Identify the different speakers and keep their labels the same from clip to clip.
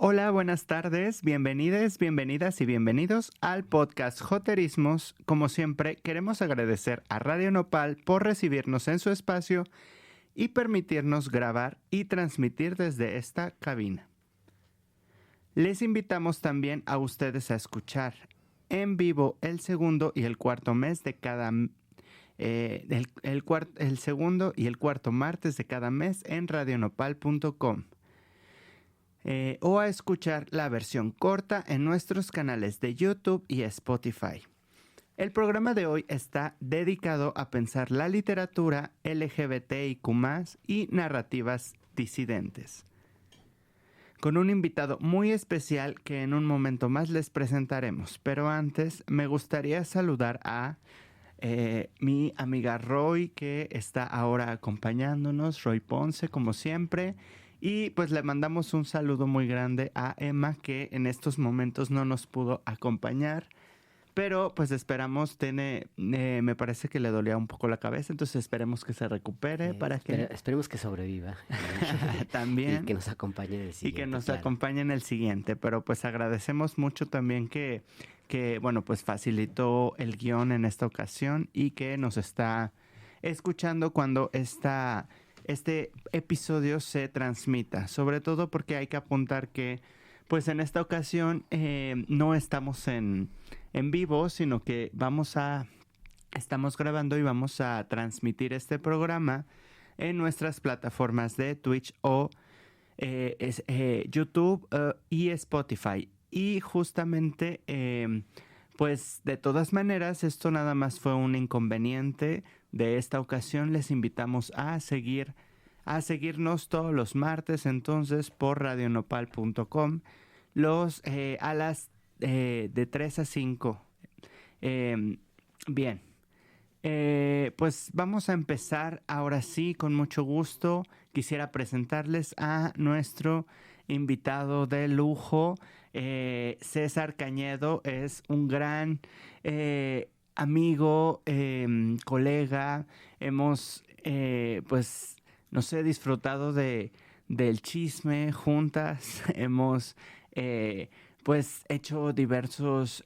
Speaker 1: Hola, buenas tardes, bienvenidas y bienvenidos al podcast Joterismos. Como siempre, queremos agradecer a Radio Nopal por recibirnos en su espacio y permitirnos grabar y transmitir desde esta cabina. Les invitamos también a ustedes a escuchar en vivo el segundo y el cuarto mes de cada el segundo y el cuarto martes de cada mes en radionopal.com. O a escuchar la versión corta en nuestros canales de YouTube y Spotify. El programa de hoy está dedicado a pensar la literatura LGBTIQ+, y narrativas disidentes, con un invitado muy especial que en un momento más les presentaremos. Pero antes me gustaría saludar a mi amiga Roy, que está ahora acompañándonos, Roy Ponce, como siempre. Y pues le mandamos un saludo muy grande a Emma, que en estos momentos no nos pudo acompañar. Pero pues esperamos, me parece que le dolía un poco la cabeza, entonces esperemos que se recupere para que...
Speaker 2: Esperemos que sobreviva.
Speaker 1: También.
Speaker 2: Y que nos acompañe en el siguiente.
Speaker 1: Y que nos
Speaker 2: claro.
Speaker 1: acompañe en el siguiente. Pero pues agradecemos mucho también que bueno, pues facilitó el guión en esta ocasión y que nos está escuchando cuando este episodio se transmita. Sobre todo porque hay que apuntar que pues en esta ocasión no estamos en vivo, sino que estamos grabando y vamos a transmitir este programa en nuestras plataformas de Twitch o YouTube y Spotify. Y justamente, pues de todas maneras, esto nada más fue un inconveniente de esta ocasión. Les invitamos a seguirnos todos los martes entonces por radionopal.com a las de 3 a 5. Bien, pues vamos a empezar ahora sí con mucho gusto. Quisiera presentarles a nuestro invitado de lujo. César Cañedo es un gran amigo, colega. Hemos, pues, no sé, disfrutado del chisme juntas. Hemos, pues, hecho diversos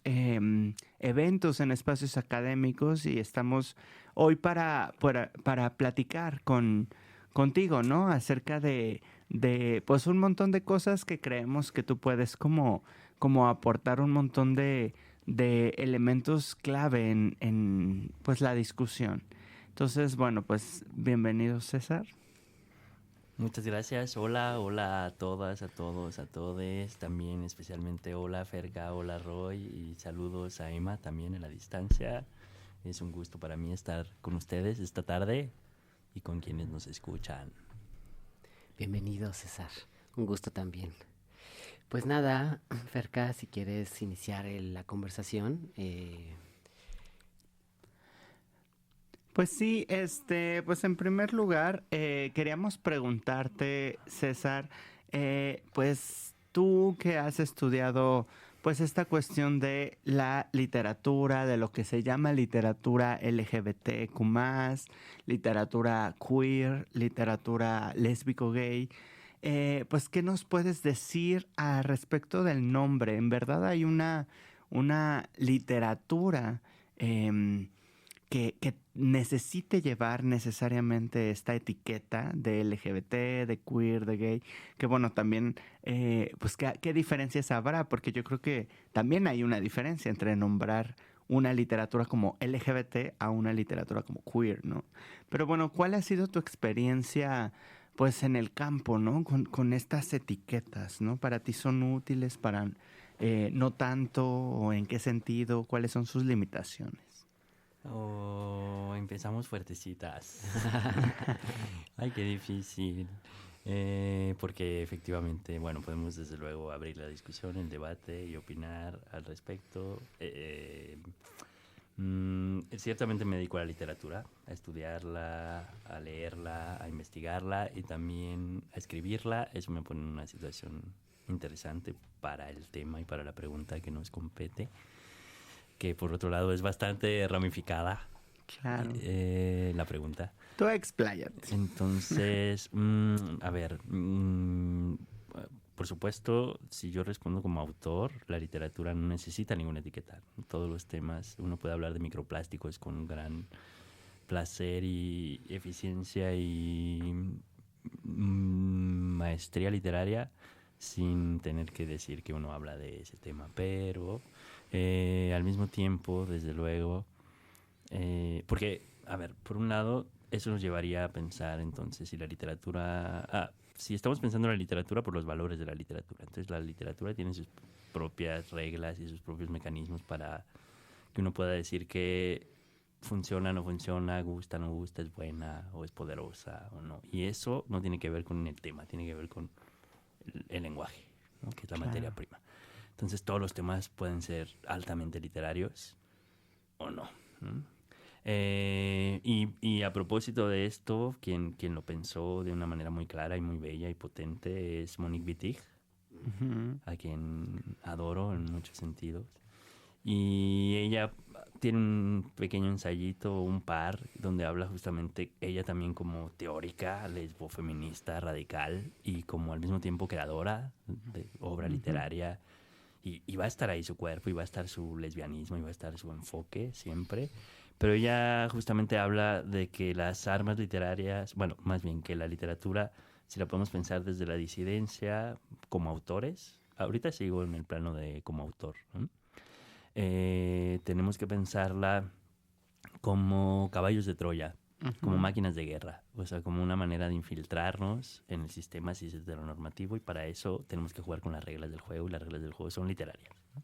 Speaker 1: eventos en espacios académicos y estamos hoy para platicar contigo, ¿no? Acerca de pues un montón de cosas que creemos que tú puedes como aportar un montón de elementos clave en pues la discusión. Entonces, bueno, pues bienvenido, César.
Speaker 3: Muchas gracias. Hola, hola a todas, a todos, a todes. También especialmente hola Ferga, hola Roy y saludos a Emma también en la distancia. Es un gusto para mí estar con ustedes esta tarde y con quienes nos escuchan.
Speaker 2: Bienvenido, César. Un gusto también. Pues nada, Ferca, si quieres iniciar la conversación.
Speaker 1: Pues sí, pues en primer lugar, queríamos preguntarte, César, pues tú que has estudiado pues esta cuestión de la literatura, de lo que se llama literatura LGBTQ+, literatura queer, literatura lésbico-gay, pues ¿qué nos puedes decir al respecto del nombre? En verdad hay una literatura que necesite llevar necesariamente esta etiqueta de LGBT, de queer, de gay, que bueno, también, pues ¿qué diferencias habrá? Porque yo creo que también hay una diferencia entre nombrar una literatura como LGBT a una literatura como queer, ¿no? Pero bueno, ¿cuál ha sido tu experiencia, pues, en el campo, ¿no? Con estas etiquetas, ¿no? ¿Para ti son útiles, para no tanto, o en qué sentido? ¿Cuáles son sus limitaciones?
Speaker 3: Oh, empezamos fuertecitas. Ay, qué difícil. Porque efectivamente, bueno, podemos desde luego abrir la discusión, el debate y opinar al respecto. Ciertamente me dedico a la literatura, a estudiarla, a leerla, a investigarla y también a escribirla. Eso me pone en una situación interesante para el tema y para la pregunta que nos compete, que por otro lado es bastante ramificada.
Speaker 1: Claro.
Speaker 3: La pregunta.
Speaker 1: Tú expláyate.
Speaker 3: Entonces, a ver, por supuesto, si yo respondo como autor, la literatura no necesita ninguna etiqueta. Todos los temas, uno puede hablar de microplásticos con un gran placer y eficiencia y maestría literaria sin tener que decir que uno habla de ese tema. Pero al mismo tiempo, desde luego, porque, a ver, por un lado, eso nos llevaría a pensar entonces si la literatura... si estamos pensando en la literatura por los valores de la literatura. Entonces la literatura tiene sus propias reglas y sus propios mecanismos para que uno pueda decir que funciona, no funciona, gusta, no gusta, es buena o es poderosa o no. Y eso no tiene que ver con el tema, tiene que ver con el lenguaje, ¿no? Que es la materia prima. Entonces todos los temas pueden ser altamente literarios o no. Y a propósito de esto, quien lo pensó de una manera muy clara y muy bella y potente es Monique Wittig, a quien adoro en muchos sentidos. Y ella tiene un pequeño ensayito, un par, donde habla justamente ella también como teórica, lesbofeminista, radical y como al mismo tiempo creadora de obra literaria. Y va a estar ahí su cuerpo, y va a estar su lesbianismo, y va a estar su enfoque siempre. Pero ella justamente habla de que las armas literarias, bueno, más bien que la literatura, si la podemos pensar desde la disidencia como autores, ahorita sigo en el plano de como autor, ¿no? Tenemos que pensarla como caballos de Troya, como máquinas de guerra, o sea, como una manera de infiltrarnos en el sistema cis heteronormativo, y para eso tenemos que jugar con las reglas del juego, y las reglas del juego son literarias, ¿no?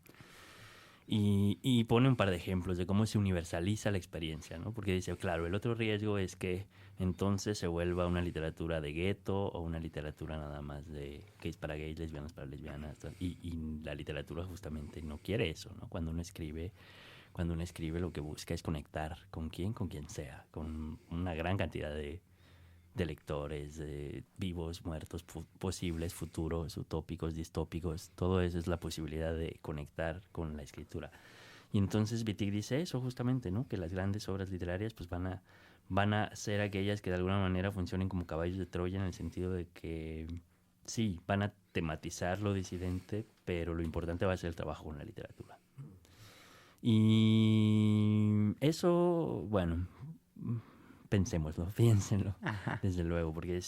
Speaker 3: Y pone un par de ejemplos de cómo se universaliza la experiencia, ¿no? Porque dice, claro, el otro riesgo es que entonces se vuelva una literatura de gueto o una literatura nada más de gays para gays, lesbianas para lesbianas. Y la literatura justamente no quiere eso, ¿no? Cuando uno escribe lo que busca es conectar con quien sea, con una gran cantidad de lectores, vivos, muertos, posibles, futuros, utópicos, distópicos. Todo eso es la posibilidad de conectar con la escritura. Y entonces Wittig dice eso justamente, ¿no? Que las grandes obras literarias pues van a ser aquellas que de alguna manera funcionen como caballos de Troya, en el sentido de que sí, van a tematizar lo disidente, pero lo importante va a ser el trabajo con la literatura. Y eso, bueno, pensémoslo, piénsenlo, desde luego, porque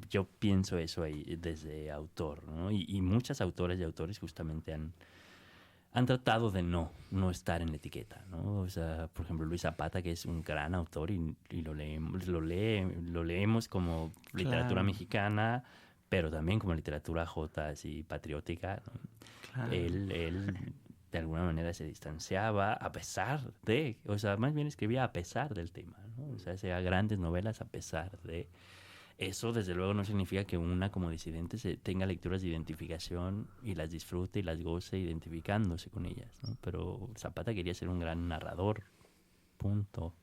Speaker 3: yo pienso eso ahí desde autor, ¿no? Y muchas autoras y autores justamente han tratado de no estar en la etiqueta, ¿no? O sea, por ejemplo, Luis Zapata, que es un gran autor y lo leemos como literatura mexicana, pero también como literatura jota, así patriótica, ¿no? Claro. Él de alguna manera se distanciaba a pesar de, o sea, más bien escribía a pesar del tema, ¿no? O sea, hacía grandes novelas a pesar de. Eso, desde luego, no significa que una como disidente tenga lecturas de identificación y las disfrute y las goce identificándose con ellas, ¿no? Pero Zapata quería ser un gran narrador, punto.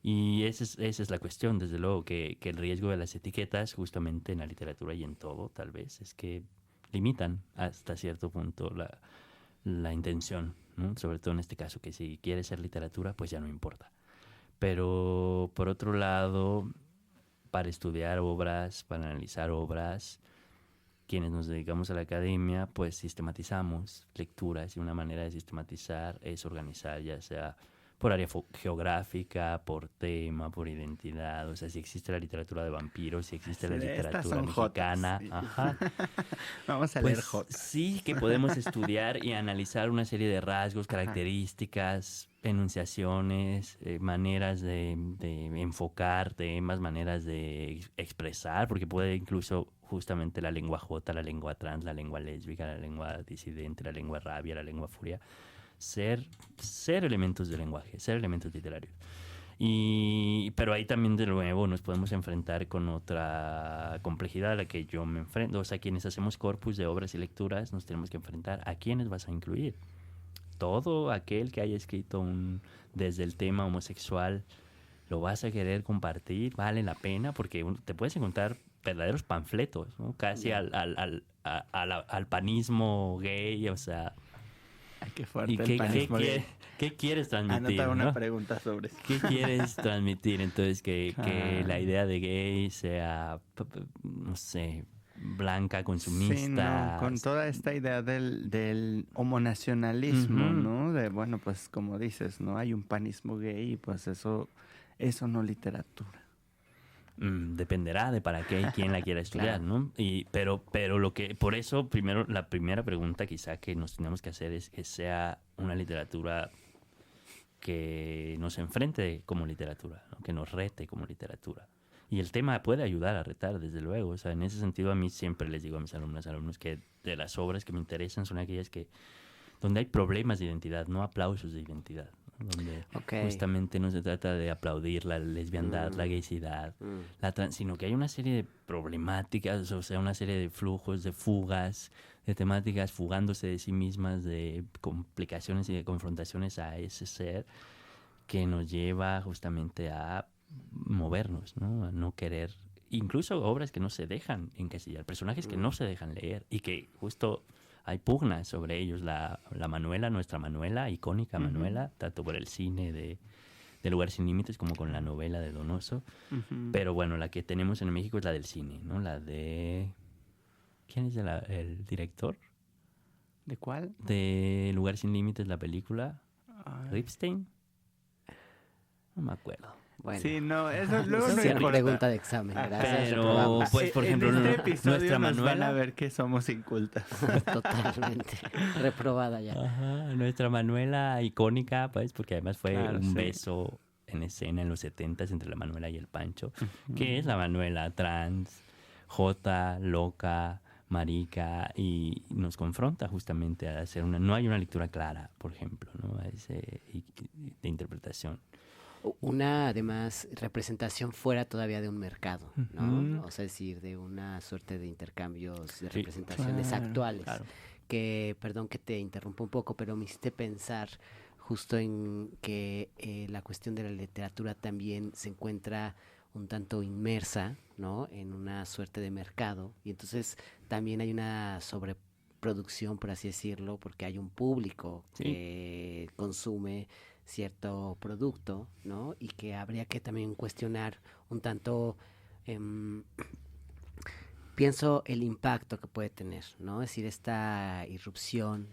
Speaker 3: Y esa es la cuestión, desde luego, que el riesgo de las etiquetas, justamente en la literatura y en todo, tal vez, es que limitan hasta cierto punto la intención, ¿no? Sobre todo en este caso, que si quiere ser literatura, pues ya no importa. Pero, por otro lado, para estudiar obras, para analizar obras, quienes nos dedicamos a la academia, pues sistematizamos lecturas, y una manera de sistematizar es organizar, ya sea por área geográfica, por tema, por identidad. O sea, si existe la literatura de vampiros, si existe la literatura mexicana.
Speaker 1: Sí.
Speaker 3: Ajá.
Speaker 1: Vamos a
Speaker 3: pues
Speaker 1: leer jotas.
Speaker 3: Sí, que podemos estudiar y analizar una serie de rasgos, características, enunciaciones, maneras de enfocar temas, maneras de expresar, porque puede incluso justamente la lengua jota, la lengua trans, la lengua lésbica, la lengua disidente, la lengua rabia, la lengua furia, ser elementos de lenguaje, ser elementos literarios. Pero ahí también, de nuevo, nos podemos enfrentar con otra complejidad a la que yo me enfrento. O sea, quienes hacemos corpus de obras y lecturas, nos tenemos que enfrentar a quiénes vas a incluir. Todo aquel que haya escrito desde el tema homosexual, ¿lo vas a querer compartir? ¿Vale la pena? Porque te puedes encontrar verdaderos panfletos, ¿no? Casi al panismo gay, o sea.
Speaker 1: Ay, qué fuerte.
Speaker 3: ¿Y qué quieres transmitir?
Speaker 1: Anota una
Speaker 3: ¿no?
Speaker 1: pregunta sobre eso.
Speaker 3: ¿Qué quieres transmitir? Entonces, que la idea de gay sea, no sé, blanca, consumista.
Speaker 1: Sí, no, con toda esta idea del homonacionalismo,
Speaker 3: Ujú.
Speaker 1: ¿no? De, bueno, pues como dices, ¿no? Hay un panismo gay y pues eso no literatura.
Speaker 3: Dependerá de para qué y quién la quiera estudiar,
Speaker 2: Claro.
Speaker 3: ¿no? Pero lo que, por eso, primero, la primera pregunta quizá que nos tenemos que hacer es que sea una literatura que nos enfrente como literatura, ¿no? Que nos rete como literatura. Y el tema puede ayudar a retar, desde luego. O sea, en ese sentido a mí siempre les digo a mis alumnos que de las obras que me interesan son aquellas que donde hay problemas de identidad, no aplausos de identidad, ¿no? Donde
Speaker 2: Ok.
Speaker 3: justamente no se trata de aplaudir la lesbiandad, la gaysidad, sino que hay una serie de problemáticas, o sea, una serie de flujos, de fugas, de temáticas fugándose de sí mismas, de complicaciones y de confrontaciones a ese ser que nos lleva justamente a movernos, ¿no? A no querer, incluso obras que no se dejan encasillar, personajes que no se dejan leer y que justo hay pugnas sobre ellos. La Manuela, nuestra Manuela, icónica Manuela, tanto por el cine de Lugar sin Límites como con la novela de Donoso. Pero bueno, la que tenemos en México es la del cine, ¿no? La de... ¿Quién es el director?
Speaker 1: ¿De cuál?
Speaker 3: De Lugar sin Límites, la película.
Speaker 1: Ay.
Speaker 3: ¿Ripstein? No me acuerdo.
Speaker 2: Bueno,
Speaker 1: Sí, no, eso luego
Speaker 2: esa
Speaker 1: no
Speaker 2: es una
Speaker 1: importa.
Speaker 2: pregunta de examen. Gracias,
Speaker 3: Pero,
Speaker 2: reprobamos.
Speaker 3: pues, por ejemplo,
Speaker 1: en este
Speaker 3: nuestra
Speaker 1: episodio nos van
Speaker 3: Manuela...
Speaker 1: a ver que somos incultas.
Speaker 2: Totalmente. Reprobada ya.
Speaker 3: Ajá, nuestra Manuela icónica, pues, porque además fue
Speaker 1: Claro,
Speaker 3: un
Speaker 1: sí.
Speaker 3: beso en escena en los 70s entre la Manuela y el Pancho, que es la Manuela trans, jota, loca, marica, y nos confronta justamente a hacer una... No hay una lectura clara, por ejemplo, ¿no? De interpretación.
Speaker 2: Una, además, representación fuera todavía de un mercado, ¿no?
Speaker 3: Ujú.
Speaker 2: O sea, es decir, de una suerte de intercambios de
Speaker 3: Sí,
Speaker 2: representaciones
Speaker 1: claro,
Speaker 2: actuales.
Speaker 3: claro.
Speaker 2: Que, perdón que te interrumpa un poco, pero me hiciste pensar justo en que la cuestión de la literatura también se encuentra un tanto inmersa, ¿no? En una suerte de mercado. Y entonces también hay una sobreproducción, por así decirlo, porque hay un público
Speaker 3: Sí.
Speaker 2: que consume cierto producto, ¿no? Y que habría que también cuestionar un tanto, em, pienso el impacto que puede tener, ¿no? Es decir, esta irrupción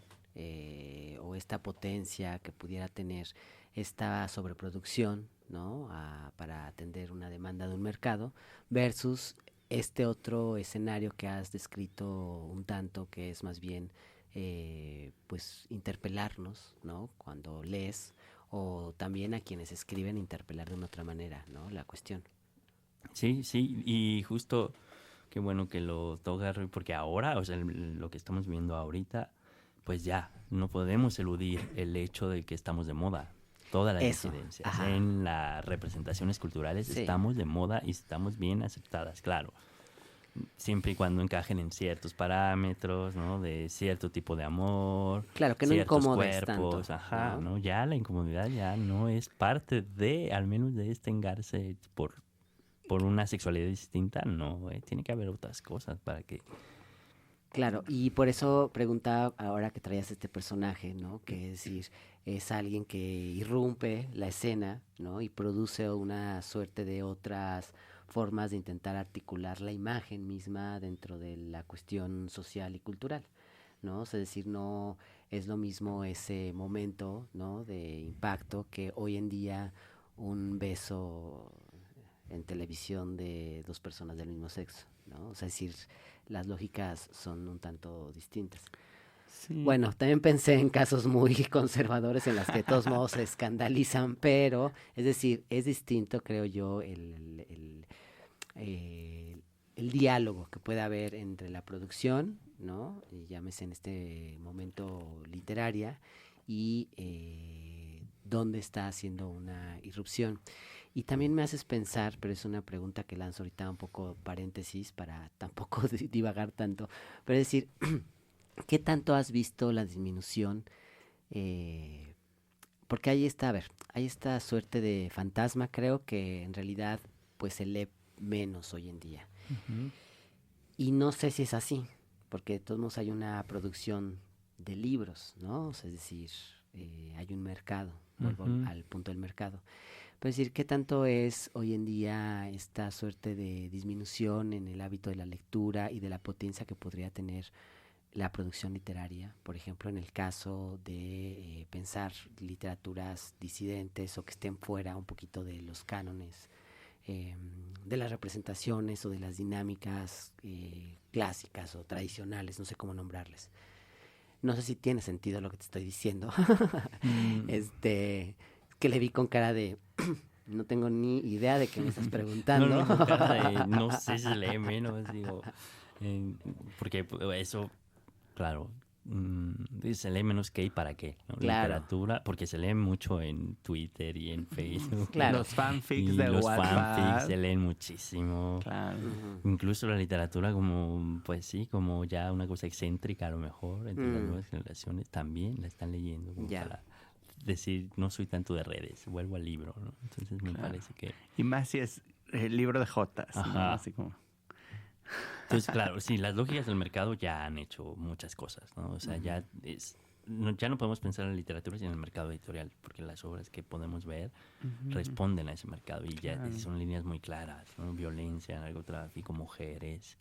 Speaker 2: o esta potencia que pudiera tener esta sobreproducción, ¿no? Para atender una demanda de un mercado versus este otro escenario que has descrito un tanto, que es más bien, pues, interpelarnos, ¿no? Cuando lees, o también a quienes escriben interpelar de una otra manera, ¿no? La cuestión.
Speaker 3: Sí, sí, y justo qué bueno que lo toca, Rui, porque ahora, o sea, lo que estamos viendo ahorita, pues ya, no podemos eludir el hecho de que estamos de moda. Todas las
Speaker 2: Eso,
Speaker 3: disidencias
Speaker 2: ajá.
Speaker 3: en las representaciones culturales
Speaker 2: Sí.
Speaker 3: estamos de moda y estamos bien aceptadas, claro. Siempre y cuando encajen en ciertos parámetros, ¿no? De cierto tipo de amor,
Speaker 2: Claro, que no
Speaker 3: ciertos
Speaker 2: incomodes
Speaker 3: cuerpos,
Speaker 2: tanto,
Speaker 3: ajá,
Speaker 2: ¿no?
Speaker 3: ¿no? Ya la incomodidad ya no es parte de, al menos de este engarce por una sexualidad distinta, no, tiene que haber otras cosas para que...
Speaker 2: Claro, y por eso preguntaba ahora que traías este personaje, ¿no? Que es decir, es alguien que irrumpe la escena, ¿no? Y produce una suerte de otras formas de intentar articular la imagen misma dentro de la cuestión social y cultural, ¿no? O sea, es decir, no es lo mismo ese momento, ¿no? De impacto que hoy en día un beso en televisión de dos personas del mismo sexo, ¿no? O sea, es decir, las lógicas son un tanto distintas.
Speaker 1: Sí.
Speaker 2: Bueno, también pensé en casos muy conservadores en las que de todos modos se escandalizan, pero es decir, es distinto, creo yo, el diálogo que puede haber entre la producción, ¿no? Y llámese en este momento literaria, y dónde está haciendo una irrupción. Y también me haces pensar, pero es una pregunta que lanzo ahorita un poco paréntesis para tampoco divagar tanto, pero es decir, ¿qué tanto has visto la disminución? Porque ahí está, a ver, hay esta suerte de fantasma, creo que en realidad pues se lee menos hoy en día.
Speaker 3: Ujú.
Speaker 2: Y no sé si es así, porque de todos modos hay una producción de libros, ¿no? O sea, es decir, hay un mercado, vuelvo
Speaker 3: Ujú.
Speaker 2: al punto del mercado. Pero decir, ¿qué tanto es hoy en día esta suerte de disminución en el hábito de la lectura y de la potencia que podría tener la producción literaria? Por ejemplo, en el caso de pensar literaturas disidentes o que estén fuera un poquito de los cánones, de las representaciones o de las dinámicas clásicas o tradicionales, no sé cómo nombrarles. No sé si tiene sentido lo que te estoy diciendo. Que le vi con cara de no tengo ni idea de qué me estás preguntando.
Speaker 3: No, cara de no sé si se lee menos, digo, porque eso, claro, se lee menos que y para qué, ¿no?
Speaker 2: Claro.
Speaker 3: Literatura, porque se lee mucho en Twitter y en Facebook.
Speaker 2: Claro.
Speaker 1: Los fanfics
Speaker 3: Y
Speaker 1: de
Speaker 3: los
Speaker 1: Wattpad.
Speaker 3: fanfics se leen muchísimo.
Speaker 1: Claro.
Speaker 3: Incluso la literatura como, pues sí, como ya una cosa excéntrica a lo mejor, entre las nuevas generaciones también la están leyendo como
Speaker 2: Ya.
Speaker 3: para decir, no soy tanto de redes, vuelvo al libro, ¿no? Entonces me parece que...
Speaker 1: Y más si es el libro de Jotas, ¿no?
Speaker 3: Ajá.
Speaker 1: Así como...
Speaker 3: Entonces, claro, sí, las lógicas del mercado ya han hecho muchas cosas, ¿no? O sea, ya ya no podemos pensar en la literatura sin el mercado editorial, porque las obras que podemos ver responden a ese mercado y ya son líneas muy claras, ¿no? Violencia, narcotráfico, mujeres,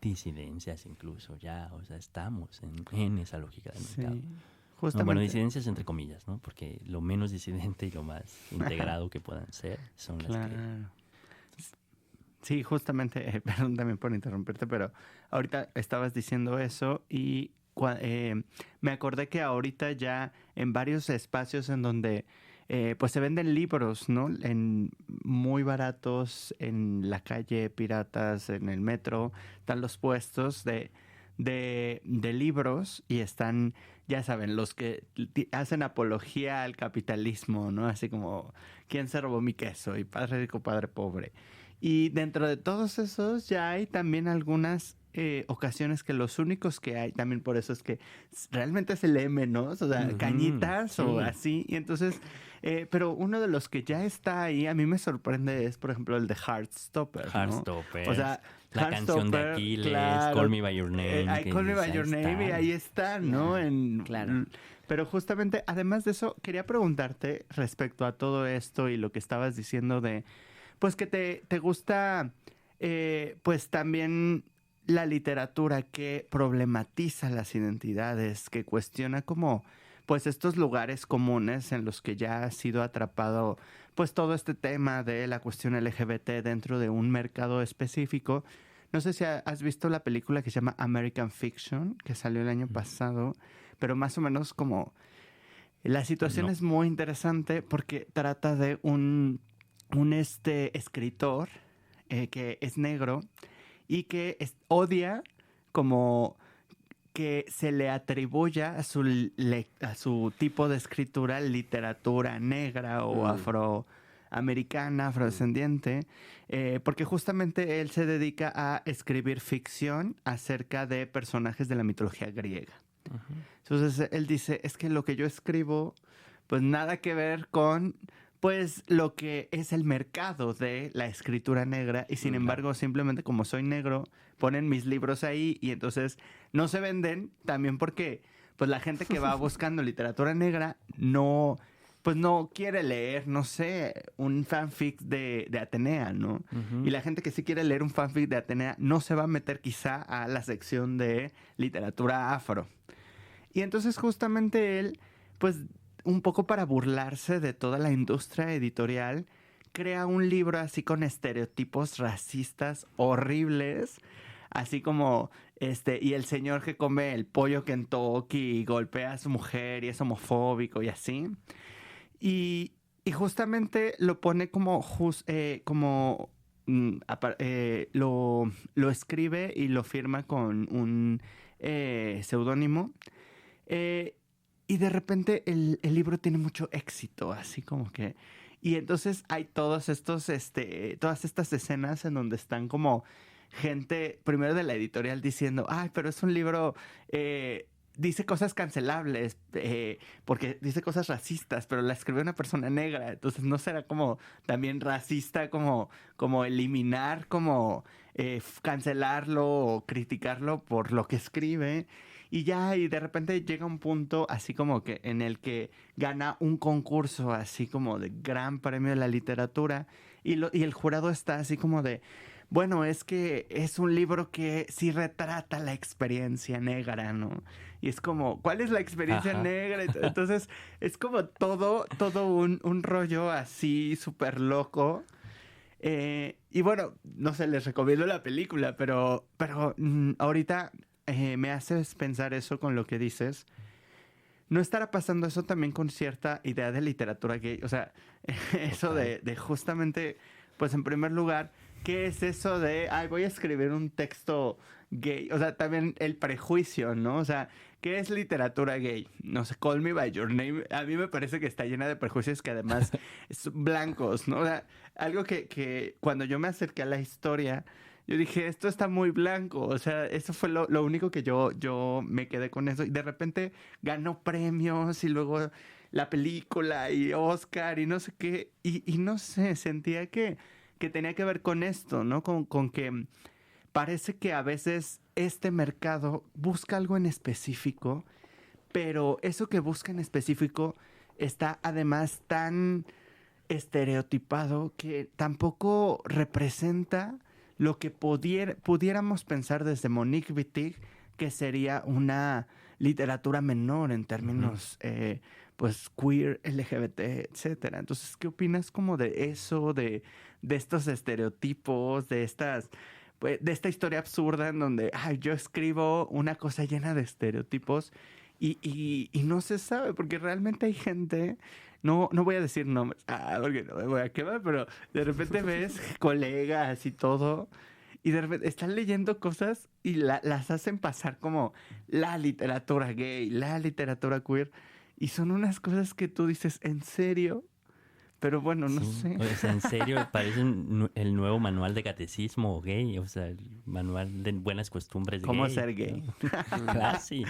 Speaker 3: disidencias incluso, ya, o sea, estamos en esa lógica del mercado.
Speaker 1: Sí.
Speaker 3: No,
Speaker 1: Justamente.
Speaker 3: bueno, disidencias entre comillas, ¿no? Porque lo menos disidente y lo más integrado que puedan ser son las que...
Speaker 1: Claro. Sí, justamente, perdón también por interrumpirte, pero ahorita estabas diciendo eso y me acordé que ahorita ya en varios espacios en donde pues se venden libros, ¿no? Muy baratos, en la calle, piratas, en el metro, están los puestos de libros y están, ya saben, los que hacen apología al capitalismo, ¿no? Así como, ¿quién se robó mi queso? Y padre rico, padre pobre. Y dentro de todos esos ya hay también algunas ocasiones que los únicos que hay, también por eso es que realmente se lee menos, o sea, cañitas
Speaker 3: sí.
Speaker 1: o así. Y entonces, pero uno de los que ya está ahí, a mí me sorprende, es por ejemplo el de Heartstopper, ¿no?
Speaker 3: Heartstopper,
Speaker 1: O sea,
Speaker 3: la canción de Aquiles,
Speaker 1: claro,
Speaker 3: Call Me By Your Name.
Speaker 1: Call Me By Your Name, y ahí está, ¿no?
Speaker 2: Claro.
Speaker 1: Pero justamente, además de eso, quería preguntarte respecto a todo esto y lo que estabas diciendo de, pues que te gusta, pues también la literatura que problematiza las identidades, que cuestiona como, pues estos lugares comunes en los que ya ha sido atrapado, pues todo este tema de la cuestión LGBT dentro de un mercado específico. No sé si has visto la película que se llama American Fiction, que salió el año pasado, pero más o menos como la situación
Speaker 3: No.
Speaker 1: es muy interesante porque trata de un escritor que es negro y que odia como que se le atribuya a su tipo de escritura literatura negra o afroamericana, afrodescendiente, porque justamente él se dedica a escribir ficción acerca de personajes de la mitología griega. Entonces él dice, es que lo que yo escribo, pues nada que ver con, pues, lo que es el mercado de la escritura negra, y sin embargo, simplemente como soy negro, ponen mis libros ahí y entonces no se venden, también porque, pues, la gente que va buscando literatura negra no, pues, no quiere leer, no sé, un fanfic de Atenea, ¿no? Y la gente que sí quiere leer un fanfic de Atenea no se va a meter quizá a la sección de literatura afro. Y entonces justamente él, pues un poco para burlarse de toda la industria editorial, crea un libro así con estereotipos racistas horribles, así como y el señor que come el pollo Kentucky y golpea a su mujer y es homofóbico y así. Y justamente lo pone como lo escribe y lo firma con un seudónimo. Y de repente el libro tiene mucho éxito, así como que... Y entonces hay todas estas escenas en donde están como gente, primero de la editorial, diciendo, ay, pero es un libro... dice cosas cancelables, porque dice cosas racistas, pero la escribió una persona negra, entonces no será como también racista como eliminar, como cancelarlo o criticarlo por lo que escribe. y ya, y de repente llega un punto así como que en el que gana un concurso así como de gran premio de la literatura y el jurado está así como de, bueno, es que es un libro que sí retrata la experiencia negra, ¿no? Y es como, ¿cuál es la experiencia
Speaker 3: Ajá.
Speaker 1: negra? Entonces, es como todo un rollo así súper loco. Y bueno, no sé, les recomiendo la película, pero ahorita me haces pensar eso con lo que dices. ¿No estará pasando eso también con cierta idea de literatura gay? O sea, eso
Speaker 3: Total.
Speaker 1: de justamente, pues en primer lugar, ¿qué es eso de, ay, voy a escribir un texto gay? O sea, también el prejuicio, ¿no? O sea, ¿qué es literatura gay? No sé, Call Me By Your Name, a mí me parece que está llena de prejuicios que además son blancos, ¿no? O sea, algo que cuando yo me acerqué a la historia, yo dije, esto está muy blanco, o sea, eso fue lo único que yo me quedé con eso. Y de repente ganó premios y luego la película y Oscar y no sé qué. Y no sé, sentía que tenía que ver con esto, ¿no? Con que parece que a veces este mercado busca algo en específico, pero eso que busca en específico está además tan estereotipado que tampoco representa lo que pudiéramos pensar desde Monique Wittig que sería una literatura menor en
Speaker 3: Ujú.
Speaker 1: términos pues queer, LGBT, etcétera. Entonces, ¿qué opinas como de eso, de estos estereotipos, de estas pues, de esta historia absurda en donde ay, yo escribo una cosa llena de estereotipos y no se sabe, porque realmente hay gente, no voy a decir nombres, porque no me voy a quemar, pero de repente ves colegas y todo, y de repente están leyendo cosas y las hacen pasar como la literatura gay, la literatura queer, y son unas cosas que tú dices, ¿en serio? Pero bueno, no
Speaker 3: Sí,
Speaker 1: sé.
Speaker 3: o sea, en serio, parece el nuevo manual de catecismo gay, o sea, el manual de buenas costumbres
Speaker 1: ¿Cómo
Speaker 3: gay,
Speaker 1: ser
Speaker 3: ¿no?
Speaker 1: gay?
Speaker 2: Mm.
Speaker 3: Claro, sí.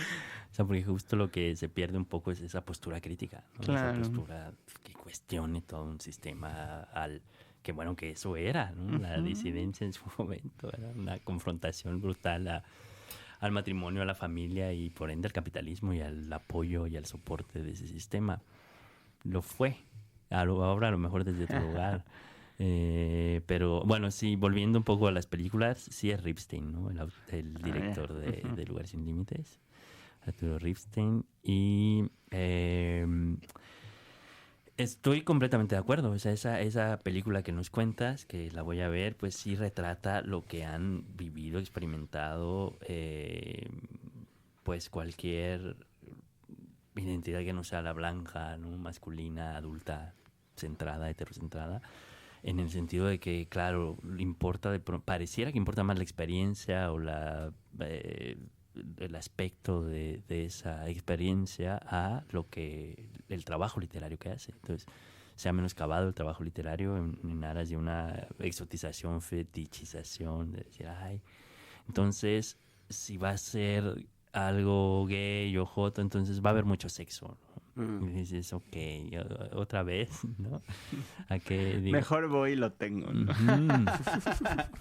Speaker 3: O sea, porque justo lo que se pierde un poco es esa postura crítica, ¿no? Esa
Speaker 1: Claro.
Speaker 3: postura que cuestione todo un sistema al que bueno que eso era, ¿no? La
Speaker 1: Ujú.
Speaker 3: disidencia en su momento era una confrontación brutal al matrimonio, a la familia y por ende al capitalismo y al apoyo y al soporte de ese sistema. Lo fue. Ahora a lo mejor desde otro lugar. Pero bueno, sí, volviendo un poco a las películas, sí es Ripstein, ¿no? El
Speaker 1: Ah, ya.
Speaker 3: director
Speaker 1: Ujú.
Speaker 3: de Lugar Sin Límites, Arturo Ripstein. Y estoy completamente de acuerdo. O sea, esa película que nos cuentas, que la voy a ver, pues sí retrata lo que han vivido, experimentado, pues cualquier identidad que no sea la blanca, ¿no? Masculina, adulta, centrada, heterocentrada, en el sentido de que, claro, pareciera que importa más la experiencia o el aspecto de esa experiencia a lo que el trabajo literario que hace. Entonces, se ha menoscabado el trabajo literario en aras de una exotización, fetichización, de decir, ay, entonces, si va a ser algo gay o joto, entonces va a haber mucho sexo,
Speaker 2: Mm.
Speaker 3: ¿no? Y dices, ok, otra vez, ¿no? A que diga,
Speaker 1: Mejor voy y lo tengo, ¿no?
Speaker 3: ujú.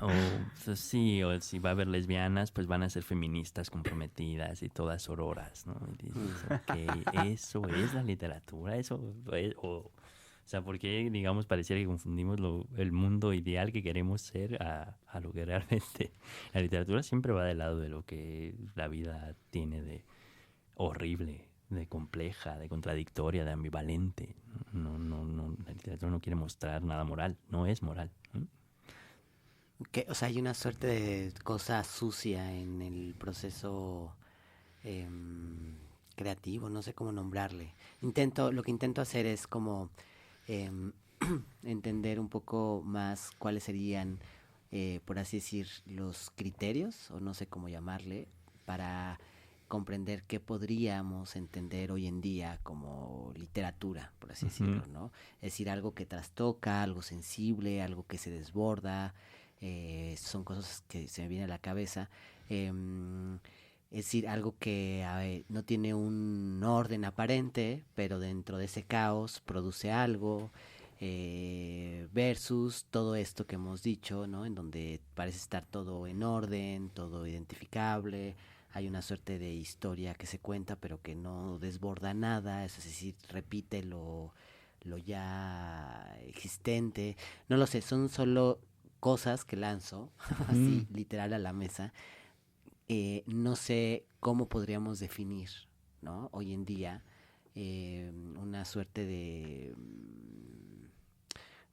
Speaker 3: O pues, sí, o si va a haber lesbianas, pues van a ser feministas comprometidas y todas sororas, ¿no? Y dices,
Speaker 2: Mm.
Speaker 3: ok, eso es la literatura, o sea, porque, digamos, pareciera que confundimos el mundo ideal que queremos ser a lo que realmente la literatura siempre va del lado de lo que la vida tiene de horrible, de compleja, de contradictoria, de ambivalente. No, la literatura no quiere mostrar nada moral, no es moral. ¿No?
Speaker 2: O sea, hay una suerte de cosa sucia en el proceso creativo, no sé cómo nombrarle. Lo que intento hacer es como em, entender un poco más cuáles serían, por así decir, los criterios, o no sé cómo llamarle, para comprender qué podríamos entender hoy en día como literatura, por así
Speaker 3: Ujú.
Speaker 2: decirlo, ¿no? Es decir, algo que trastoca, algo sensible, algo que se desborda, son cosas que se me vienen a la cabeza. Em, es decir, algo que no tiene un orden aparente, pero dentro de ese caos produce algo, versus todo esto que hemos dicho, ¿no? En donde parece estar todo en orden, todo identificable, hay una suerte de historia que se cuenta pero que no desborda nada, es decir, repite lo ya existente. No lo sé, son solo cosas que lanzo así literal a la mesa. No sé cómo podríamos definir, ¿no? Hoy en día una suerte de,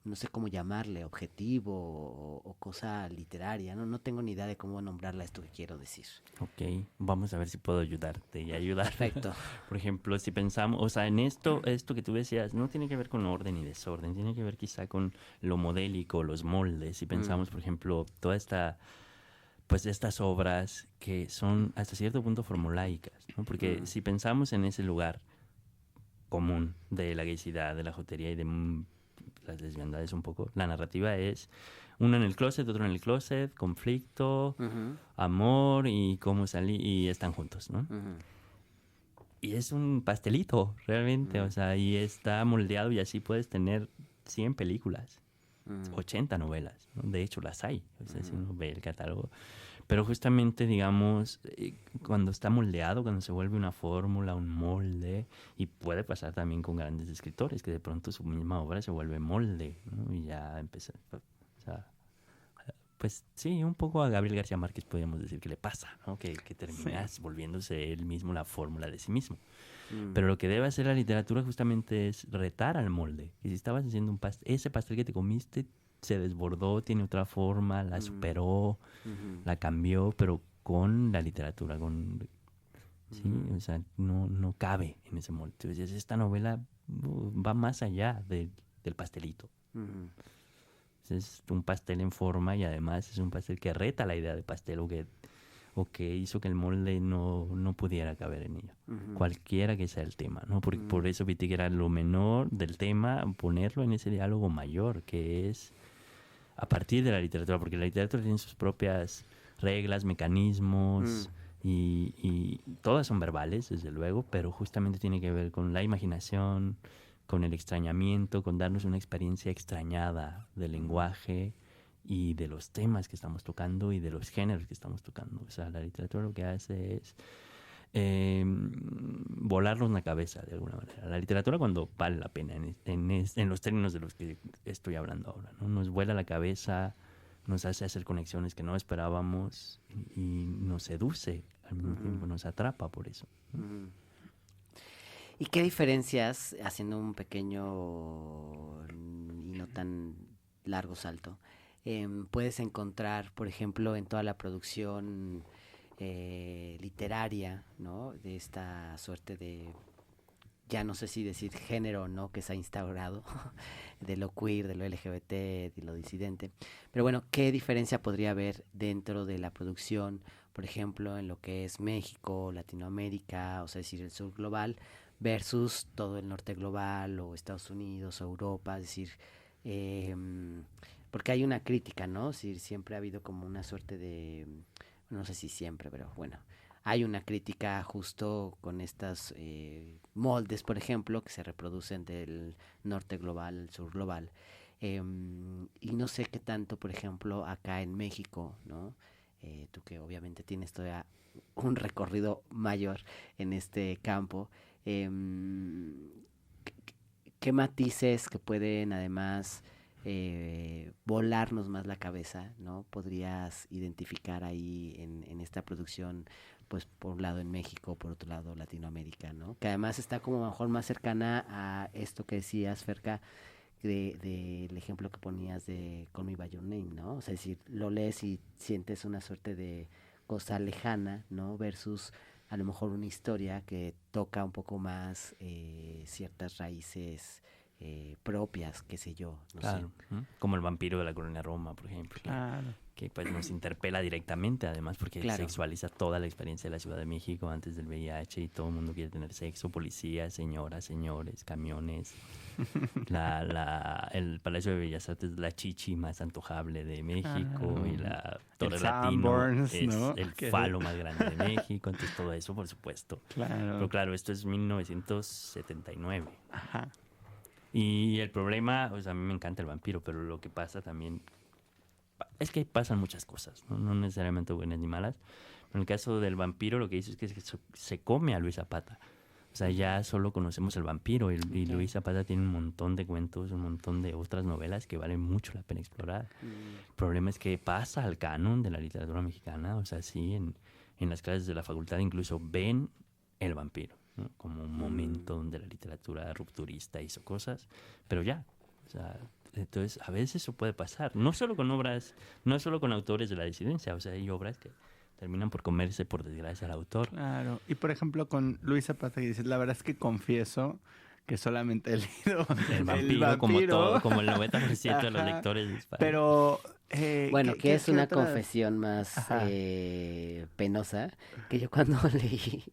Speaker 2: no sé cómo llamarle, objetivo o cosa literaria, ¿no? No tengo ni idea de cómo nombrarla esto que quiero decir.
Speaker 3: Ok, vamos a ver si puedo ayudarte y ayudar.
Speaker 2: Perfecto.
Speaker 3: Por ejemplo, si pensamos, o sea, en esto que tú decías, no tiene que ver con orden y desorden, tiene que ver quizá con lo modélico, los moldes. Si pensamos, por ejemplo, toda esta, pues estas obras que son hasta cierto punto formulaicas, ¿no? Porque si pensamos en ese lugar común de la gaycidad, de la jotería y de las desviandades un poco, la narrativa es uno en el closet, otro en el closet, conflicto, amor y cómo salir y están juntos, ¿no? Y es un pastelito, realmente, o sea, y está moldeado y así puedes tener 100 películas, 80 novelas, ¿no? De hecho las hay, o sea, si uno ve el catálogo. Pero justamente, digamos, cuando está moldeado, cuando se vuelve una fórmula, un molde, y puede pasar también con grandes escritores, que de pronto su misma obra se vuelve molde, ¿no? Y ya empieza, o sea, pues sí, un poco a Gabriel García Márquez podríamos decir que le pasa, ¿no? Que terminas volviéndose él mismo la fórmula de sí mismo. Pero lo que debe hacer la literatura justamente es retar al molde. Y si estabas haciendo un pastel, ese pastel que te comiste se desbordó, tiene otra forma, la superó, la cambió, pero con la literatura, con... Sí, o sea, no cabe en ese molde. Entonces, esta novela va más allá del pastelito. Es un pastel en forma y además es un pastel que reta la idea de pastel o que hizo que el molde no pudiera caber en ella. Cualquiera que sea el tema, ¿no? Por eso vi que era lo menor del tema, ponerlo en ese diálogo mayor, que es a partir de la literatura, porque la literatura tiene sus propias reglas, mecanismos, y todas son verbales, desde luego, pero justamente tiene que ver con la imaginación, con el extrañamiento, con darnos una experiencia extrañada del lenguaje y de los temas que estamos tocando y de los géneros que estamos tocando. O sea, la literatura lo que hace es volarnos la cabeza de alguna manera. La literatura cuando vale la pena, en los términos de los que estoy hablando ahora, ¿no? Nos vuela la cabeza, nos hace hacer conexiones que no esperábamos y nos seduce al mismo tiempo, nos atrapa por eso, ¿no?
Speaker 2: ¿Y qué diferencias, haciendo un pequeño y no tan largo salto, puedes encontrar, por ejemplo, en toda la producción literaria, ¿no? De esta suerte de, ya no sé si decir género o no, que se ha instaurado, de lo queer, de lo LGBT, de lo disidente. Pero bueno, ¿qué diferencia podría haber dentro de la producción, por ejemplo, en lo que es México, Latinoamérica, o sea, es decir, el sur global, versus todo el norte global, o Estados Unidos, o Europa? Es decir, porque hay una crítica, ¿no? Es decir, siempre ha habido como una suerte de, no sé si siempre, pero bueno, hay una crítica justo con estas moldes, por ejemplo, que se reproducen del norte global al sur global. Y no sé qué tanto, por ejemplo, acá en México, ¿no? Tú que obviamente tienes todavía un recorrido mayor en este campo, ¿qué matices que pueden además volarnos más la cabeza, ¿no? Podrías identificar ahí en esta producción, pues por un lado en México, por otro lado Latinoamérica, ¿no? Que además está como a lo mejor más cercana a esto que decías, Ferca, del ejemplo que ponías de Call Me By Your Name, ¿no? O sea, es decir, lo lees y sientes una suerte de cosa lejana, ¿no? Versus a lo mejor una historia que toca un poco más ciertas raíces propias, qué sé yo, no
Speaker 3: Claro,
Speaker 2: sé.
Speaker 3: como el vampiro de la colonia Roma, por ejemplo,
Speaker 1: Claro.
Speaker 3: que pues nos interpela directamente, además, porque
Speaker 2: Claro.
Speaker 3: sexualiza toda la experiencia de la Ciudad de México antes del VIH y todo el mundo quiere tener sexo, policías, señoras, señores, camiones. El Palacio de Bellas Artes es la chichi más antojable de México y la Torre Latino
Speaker 1: Sanborns,
Speaker 3: es
Speaker 1: ¿no?
Speaker 3: el
Speaker 1: Que-
Speaker 3: falo más grande de México, entonces todo eso, por supuesto.
Speaker 1: Claro.
Speaker 3: Pero claro, esto es 1979.
Speaker 1: Ajá.
Speaker 3: Y el problema, o sea, a mí me encanta el vampiro, pero lo que pasa también, es que pasan muchas cosas, ¿no? No necesariamente buenas ni malas. En el caso del vampiro, lo que dice es que se come a Luis Zapata. O sea, ya solo conocemos el vampiro y Luis Zapata tiene un montón de cuentos, un montón de otras novelas que valen mucho la pena explorar. El problema es que pasa al canon de la literatura mexicana, o sea, sí, en las clases de la facultad incluso ven el vampiro, ¿no? Como un momento donde la literatura rupturista hizo cosas, pero ya, o sea, entonces a veces eso puede pasar, no solo con obras, no solo con autores de la disidencia, o sea, hay obras que terminan por comerse, por desgracia, al autor.
Speaker 1: Claro. Y por ejemplo, con Luis Zapata, que dices, la verdad es que confieso que solamente he leído
Speaker 3: El vampiro, como todo, como el 90% de los
Speaker 1: Ajá.
Speaker 3: lectores de España.
Speaker 1: Pero...
Speaker 2: Bueno, que es una
Speaker 1: otras?
Speaker 2: confesión más
Speaker 1: Ajá.
Speaker 2: penosa, que yo cuando leí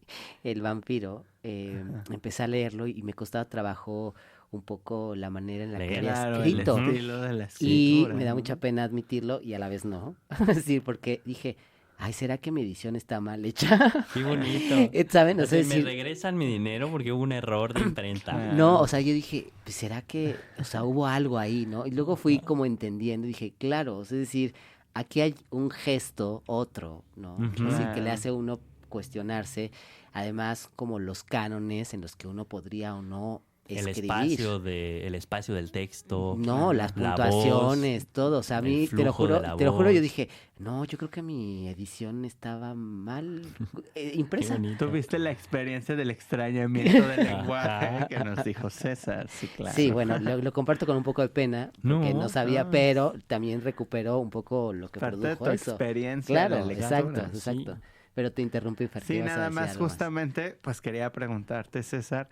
Speaker 2: El vampiro, empecé a leerlo y me costaba trabajo un poco la manera en la que
Speaker 3: Leer.
Speaker 2: había
Speaker 1: Claro, el
Speaker 2: escrito.
Speaker 1: estilo de la
Speaker 2: Y
Speaker 1: escritura.
Speaker 2: me da
Speaker 1: ¿no?
Speaker 2: mucha pena admitirlo y a la vez no. Sí, porque dije, ay, ¿será que mi edición está mal hecha?
Speaker 3: Qué bonito.
Speaker 2: ¿Saben? O
Speaker 3: O
Speaker 2: sea,
Speaker 3: sea, me
Speaker 2: decir,
Speaker 3: regresan mi dinero porque hubo un error de imprenta.
Speaker 2: no, o sea, yo dije, pues, ¿será que, o sea, hubo algo ahí, ¿no? Y luego fui como entendiendo, dije, claro, o sea, es decir, aquí hay un gesto, otro, ¿no?
Speaker 3: Ujú.
Speaker 2: Es decir, que le
Speaker 1: Claro.
Speaker 2: hace a uno cuestionarse, además, como los cánones en los que uno podría o no
Speaker 3: El
Speaker 2: escribir.
Speaker 3: espacio del texto,
Speaker 2: No, las
Speaker 3: la
Speaker 2: puntuaciones, todo. O sea, a
Speaker 3: el
Speaker 2: mí,
Speaker 3: flujo de la
Speaker 2: te lo juro, yo
Speaker 3: voz.
Speaker 2: dije, no, yo creo que mi edición estaba mal
Speaker 3: Qué
Speaker 2: impresa.
Speaker 3: bonito.
Speaker 1: Tuviste la experiencia del extrañamiento del lenguaje
Speaker 3: Ajá.
Speaker 1: que nos dijo César. Sí, claro.
Speaker 2: Sí, bueno, lo comparto con un poco de pena, porque no sabía,
Speaker 1: no.
Speaker 2: pero también recupero un poco lo que
Speaker 1: Parte de
Speaker 2: produjo
Speaker 1: tu
Speaker 2: eso.
Speaker 1: experiencia
Speaker 2: Claro,
Speaker 1: de lectura.
Speaker 2: exacto,
Speaker 3: sí.
Speaker 2: exacto. Pero te interrumpí, Fer, que
Speaker 1: Sí,
Speaker 2: ibas a
Speaker 1: nada
Speaker 2: decir
Speaker 1: más
Speaker 2: algo
Speaker 1: justamente, pues quería preguntarte, César,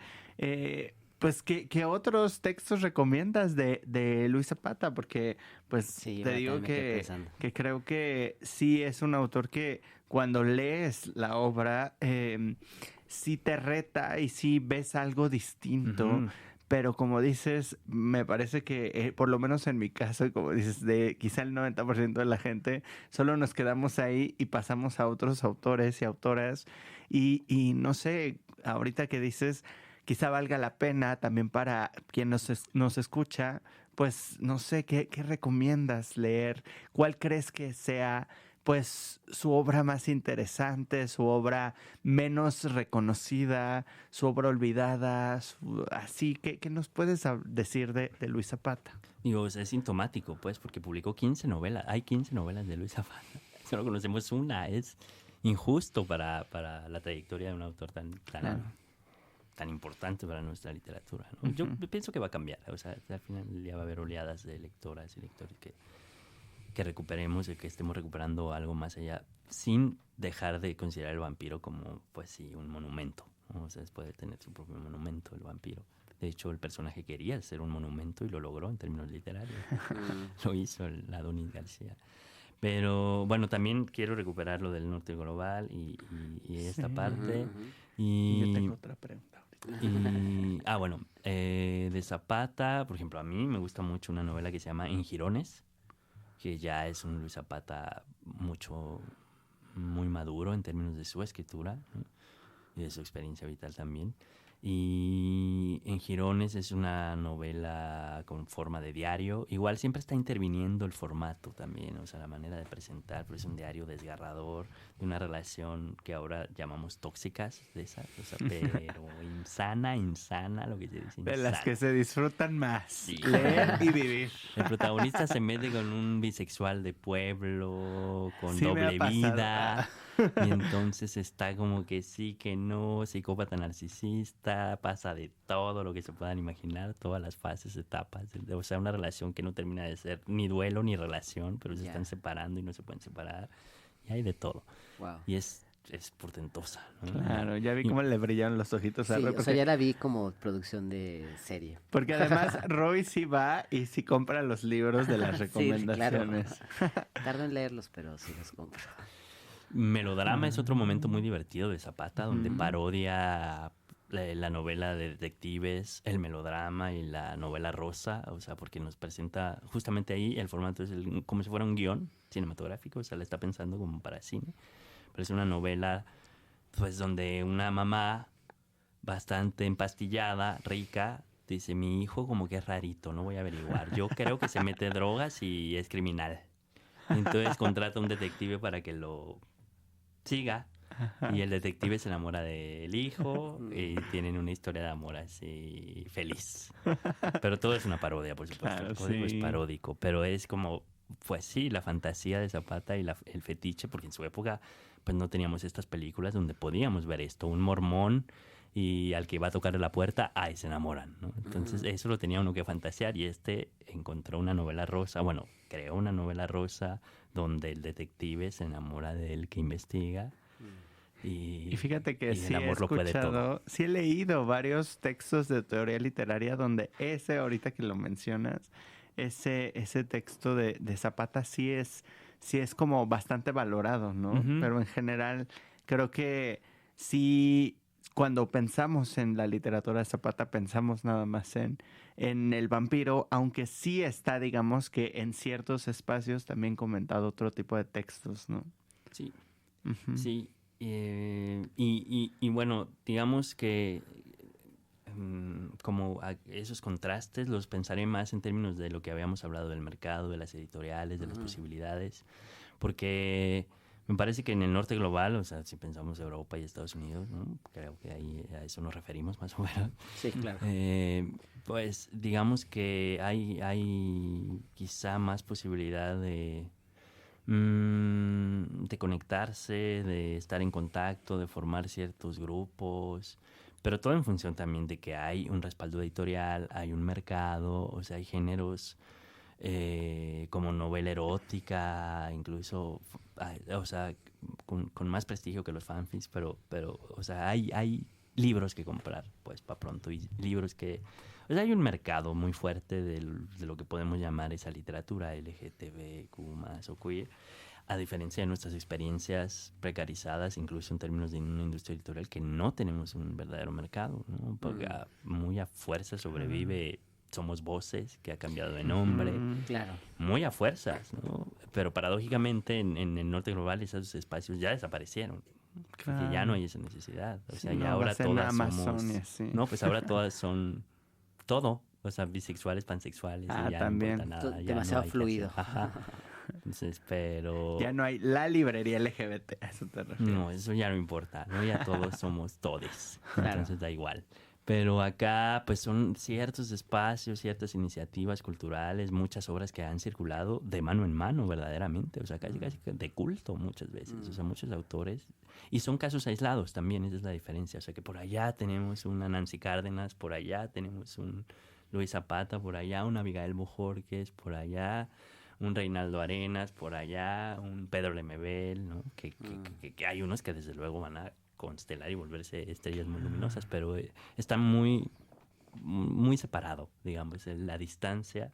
Speaker 1: pues ¿qué otros textos recomiendas de Luis Zapata? Porque pues
Speaker 2: Sí,
Speaker 1: te
Speaker 2: bueno,
Speaker 1: digo
Speaker 2: también me quedé pensando.
Speaker 1: que creo que sí es un autor que cuando lees la obra, sí te reta y sí ves algo distinto.
Speaker 3: Ujú.
Speaker 1: Pero como dices, me parece que, por lo menos en mi caso, y como dices, de quizá el 90% de la gente, solo nos quedamos ahí y pasamos a otros autores y autoras. Y no sé, ahorita que dices, quizá valga la pena también para quien nos escucha, pues no sé, ¿qué recomiendas leer? ¿Cuál crees que sea, pues, su obra más interesante, su obra menos reconocida, su obra olvidada, así? ¿Qué nos puedes decir de Luis Zapata?
Speaker 3: Digo, es sintomático, pues, porque publicó 15 novelas. Hay 15 novelas de Luis Zapata. Solo conocemos una. Es injusto para la trayectoria de un autor
Speaker 1: Claro.
Speaker 3: tan importante para nuestra literatura, ¿no? Yo pienso que va a cambiar. O sea, al final del día va a haber oleadas de lectoras y lectores que recuperemos y que estemos recuperando algo más allá, sin dejar de considerar el vampiro como, pues sí, un monumento, ¿no? O sea, puede tener su propio monumento el vampiro. De hecho, el personaje quería ser un monumento y lo logró en términos literarios. Lo hizo el Adonis García. Pero bueno, también quiero recuperar lo del norte global y esta
Speaker 1: Sí.
Speaker 3: parte.
Speaker 2: Ujú, ujú.
Speaker 1: Y yo
Speaker 3: Y,
Speaker 1: tengo otra pregunta ahorita.
Speaker 3: bueno, de Zapata, por ejemplo, a mí me gusta mucho una novela que se llama En Jirones, que ya es un Luis Zapata muy maduro en términos de su escritura, ¿no? Y de su experiencia vital también. Y En Jirones es una novela con forma de diario. Igual siempre está interviniendo el formato también, o sea, la manera de presentar, pero es un diario desgarrador de una relación que ahora llamamos tóxicas, de esas, o sea, pero insana, lo que se dice,
Speaker 1: De las
Speaker 3: insana.
Speaker 1: que se disfrutan más.
Speaker 3: Sí.
Speaker 1: Leer y vivir.
Speaker 3: El protagonista se mete con un bisexual de pueblo, con
Speaker 1: Sí me
Speaker 3: doble
Speaker 1: ha pasado.
Speaker 3: vida, y entonces está como que sí, que no, psicópata narcisista, pasa de todo lo que se puedan imaginar, todas las fases, etapas, o sea, una relación que no termina de ser ni duelo ni relación, pero se
Speaker 2: Ya.
Speaker 3: están separando y no se pueden separar, y hay de todo,
Speaker 2: Wow.
Speaker 3: y es portentosa, ¿no?
Speaker 1: Claro, ya vi
Speaker 3: Y-
Speaker 1: cómo le brillaron los ojitos a
Speaker 2: Sí,
Speaker 1: Roy,
Speaker 2: o sea, ya la vi como producción de serie.
Speaker 1: porque además Roy sí va y sí compra los libros de las
Speaker 2: Sí,
Speaker 1: recomendaciones.
Speaker 2: Tardo en leerlos, pero sí los compro.
Speaker 3: Melodrama es otro momento muy divertido de Zapata, donde
Speaker 1: Ujú.
Speaker 3: parodia la novela de detectives, el melodrama y la novela rosa, o sea, porque nos presenta justamente ahí el formato es como si fuera un guión cinematográfico, o sea, le está pensando como para cine, pero es una novela pues donde una mamá bastante empastillada, rica, dice, mi hijo como que es rarito, no voy a averiguar, yo creo que se mete drogas y es criminal. Entonces contrata a un detective para que lo siga. Y el detective se enamora del hijo y tienen una historia de amor así feliz. Pero todo es una parodia, por supuesto.
Speaker 1: Claro,
Speaker 3: El código es
Speaker 1: sí.
Speaker 3: paródico, pero es como, pues sí, la fantasía de Zapata y el fetiche, porque en su época pues no teníamos estas películas donde podíamos ver esto. Un mormón y al que va a tocar la puerta, ahí se enamoran, ¿no? Entonces eso lo tenía uno que fantasear y encontró una novela rosa, bueno, creó una novela rosa donde el detective se enamora del que investiga.
Speaker 1: Y fíjate que
Speaker 3: y
Speaker 1: sí
Speaker 3: el
Speaker 1: he
Speaker 3: amor lo puede todo.
Speaker 1: escuchado, sí he leído varios textos de teoría literaria donde ahorita que lo mencionas, ese texto de Zapata sí es como bastante valorado, ¿no?
Speaker 3: Ujú.
Speaker 1: Pero en general creo que sí, cuando pensamos en la literatura de Zapata, pensamos nada más en el vampiro, aunque sí está, digamos que en ciertos espacios también comentado otro tipo de textos, ¿no?
Speaker 3: Sí,
Speaker 1: Ujú.
Speaker 3: sí. Y bueno, digamos que como esos contrastes los pensaré más en términos de lo que habíamos hablado del mercado, de las editoriales, de las posibilidades, porque me parece que en el norte global, o sea, si pensamos Europa y Estados Unidos, ¿no? Creo que ahí a eso nos referimos más o menos.
Speaker 2: Sí, claro.
Speaker 3: Pues digamos que hay quizá más posibilidad de conectarse, de estar en contacto, de formar ciertos grupos, pero todo en función también de que hay un respaldo editorial, hay un mercado, o sea, hay géneros como novela erótica, incluso, o sea, con más prestigio que los fanfics, pero o sea, hay libros que comprar, pues, para pronto, y libros que... O sea, hay un mercado muy fuerte de lo que podemos llamar esa literatura LGTBQ+, o queer, a diferencia de nuestras experiencias precarizadas, incluso en términos de una industria editorial, que no tenemos un verdadero mercado, ¿no? Porque muy a fuerza sobrevive Somos Voces, que ha cambiado de nombre,
Speaker 2: Claro.
Speaker 3: muy a fuerzas, ¿no? Pero paradójicamente en el norte global esos espacios ya desaparecieron. Porque ya no hay esa necesidad. O sea,
Speaker 1: Sí,
Speaker 3: ya
Speaker 1: no,
Speaker 3: ahora
Speaker 1: vas en
Speaker 3: todas
Speaker 1: Amazon
Speaker 3: somos...
Speaker 1: y así.
Speaker 3: No, pues ahora todas son todo. O sea, bisexuales, pansexuales, y ya
Speaker 1: También.
Speaker 3: no importa nada. Ya
Speaker 2: Demasiado
Speaker 3: no hay que
Speaker 2: fluido.
Speaker 3: hacer. Ajá. Entonces, pero...
Speaker 1: Ya no hay la librería LGBT, a eso te refieres.
Speaker 3: No, eso ya no importa, ¿no? Ya todos somos todes,
Speaker 2: Claro.
Speaker 3: entonces da igual. Pero acá, pues son ciertos espacios, ciertas iniciativas culturales, muchas obras que han circulado de mano en mano, verdaderamente. O sea, casi que de culto muchas veces. O sea, muchos autores. Y son casos aislados también, esa es la diferencia. O sea, que por allá tenemos una Nancy Cárdenas, por allá tenemos un Luis Zapata, por allá un Abigail Bojorquez, por allá un Reinaldo Arenas, por allá un Pedro Lemebel, ¿no? Que hay unos que desde luego van a constelar y volverse estrellas muy luminosas, pero está muy separado, digamos, la distancia,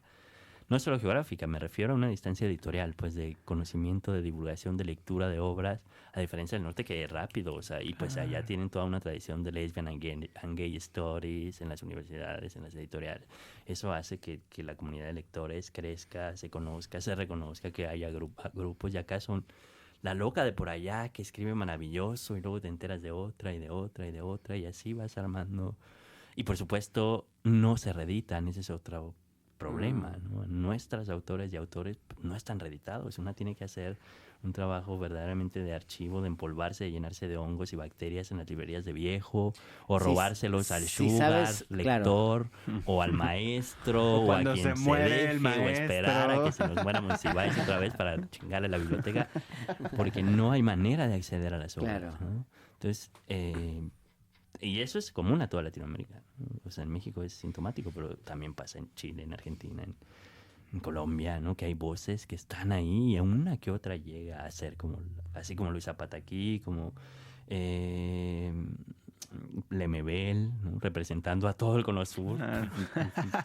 Speaker 3: no solo geográfica, me refiero a una distancia editorial, pues de conocimiento, de divulgación, de lectura de obras, a diferencia del norte que es rápido, o sea, y pues allá tienen toda una tradición de lesbian and gay stories en las universidades, en las editoriales. Eso hace que la comunidad de lectores crezca, se conozca, se reconozca, que haya grupos, y acá son la loca de por allá que escribe maravilloso y luego te enteras de otra y de otra y de otra y así vas armando. Y por supuesto no se reeditan, ese es otro problema, ¿no? Nuestras autores y autores no están reeditados. Una tiene que hacer un trabajo verdaderamente de archivo, de empolvarse, de llenarse de hongos y bacterias en las librerías de viejo, o robárselos al sugar, lector, o al maestro, o a
Speaker 1: cuando
Speaker 3: quien
Speaker 1: se muere
Speaker 3: deje,
Speaker 1: el
Speaker 3: o esperar a que
Speaker 1: maestro.
Speaker 3: se nos muera Monsiváis otra vez para chingarle la biblioteca, porque no hay manera de acceder a las obras,
Speaker 2: Claro.
Speaker 3: ¿no? Entonces, y eso es común a toda Latinoamérica, ¿no? O sea, en México es sintomático, pero también pasa en Chile, en Argentina, en Colombia, ¿no? Que hay voces que están ahí y a una que otra llega a ser como, así como Luis Zapata aquí, como Lemebel, ¿no? Representando a todo el Cono Sur.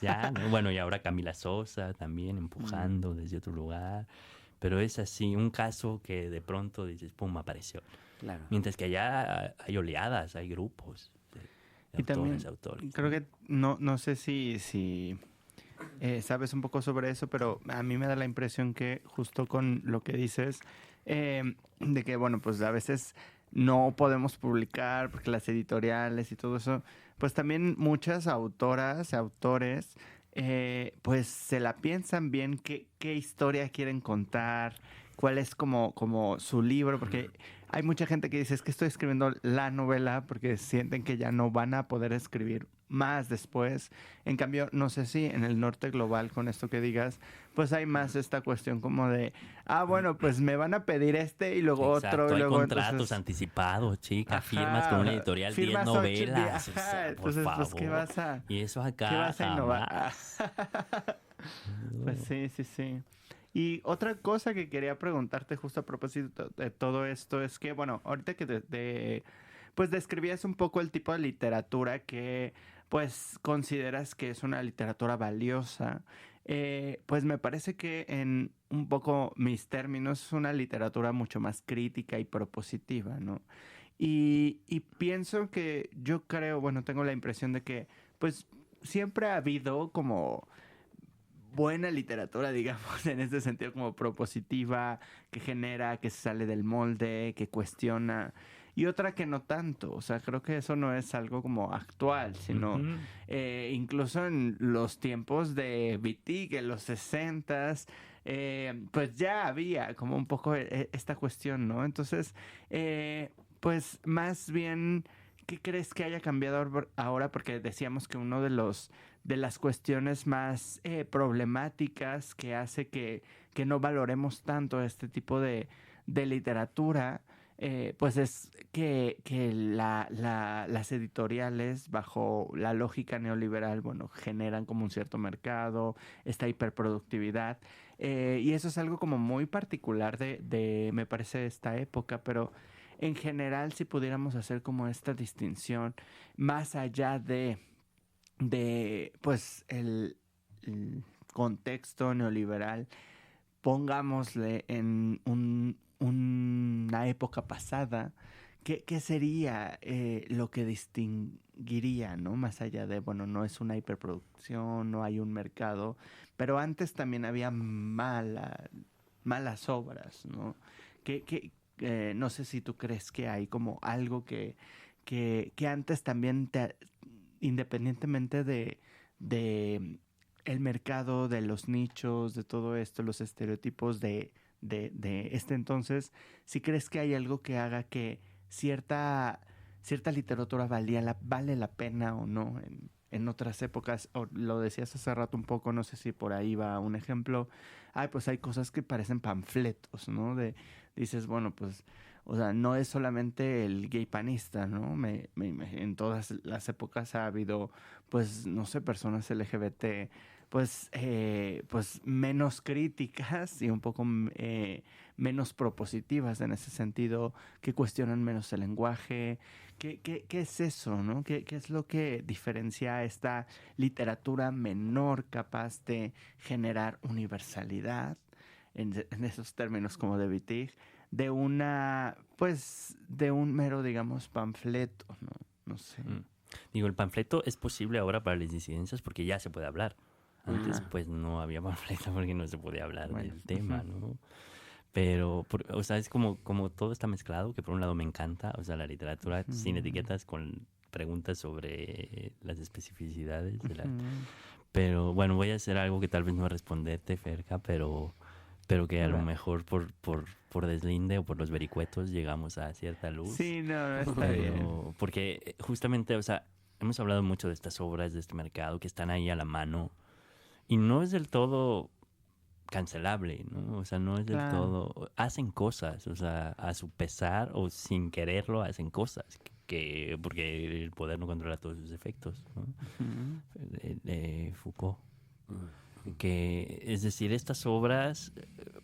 Speaker 3: Ya, ¿no? Bueno, y ahora Camila Sosa también empujando desde otro lugar. Pero es así, un caso que de pronto dices, pum, apareció.
Speaker 2: Claro.
Speaker 3: Mientras que allá hay oleadas, hay grupos de
Speaker 1: Y también
Speaker 3: autores.
Speaker 1: creo que no sé si sabes un poco sobre eso, pero a mí me da la impresión que justo con lo que dices, de que, bueno, pues a veces no podemos publicar porque las editoriales y todo eso, pues también muchas autoras y autores pues se la piensan bien qué historia quieren contar, cuál es como su libro, porque hay mucha gente que dice, es que estoy escribiendo la novela porque sienten que ya no van a poder escribir más después. En cambio, no sé si en el norte global, con esto que digas, pues hay más esta cuestión como de, bueno, pues me van a pedir y luego
Speaker 3: Exacto,
Speaker 1: otro, y
Speaker 3: hay
Speaker 1: luego
Speaker 3: contratos
Speaker 1: entonces...
Speaker 3: anticipados, chica,
Speaker 1: Ajá,
Speaker 3: firmas con una editorial 10
Speaker 1: firmas 8 días,
Speaker 3: novelas, o sea, por
Speaker 1: entonces, pues,
Speaker 3: favor. Y eso
Speaker 1: ¿qué
Speaker 3: acá
Speaker 1: vas a innovar?
Speaker 3: jamás.
Speaker 1: Pues sí, sí, sí. Y otra cosa que quería preguntarte justo a propósito de todo esto es que, bueno, ahorita que pues describías un poco el tipo de literatura que pues consideras que es una literatura valiosa, pues me parece que en un poco mis términos es una literatura mucho más crítica y propositiva, ¿no? Y pienso que yo creo, bueno, tengo la impresión de que pues siempre ha habido como buena literatura, digamos, en este sentido como propositiva, que genera, que se sale del molde, que cuestiona, y otra que no tanto. O sea, creo que eso no es algo como actual, sino
Speaker 3: Ujú.
Speaker 1: incluso en los tiempos de Wittig, en los 60s, pues ya había como un poco esta cuestión, ¿no? Entonces, pues más bien... ¿Qué crees que haya cambiado ahora? Porque decíamos que uno de las cuestiones más problemáticas que hace que no valoremos tanto este tipo de literatura, pues es que las editoriales, bajo la lógica neoliberal, bueno, generan como un cierto mercado, esta hiperproductividad, y eso es algo como muy particular me parece, esta época, pero en general, si pudiéramos hacer como esta distinción, más allá pues el contexto neoliberal, pongámosle en una época pasada, ¿qué sería lo que distinguiría, ¿no? Más allá de, bueno, no es una hiperproducción, no hay un mercado, pero antes también había malas obras, ¿no? No sé si tú crees que hay como algo que antes también, independientemente de el mercado, de los nichos, de todo esto, los estereotipos de este entonces, si crees que hay algo que haga que cierta literatura vale la pena o no en otras épocas, o lo decías hace rato un poco, no sé si por ahí va un ejemplo. Pues hay cosas que parecen panfletos, ¿no? Dices, bueno, pues, o sea, no es solamente el gay panista, ¿no? En todas las épocas ha habido, pues, no sé, personas LGBT, pues menos críticas y un poco menos propositivas en ese sentido, que cuestionan menos el lenguaje. ¿Qué es eso, no? ¿Qué es lo que diferencia a esta literatura menor capaz de generar universalidad, en esos términos como de Wittig, de un mero, digamos, panfleto, ¿no? No sé.
Speaker 3: Digo, el panfleto es posible ahora para las disidencias porque ya se puede hablar. Antes,
Speaker 1: Ajá.
Speaker 3: pues, no había panfleto porque no se podía hablar
Speaker 1: Bueno.
Speaker 3: del tema,
Speaker 1: Ujú.
Speaker 3: ¿no? Pero, o sea, es como todo está mezclado, que por un lado me encanta, o sea, la literatura sin
Speaker 1: Ujú.
Speaker 3: etiquetas, con preguntas sobre las especificidades de la...
Speaker 1: Ujú.
Speaker 3: Pero, bueno, voy a hacer algo que tal vez no responderte, Ferca, pero que a lo
Speaker 1: Va.
Speaker 3: mejor por deslinde o por los vericuetos llegamos a cierta luz.
Speaker 1: Sí, no, está bien.
Speaker 3: Pero, porque justamente, o sea, hemos hablado mucho de estas obras, de este mercado, que están ahí a la mano, y no es del todo cancelable, ¿no? O sea, no es del
Speaker 1: Claro.
Speaker 3: todo... Hacen cosas, o sea, a su pesar o sin quererlo hacen cosas, porque el poder no controla todos sus efectos, ¿no?
Speaker 1: Ujú.
Speaker 3: De Foucault. Que, es decir, estas obras,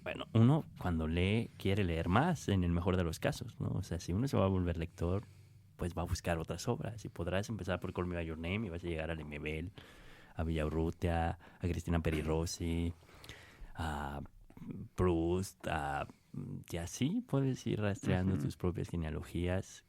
Speaker 3: bueno, uno cuando lee quiere leer más, en el mejor de los casos, ¿no? O sea, si uno se va a volver lector, pues va a buscar otras obras y podrás empezar por Call Me By Your Name y vas a llegar a Lemebel, a Villaurrutia, a Cristina Peri Rossi, a Proust, y así puedes ir rastreando
Speaker 1: Ujú.
Speaker 3: tus propias genealogías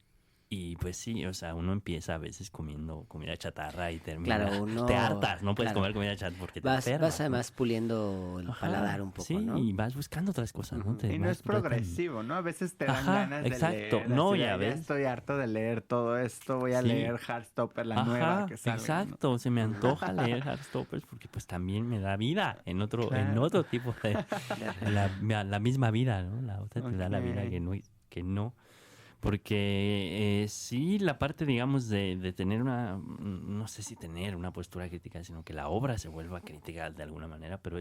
Speaker 3: Y pues sí, o sea, uno empieza a veces comiendo comida chatarra y termina...
Speaker 2: Claro, uno...
Speaker 3: Te hartas, no puedes
Speaker 2: claro.
Speaker 3: comer comida chatarra porque te
Speaker 2: Vas
Speaker 3: enfermas, ¿no?
Speaker 2: además puliendo el
Speaker 3: Ajá,
Speaker 2: paladar un poco,
Speaker 3: sí,
Speaker 2: ¿no?
Speaker 3: y vas buscando otras cosas, ¿no?
Speaker 2: Ujú.
Speaker 3: Te
Speaker 1: Y no
Speaker 3: vas
Speaker 1: es progresivo, ¿no? A veces te dan
Speaker 3: Ajá,
Speaker 1: ganas de
Speaker 3: exacto.
Speaker 1: leer.
Speaker 3: No,
Speaker 1: así de,
Speaker 3: ya
Speaker 1: "Ya
Speaker 3: ves".
Speaker 1: estoy harto de leer todo esto, voy a
Speaker 3: Sí.
Speaker 1: leer Heartstopper, la nueva
Speaker 3: Ajá,
Speaker 1: que sale, ¿no?
Speaker 3: exacto. Se me antoja leer Heartstoppers porque pues también me da vida en
Speaker 1: Claro.
Speaker 3: otro tipo de... la misma vida, ¿no? La otra te da la vida
Speaker 1: Ok.
Speaker 3: que no. Porque sí, la parte, digamos, de tener no sé si tener una postura crítica, sino que la obra se vuelva crítica de alguna manera, pero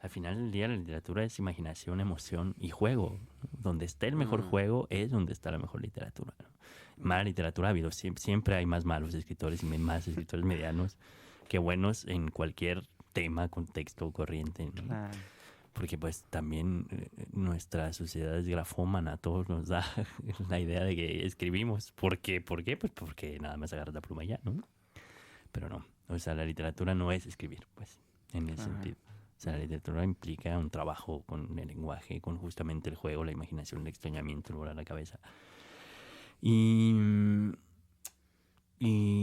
Speaker 3: al final del día la literatura es imaginación, emoción y juego, ¿no? Donde esté el mejor juego es donde está la mejor literatura, ¿no? Mala literatura ha habido, siempre hay más malos escritores y más escritores medianos que buenos en cualquier tema, contexto, corriente, ¿no?
Speaker 1: Claro.
Speaker 3: Porque pues también nuestra sociedad es grafómana, a todos nos da la idea de que escribimos. ¿Por qué? ¿Por qué? Pues porque nada más agarras la pluma y ya, ¿no? Pero no, o sea, la literatura no es escribir, pues, en ese
Speaker 1: Ajá.
Speaker 3: sentido. O sea, la literatura implica un trabajo con el lenguaje, con justamente el juego, la imaginación, el extrañamiento, el volar la cabeza.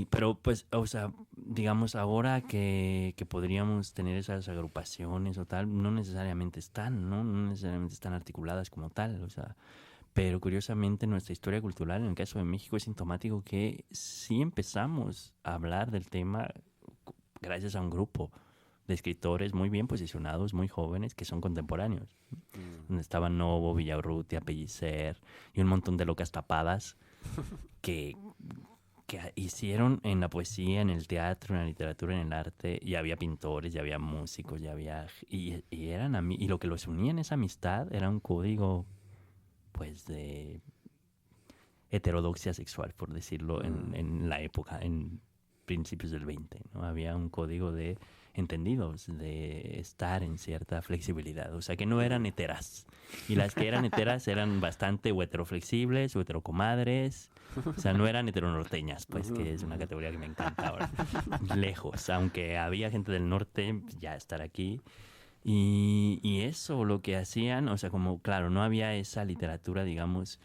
Speaker 3: Pero pues, o sea, digamos, ahora que podríamos tener esas agrupaciones o tal, no necesariamente están, ¿no? No necesariamente están articuladas como tal, o sea, pero curiosamente nuestra historia cultural, en el caso de México, es sintomático que sí empezamos a hablar del tema gracias a un grupo de escritores muy bien posicionados, muy jóvenes, que son contemporáneos. Donde estaban Novo, Villaurrutia, Pellicer y un montón de locas tapadas que hicieron en la poesía, en el teatro, en la literatura, en el arte, y había pintores, y había músicos, y y lo que los unía en esa amistad era un código, pues, de heterodoxia sexual, por decirlo, en la época, en principios del 20, ¿no? Había un código de entendidos, de estar en cierta flexibilidad, o sea, que no eran heteras, y las que eran heteras eran bastante o heteroflexibles o heterocomadres, o sea, no eran heteronorteñas, pues, que es una categoría que me encanta ahora, lejos, aunque había gente del norte, ya estar aquí, y eso, lo que hacían, o sea, como, claro, no había esa literatura, digamos,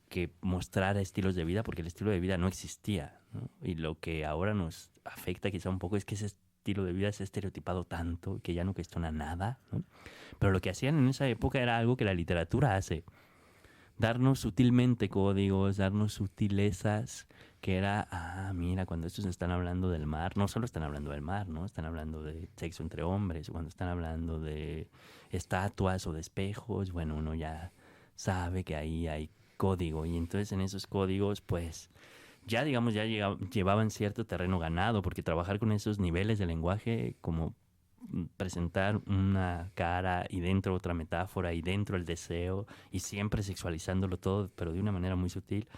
Speaker 3: que mostrara estilos de vida, porque el estilo de vida no existía, ¿no? Y lo que ahora nos afecta quizá un poco es que ese estilo de vida se ha estereotipado tanto que ya no cuestiona nada, ¿no? Pero lo que hacían en esa época era algo que la literatura hace, darnos sutilmente códigos, darnos sutilezas, que era, mira, cuando estos están hablando del mar, no solo están hablando del mar, ¿no? Están hablando de sexo entre hombres, cuando están hablando de estatuas o de espejos, bueno, uno ya sabe que ahí hay código, y entonces en esos códigos, pues, ya digamos, llevaban cierto terreno ganado, porque trabajar con esos niveles de lenguaje, como presentar una cara y dentro otra metáfora y dentro el deseo y siempre sexualizándolo todo, pero de una manera muy sutil,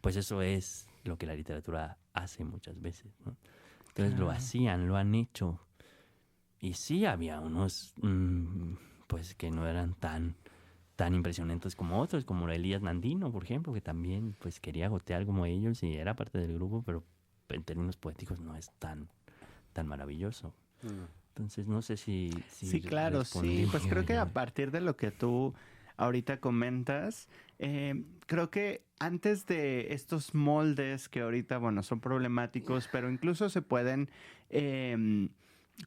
Speaker 3: pues eso es lo que la literatura hace muchas veces, ¿no? Entonces lo hacían, lo han hecho. Y sí había unos, pues que no eran tan impresionantes como otros, como Elías Nandino, por ejemplo, que también pues quería gotear como ellos y era parte del grupo, pero en términos poéticos no es tan maravilloso. Entonces no sé si
Speaker 1: Sí, claro, sí. Pues creo que a partir de lo que tú ahorita comentas, creo que antes de estos moldes que ahorita, bueno, son problemáticos, pero incluso se pueden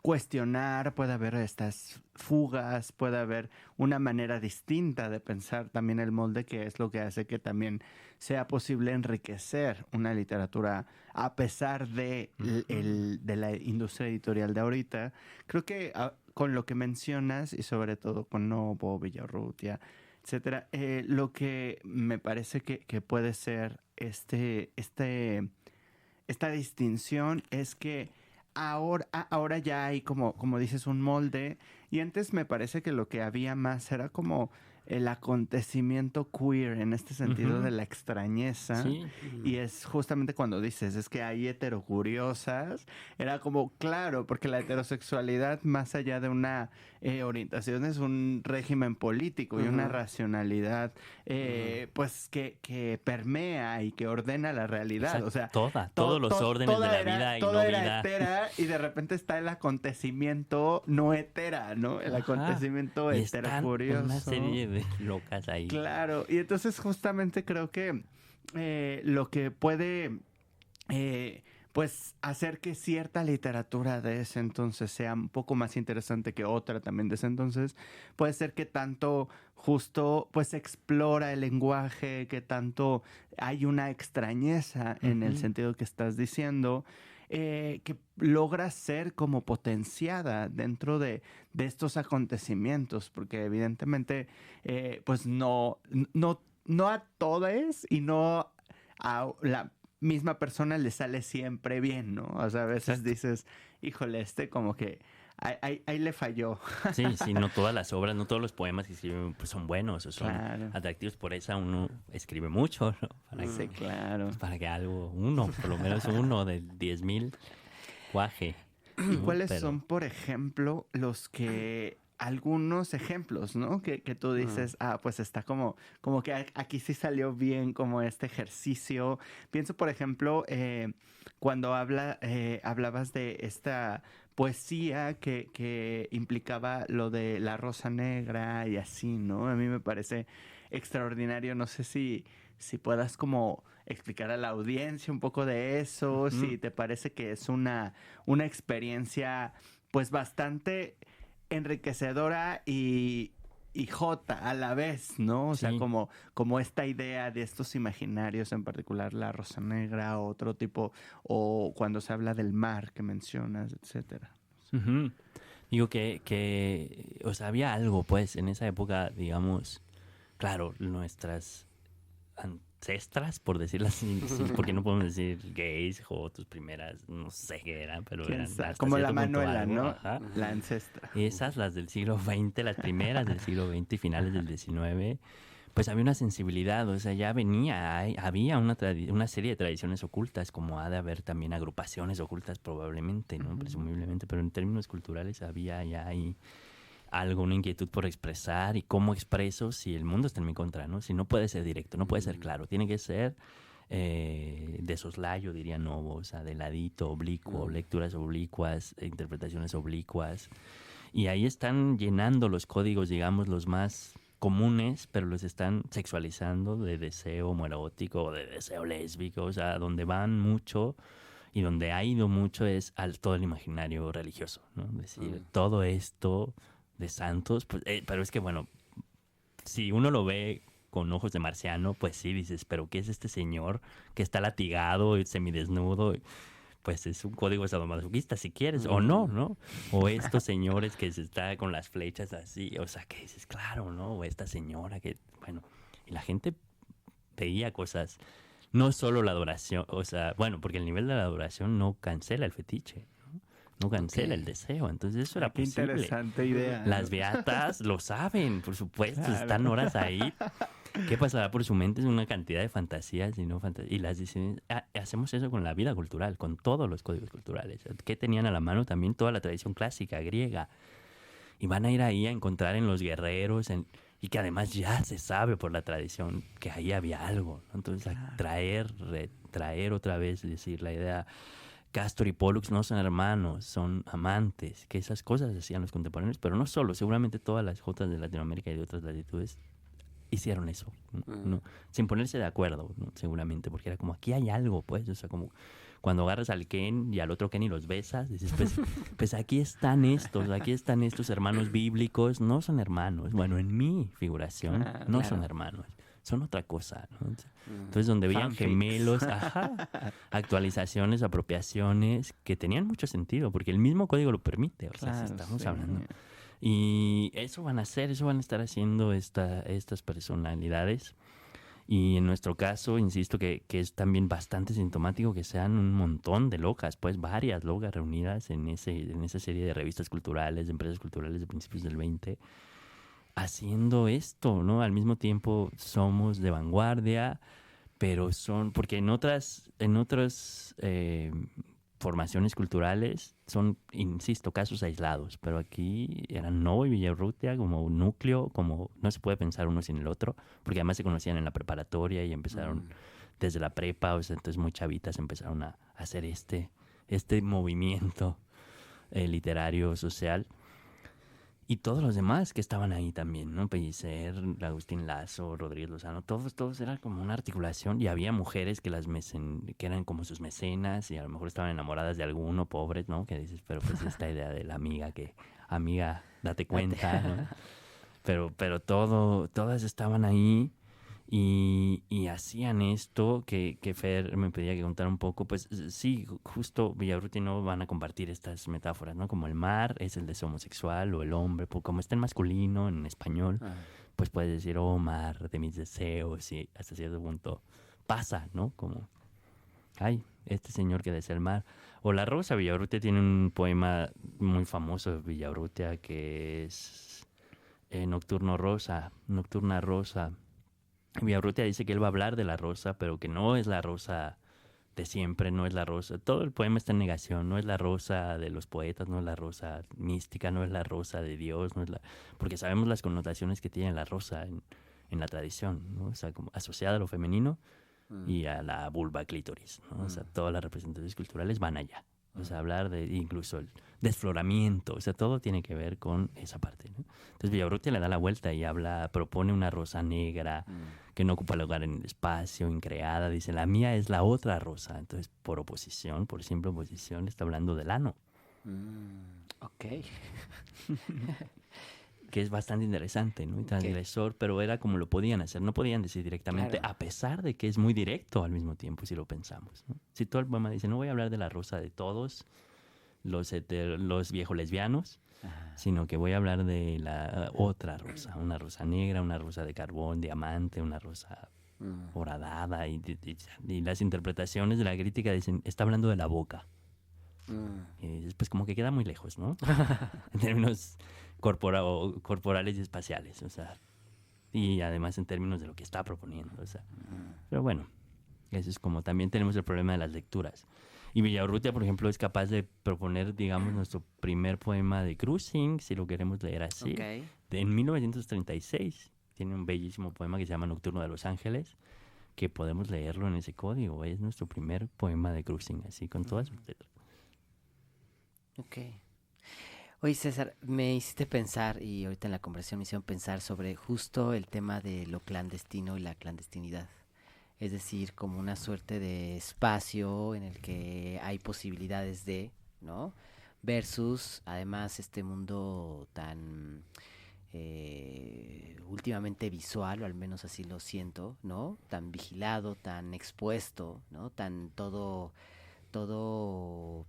Speaker 1: cuestionar, puede haber estas fugas, puede haber una manera distinta de pensar también el molde, que es lo que hace que también sea posible enriquecer una literatura a pesar de, de la industria editorial de ahorita. Creo que con lo que mencionas y sobre todo con Novo, Villaurrutia, etcétera, lo que me parece que puede ser esta distinción es que ahora ya hay como dices un molde, y antes me parece que lo que había más era como el acontecimiento queer en este sentido de la extrañeza.
Speaker 3: Sí.
Speaker 1: Y es justamente cuando dices, es que hay heterocuriosas, era como, claro, porque la heterosexualidad más allá de una orientación es un régimen político y una racionalidad pues que permea y que ordena la realidad.
Speaker 3: Exacto.
Speaker 1: O sea,
Speaker 3: todos los órdenes de la vida y no
Speaker 1: era
Speaker 3: vida.
Speaker 1: hetera, y de repente está el acontecimiento no hetera, ¿no? El acontecimiento heterocurioso.
Speaker 3: Una serie de locas ahí.
Speaker 1: Claro, y entonces justamente creo que lo que puede pues hacer que cierta literatura de ese entonces sea un poco más interesante que otra también de ese entonces, puede ser que tanto justo pues explora el lenguaje, que tanto hay una extrañeza en el sentido que estás diciendo, que logra ser como potenciada dentro de estos acontecimientos, porque evidentemente pues no a todos y no a la misma persona le sale siempre bien, ¿no? O sea, a veces dices, híjole, como que ahí le falló.
Speaker 3: Sí, sí, no todas las obras, no todos los poemas que escriben pues, son buenos o son
Speaker 1: Claro.
Speaker 3: atractivos. Por eso uno escribe mucho, ¿no?
Speaker 1: Sí, claro.
Speaker 3: Para que algo, por lo menos uno de 10,000 cuaje.
Speaker 1: ¿Y cuáles son, por ejemplo, algunos ejemplos, ¿no? Que tú dices, pues está como que aquí sí salió bien como este ejercicio. Pienso, por ejemplo, cuando hablabas de esta poesía que implicaba lo de la rosa negra y así, ¿no? A mí me parece extraordinario. No sé si puedas como explicar a la audiencia un poco de eso, si te parece que es una experiencia pues bastante enriquecedora y jota a la vez, ¿no? O sea,
Speaker 3: Sí.
Speaker 1: como esta idea de estos imaginarios, en particular la rosa negra o otro tipo, o cuando se habla del mar que mencionas, etcétera.
Speaker 3: Ujú. Digo o sea, había algo, pues, en esa época, digamos, claro, nuestras ancestras, por decirlo así, porque no podemos decir gays o tus primeras, no sé qué eran, pero eran hasta
Speaker 1: como la
Speaker 3: cierto punto
Speaker 1: Manuela,
Speaker 3: algo,
Speaker 1: ¿no?
Speaker 3: ajá.
Speaker 1: La ancestra.
Speaker 3: Esas, las del siglo XX, las primeras del siglo XX y finales del XIX, pues había una sensibilidad, o sea, ya había una serie de tradiciones ocultas, como ha de haber también agrupaciones ocultas probablemente, ¿no? Presumiblemente, pero en términos culturales había ya ahí algo, una inquietud por expresar y cómo expreso si el mundo está en mi contra, ¿no? Si no puede ser directo, no puede ser claro, tiene que ser de soslayo, diría Novo, o sea, de ladito, oblicuo, lecturas oblicuas, interpretaciones oblicuas. Y ahí están llenando los códigos, digamos, los más comunes, pero los están sexualizando de deseo homoerótico o de deseo lésbico, o sea, donde van mucho y donde ha ido mucho es al todo el imaginario religioso, ¿no? Es decir, todo esto de santos, pues, pero es que, bueno, si uno lo ve con ojos de marciano, pues sí, dices, pero ¿qué es este señor que está latigado y semidesnudo? Pues es un código sadomasoquista, si quieres, o no, ¿no? O estos señores que se está con las flechas así, o sea, que dices, claro, ¿no? O esta señora que, bueno, y la gente veía cosas, no solo la adoración, o sea, bueno, porque el nivel de la adoración no cancela el fetiche, no cancela el deseo, entonces eso era
Speaker 1: Qué
Speaker 3: posible.
Speaker 1: interesante idea.
Speaker 3: Las beatas lo saben, por supuesto,
Speaker 1: Claro.
Speaker 3: están horas ahí. ¿Qué pasará por su mente? Es una cantidad de fantasías y no y las dicen, hacemos eso con la vida cultural, con todos los códigos culturales. ¿Qué tenían a la mano? También toda la tradición clásica, griega. Y van a ir ahí a encontrar en los guerreros, y que además ya se sabe por la tradición que ahí había algo, ¿no? Entonces, traer otra vez, es decir, la idea... Castor y Pollux no son hermanos, son amantes, que esas cosas hacían los contemporáneos, pero no solo, seguramente todas las jotas de Latinoamérica y de otras latitudes hicieron eso, ¿no? Sin ponerse de acuerdo, ¿no? Seguramente, porque era como, aquí hay algo, pues, o sea, como cuando agarras al Ken y al otro Ken y los besas, dices, pues aquí están estos hermanos bíblicos, no son hermanos, bueno, en mi figuración, no son hermanos. Son otra cosa, ¿no? Entonces, donde veían
Speaker 1: Fanfics.
Speaker 3: gemelos, actualizaciones, apropiaciones, que tenían mucho sentido, porque el mismo código lo permite, o sea, si estamos hablando. Y eso van a estar haciendo estas personalidades. Y en nuestro caso, insisto, que es también bastante sintomático que sean un montón de locas, pues varias locas reunidas en esa serie de revistas culturales, de empresas culturales de principios del 20, haciendo esto, ¿no? Al mismo tiempo somos de vanguardia, pero porque en otras formaciones culturales son, insisto, casos aislados, pero aquí eran Novo y Villarrutia como un núcleo, como no se puede pensar uno sin el otro, porque además se conocían en la preparatoria y empezaron desde la prepa, o sea, entonces muy chavitas empezaron a hacer este movimiento literario, social. Y todos los demás que estaban ahí también, ¿no? Pellicer, Agustín Lazo, Rodríguez Lozano, todos eran como una articulación y había mujeres que que eran como sus mecenas y a lo mejor estaban enamoradas de alguno, pobres, ¿no? Que dices, pero pues esta idea de la amiga amiga, date cuenta, ¿no? Pero todas estaban ahí y hacían esto que Fer me pedía que contara un poco. Pues sí, justo Villaurrutia y no van a compartir estas metáforas, ¿no? Como el mar es el deseo homosexual o el hombre, como está en masculino, en español, pues puedes decir, oh, mar de mis deseos y hasta cierto punto pasa, ¿no? Como, ay, este señor que desea el mar. O La Rosa, Villaurrutia tiene un poema muy famoso de Villaurrutia que es Nocturna Rosa. Villaurrutia dice que él va a hablar de la rosa, pero que no es la rosa de siempre, no es la rosa. Todo el poema está en negación, no es la rosa de los poetas, no es la rosa mística, no es la rosa de Dios, no es la... porque sabemos las connotaciones que tiene la rosa en la tradición, ¿no? O sea, como asociada a lo femenino y a la vulva clítoris, ¿no? O sea, todas las representaciones culturales van allá. O sea, hablar de incluso el desfloramiento, o sea, todo tiene que ver con esa parte, ¿no? Entonces Villaurrutia le da la vuelta y propone una rosa negra que no ocupa lugar en el espacio, increada. Dice, la mía es la otra rosa. Entonces, por oposición, por simple oposición, está hablando del ano.
Speaker 2: Ok.
Speaker 3: Que es bastante interesante, ¿no? Y transgresor, pero era como lo podían hacer. No podían decir directamente,
Speaker 2: Claro.
Speaker 3: a pesar de que es muy directo al mismo tiempo, si lo pensamos, ¿no? Si todo el poema dice, no voy a hablar de la rosa de todos los viejos lesbianos, sino que voy a hablar de la otra rosa, una rosa negra, una rosa de carbón, diamante, una rosa horadada, y las interpretaciones de la crítica dicen, está hablando de la boca. Y dices, pues como que queda muy lejos, ¿no? En términos corporales y espaciales, o sea, y además en términos de lo que está proponiendo, o sea. Pero bueno, eso es como también tenemos el problema de las lecturas. Y Villaurrutia, por ejemplo, es capaz de proponer, digamos, nuestro primer poema de cruising, si lo queremos leer así, en 1936. Tiene un bellísimo poema que se llama Nocturno de los Ángeles, que podemos leerlo en ese código. Es nuestro primer poema de cruising, así, con todas sus letras.
Speaker 2: Ok. Oye, César, me hiciste pensar, y ahorita en la conversación me hicieron pensar sobre justo el tema de lo clandestino y la clandestinidad. Es decir, como una suerte de espacio en el que hay posibilidades de, ¿no? Versus, además, este mundo tan últimamente visual, o al menos así lo siento, ¿no? Tan vigilado, tan expuesto, ¿no? Tan todo, todo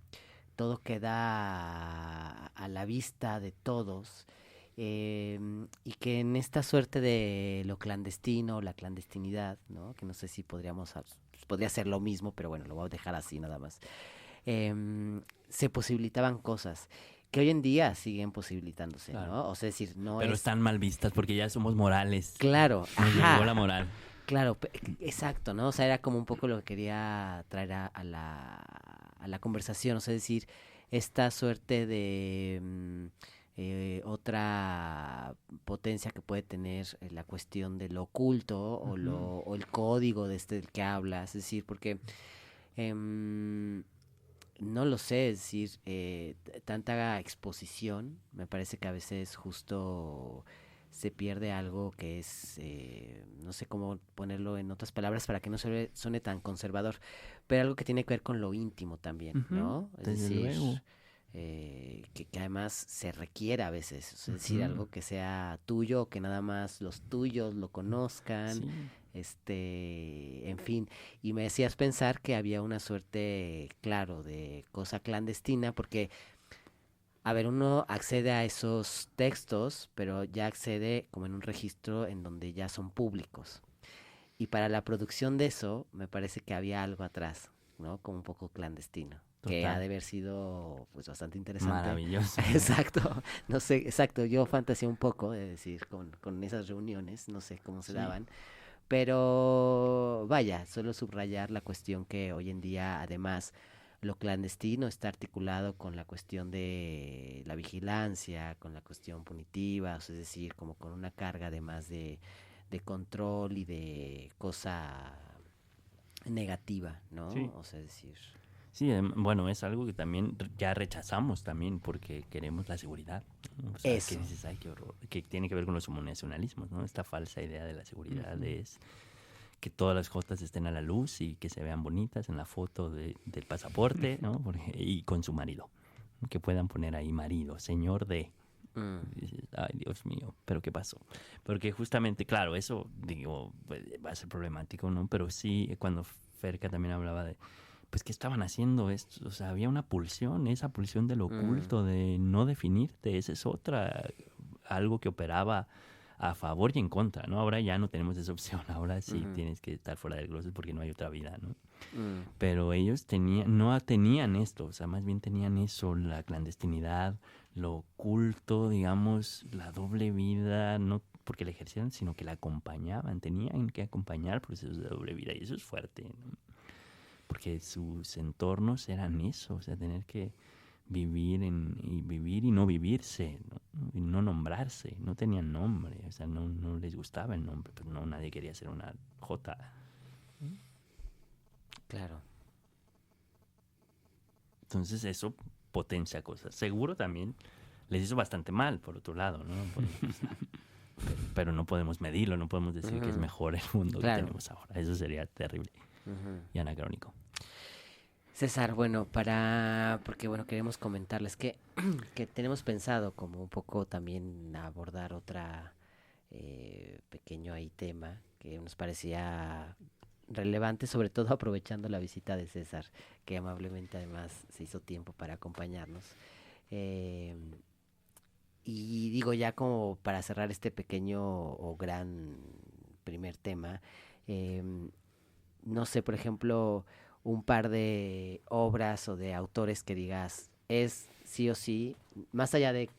Speaker 2: queda a la vista de todos. Y que en esta suerte de lo clandestino, la clandestinidad, ¿no? Que no sé si podría ser lo mismo, pero bueno, lo voy a dejar así nada más. Se posibilitaban cosas que hoy en día siguen posibilitándose,
Speaker 3: Claro.
Speaker 2: ¿no? O sea, es decir, no
Speaker 3: pero
Speaker 2: es...
Speaker 3: están mal vistas porque ya somos morales.
Speaker 2: Claro,
Speaker 3: Nos llegó la moral.
Speaker 2: Claro, exacto, ¿no? O sea, era como un poco lo que quería traer a la conversación, o sea, es decir, esta suerte de otra potencia que puede tener la cuestión de lo oculto o el código de del que hablas, es decir, porque no lo sé, es decir, tanta exposición, me parece que a veces justo se pierde algo que es, no sé cómo ponerlo en otras palabras para que no suene tan conservador, pero algo que tiene que ver con lo íntimo también, ¿no? Es
Speaker 3: Desde
Speaker 2: decir,
Speaker 3: luego.
Speaker 2: que además se requiere a veces, es decir, algo que sea tuyo, que nada más los tuyos lo conozcan, en fin, y me decías pensar que había una suerte, claro, de cosa clandestina, porque a ver, uno accede a esos textos, pero ya accede como en un registro en donde ya son públicos. Y para la producción de eso, me parece que había algo atrás, ¿no? Como un poco clandestino. Que ha de haber sido pues bastante interesante.
Speaker 3: Maravilloso.
Speaker 2: Exacto, no sé, exacto, yo fantaseé un poco, es decir, con esas reuniones, no sé cómo se daban, pero vaya, solo subrayar la cuestión que hoy en día además lo clandestino está articulado con la cuestión de la vigilancia, con la cuestión punitiva, o sea, es decir, como con una carga además de control y de cosa negativa, ¿no?
Speaker 3: Sí.
Speaker 2: O sea, es decir...
Speaker 3: Sí, bueno, es algo que también ya rechazamos también porque queremos la seguridad, ¿no? O sea,
Speaker 2: Eso.
Speaker 3: que dices, ay, qué horror, que tiene que ver con los homonacionalismos, ¿no? Esta falsa idea de la seguridad es que todas las jotas estén a la luz y que se vean bonitas en la foto del pasaporte, ¿no? Y con su marido, que puedan poner ahí marido, señor de... Y dices, ay, Dios mío, ¿pero qué pasó? Porque justamente, claro, eso, digo, pues, va a ser problemático, ¿no? Pero sí, cuando Ferca también hablaba de, pues, ¿qué estaban haciendo esto? O sea, había una pulsión, esa pulsión del oculto, de no definirte, esa es otra, algo que operaba a favor y en contra, ¿no? Ahora ya no tenemos esa opción, ahora sí tienes que estar fuera del closet porque no hay otra vida, ¿no? Pero ellos no tenían esto, o sea, más bien tenían eso, la clandestinidad, lo oculto, digamos, la doble vida, no porque la ejercían, sino que la acompañaban, tenían que acompañar procesos de doble vida y eso es fuerte, ¿no? Porque sus entornos eran eso, o sea, tener que vivir y no vivirse, ¿no? Y no nombrarse, no tenían nombre, o sea, no les gustaba el nombre, pero no, nadie quería ser una Jota.
Speaker 2: Claro.
Speaker 3: Entonces eso potencia cosas. Seguro también les hizo bastante mal, por otro lado, ¿no? Pero no podemos medirlo, no podemos decir que es mejor el mundo que tenemos ahora. Eso sería terrible y anacrónico.
Speaker 2: César, bueno, porque bueno, queremos comentarles que tenemos pensado como un poco también abordar otra pequeño ahí tema que nos parecía relevante, sobre todo aprovechando la visita de César, que amablemente además se hizo tiempo para acompañarnos. Eh, y digo ya como para cerrar este pequeño o gran primer tema, em, no sé, por ejemplo, un par de obras o de autores que digas, es sí o sí, más allá de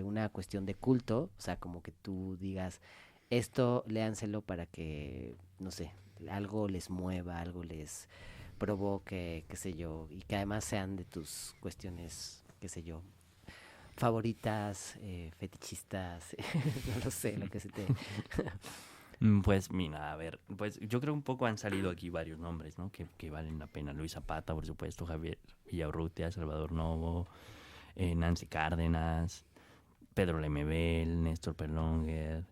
Speaker 2: una cuestión de culto, o sea, como que tú digas, esto léanselo para que, no sé, algo les mueva, algo les provoque, qué sé yo, y que además sean de tus cuestiones, qué sé yo, favoritas, fetichistas, no lo sé, lo que se te...
Speaker 3: Pues mira, a ver, pues yo creo un poco han salido aquí varios nombres, ¿no? Que valen la pena. Luis Zapata, por supuesto, Javier Villaurrutia, Salvador Novo, Nancy Cárdenas, Pedro Lemebel, Néstor Perlonger,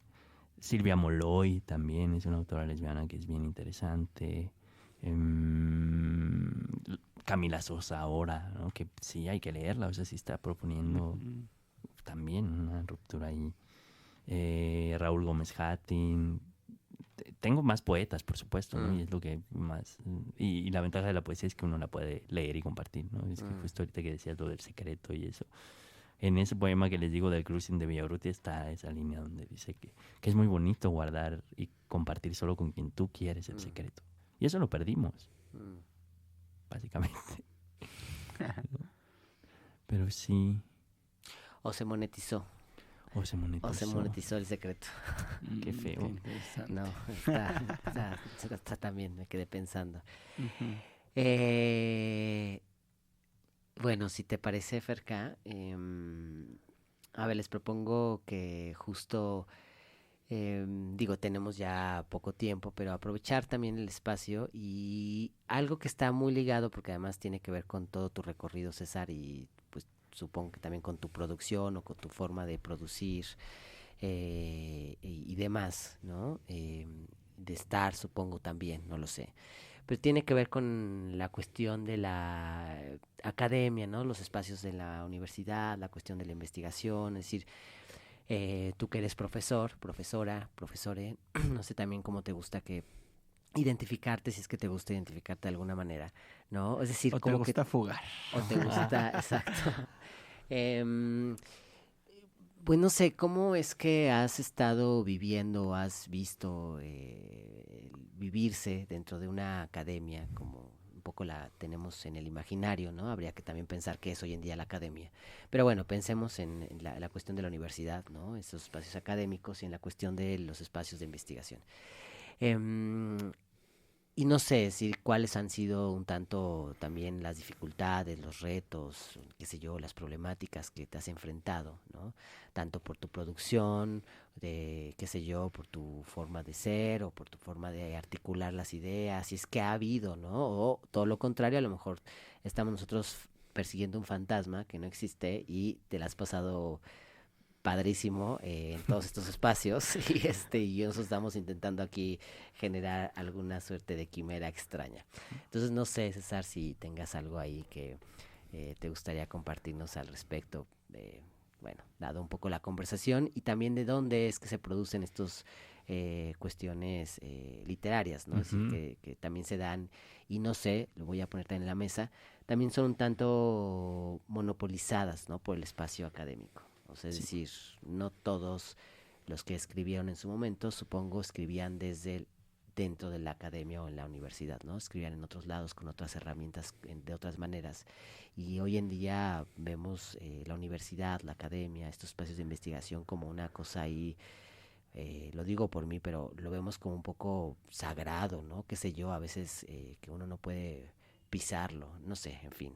Speaker 3: Silvia Moloy también es una autora lesbiana que es bien interesante. Camila Sosa ahora, ¿no? Que sí hay que leerla, o sea, sí está proponiendo también una ruptura ahí. Raúl Gómez Hattin. Tengo más poetas, por supuesto, ¿no? Y es lo que más... Y la ventaja de la poesía es que uno la puede leer y compartir, ¿no? Es que justo ahorita que decías lo del secreto y eso. En ese poema que les digo del cruising de Villaurrutia está esa línea donde dice que es muy bonito guardar y compartir solo con quien tú quieres el secreto. Y eso lo perdimos, básicamente. ¿No? Pero sí...
Speaker 2: O se monetizó.
Speaker 3: O se monetizó.
Speaker 2: O se monetizó el secreto.
Speaker 3: Qué feo.
Speaker 1: Qué
Speaker 2: No, está también, me quedé pensando. Bueno, si te parece, Ferca, a ver, les propongo que justo, digo, tenemos ya poco tiempo, pero aprovechar también el espacio y algo que está muy ligado, porque además tiene que ver con todo tu recorrido, César, y pues supongo que también con tu producción o con tu forma de producir y demás, ¿no? De estar, supongo también, no lo sé. Pero tiene que ver con la cuestión de la academia, ¿no? Los espacios de la universidad, la cuestión de la investigación, es decir, tú que eres profesor, profesora, profesore, no sé también cómo te gusta que identificarte, si es que te gusta identificarte de alguna manera, ¿no? Es decir,
Speaker 1: O te
Speaker 2: como
Speaker 1: gusta fugar.
Speaker 2: o te gusta, exacto. Pues no sé, ¿cómo es que has estado viviendo, has visto vivirse dentro de una academia como un poco la tenemos en el imaginario, ¿no? Habría que también pensar qué es hoy en día la academia. Pero bueno, pensemos en la cuestión de la universidad, ¿no? Esos espacios académicos y en la cuestión de los espacios de investigación. Em, Y no sé si cuáles han sido un tanto también las dificultades, los retos, qué sé yo, las problemáticas que te has enfrentado, ¿no? Tanto por tu producción, de, qué sé yo, por tu forma de ser o por tu forma de articular las ideas, si es que ha habido, ¿no? O todo lo contrario, a lo mejor estamos nosotros persiguiendo un fantasma que no existe y te la has pasado padrísimo en todos estos espacios y nosotros estamos intentando aquí generar alguna suerte de quimera extraña. Entonces no sé, César, si tengas algo ahí que te gustaría compartirnos al respecto, bueno, dado un poco la conversación y también de dónde es que se producen estos cuestiones literarias, ¿no? Es decir, que también se dan, y no sé, lo voy a poner en la mesa, también son un tanto monopolizadas, ¿no? Por el espacio académico. O sea, es decir, no todos los que escribieron en su momento, supongo, escribían dentro de la academia o en la universidad, ¿no? Escribían en otros lados con otras herramientas, de otras maneras. Y hoy en día vemos la universidad, la academia, estos espacios de investigación como una cosa ahí, lo digo por mí, pero lo vemos como un poco sagrado, ¿no? Qué sé yo, a veces que uno no puede pisarlo, no sé, en fin,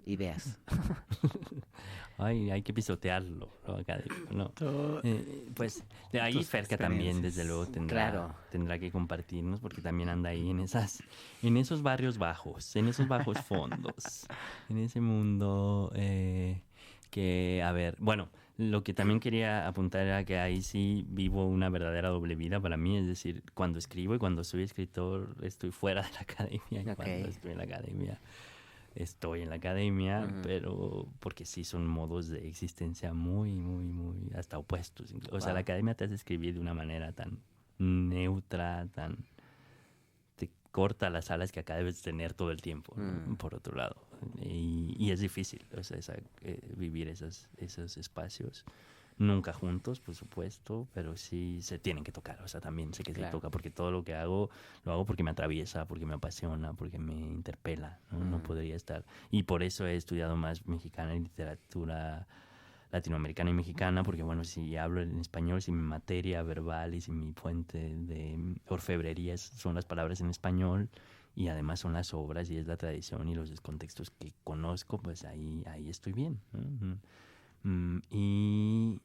Speaker 2: ideas.
Speaker 3: Ay, hay que pisotearlo, lo académico, ¿no? Pues de ahí
Speaker 1: tus
Speaker 3: Ferca también, desde luego,
Speaker 2: Claro.
Speaker 3: tendrá que compartirnos, porque también anda ahí en esos barrios bajos, en esos bajos fondos, en ese mundo que, a ver, bueno, lo que también quería apuntar era que ahí sí vivo una verdadera doble vida para mí, es decir, cuando escribo y cuando soy escritor estoy fuera de la academia, y
Speaker 2: Ok.
Speaker 3: cuando estoy en la academia estoy en la academia,
Speaker 2: Ujú.
Speaker 3: pero porque sí son modos de existencia muy, muy, muy hasta opuestos. O sea, la
Speaker 2: Wow.
Speaker 3: academia te hace escribir de una manera tan neutra, tan... te corta las alas que acá debes tener todo el tiempo, ¿no? Por otro lado. Y es difícil, o sea, vivir esos espacios. Nunca juntos, por supuesto, pero sí se tienen que tocar. O sea, también sé que se
Speaker 2: Claro.
Speaker 3: toca porque todo lo que hago, lo hago porque me atraviesa, porque me apasiona, porque me interpela. No podría estar. Y por eso he estudiado más mexicana y literatura latinoamericana y mexicana, porque bueno, si hablo en español, si mi materia verbal y si mi fuente de orfebrería son las palabras en español y además son las obras y es la tradición y los contextos que conozco, pues ahí estoy bien, ¿no? Y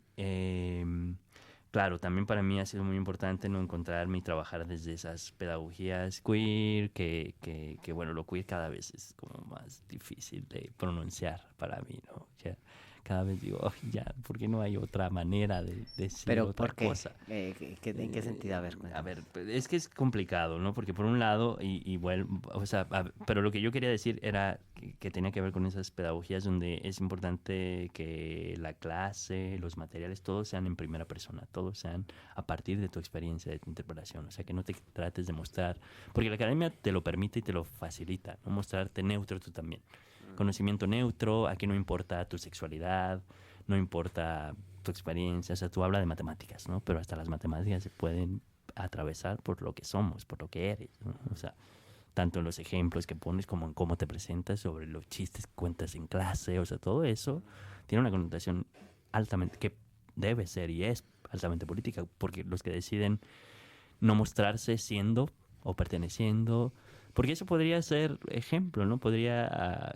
Speaker 3: claro, también para mí ha sido muy importante no encontrarme y trabajar desde esas pedagogías queer, que bueno, lo queer cada vez es como más difícil de pronunciar para mí, ¿no? Ya, cada vez digo, "Ay, ya, ¿por qué no hay otra manera de decir
Speaker 2: Pero
Speaker 3: otra
Speaker 2: ¿por qué?
Speaker 3: cosa?
Speaker 2: ¿En qué sentido? A ver,
Speaker 3: A
Speaker 2: cuéntame.
Speaker 3: ver, pues, es que es complicado, ¿no? Porque por un lado, bueno, o sea, pero lo que yo quería decir era que tenía que ver con esas pedagogías donde es importante que la clase, los materiales, todos sean en primera persona, todos sean a partir de tu experiencia, de tu interpretación. O sea, que no te trates de mostrar, porque la academia te lo permite y te lo facilita, ¿no? Mostrarte neutro tú también. Conocimiento neutro, aquí no importa tu sexualidad, no importa tu experiencia, o sea, tú hablas de matemáticas, ¿no? Pero hasta las matemáticas se pueden atravesar por lo que somos, por lo que eres, ¿no? O sea, tanto en los ejemplos que pones como en cómo te presentas, sobre los chistes que cuentas en clase, o sea, todo eso tiene una connotación altamente, que debe ser y es altamente política, porque los que deciden no mostrarse siendo o perteneciendo, porque eso podría ser ejemplo, ¿no? Podría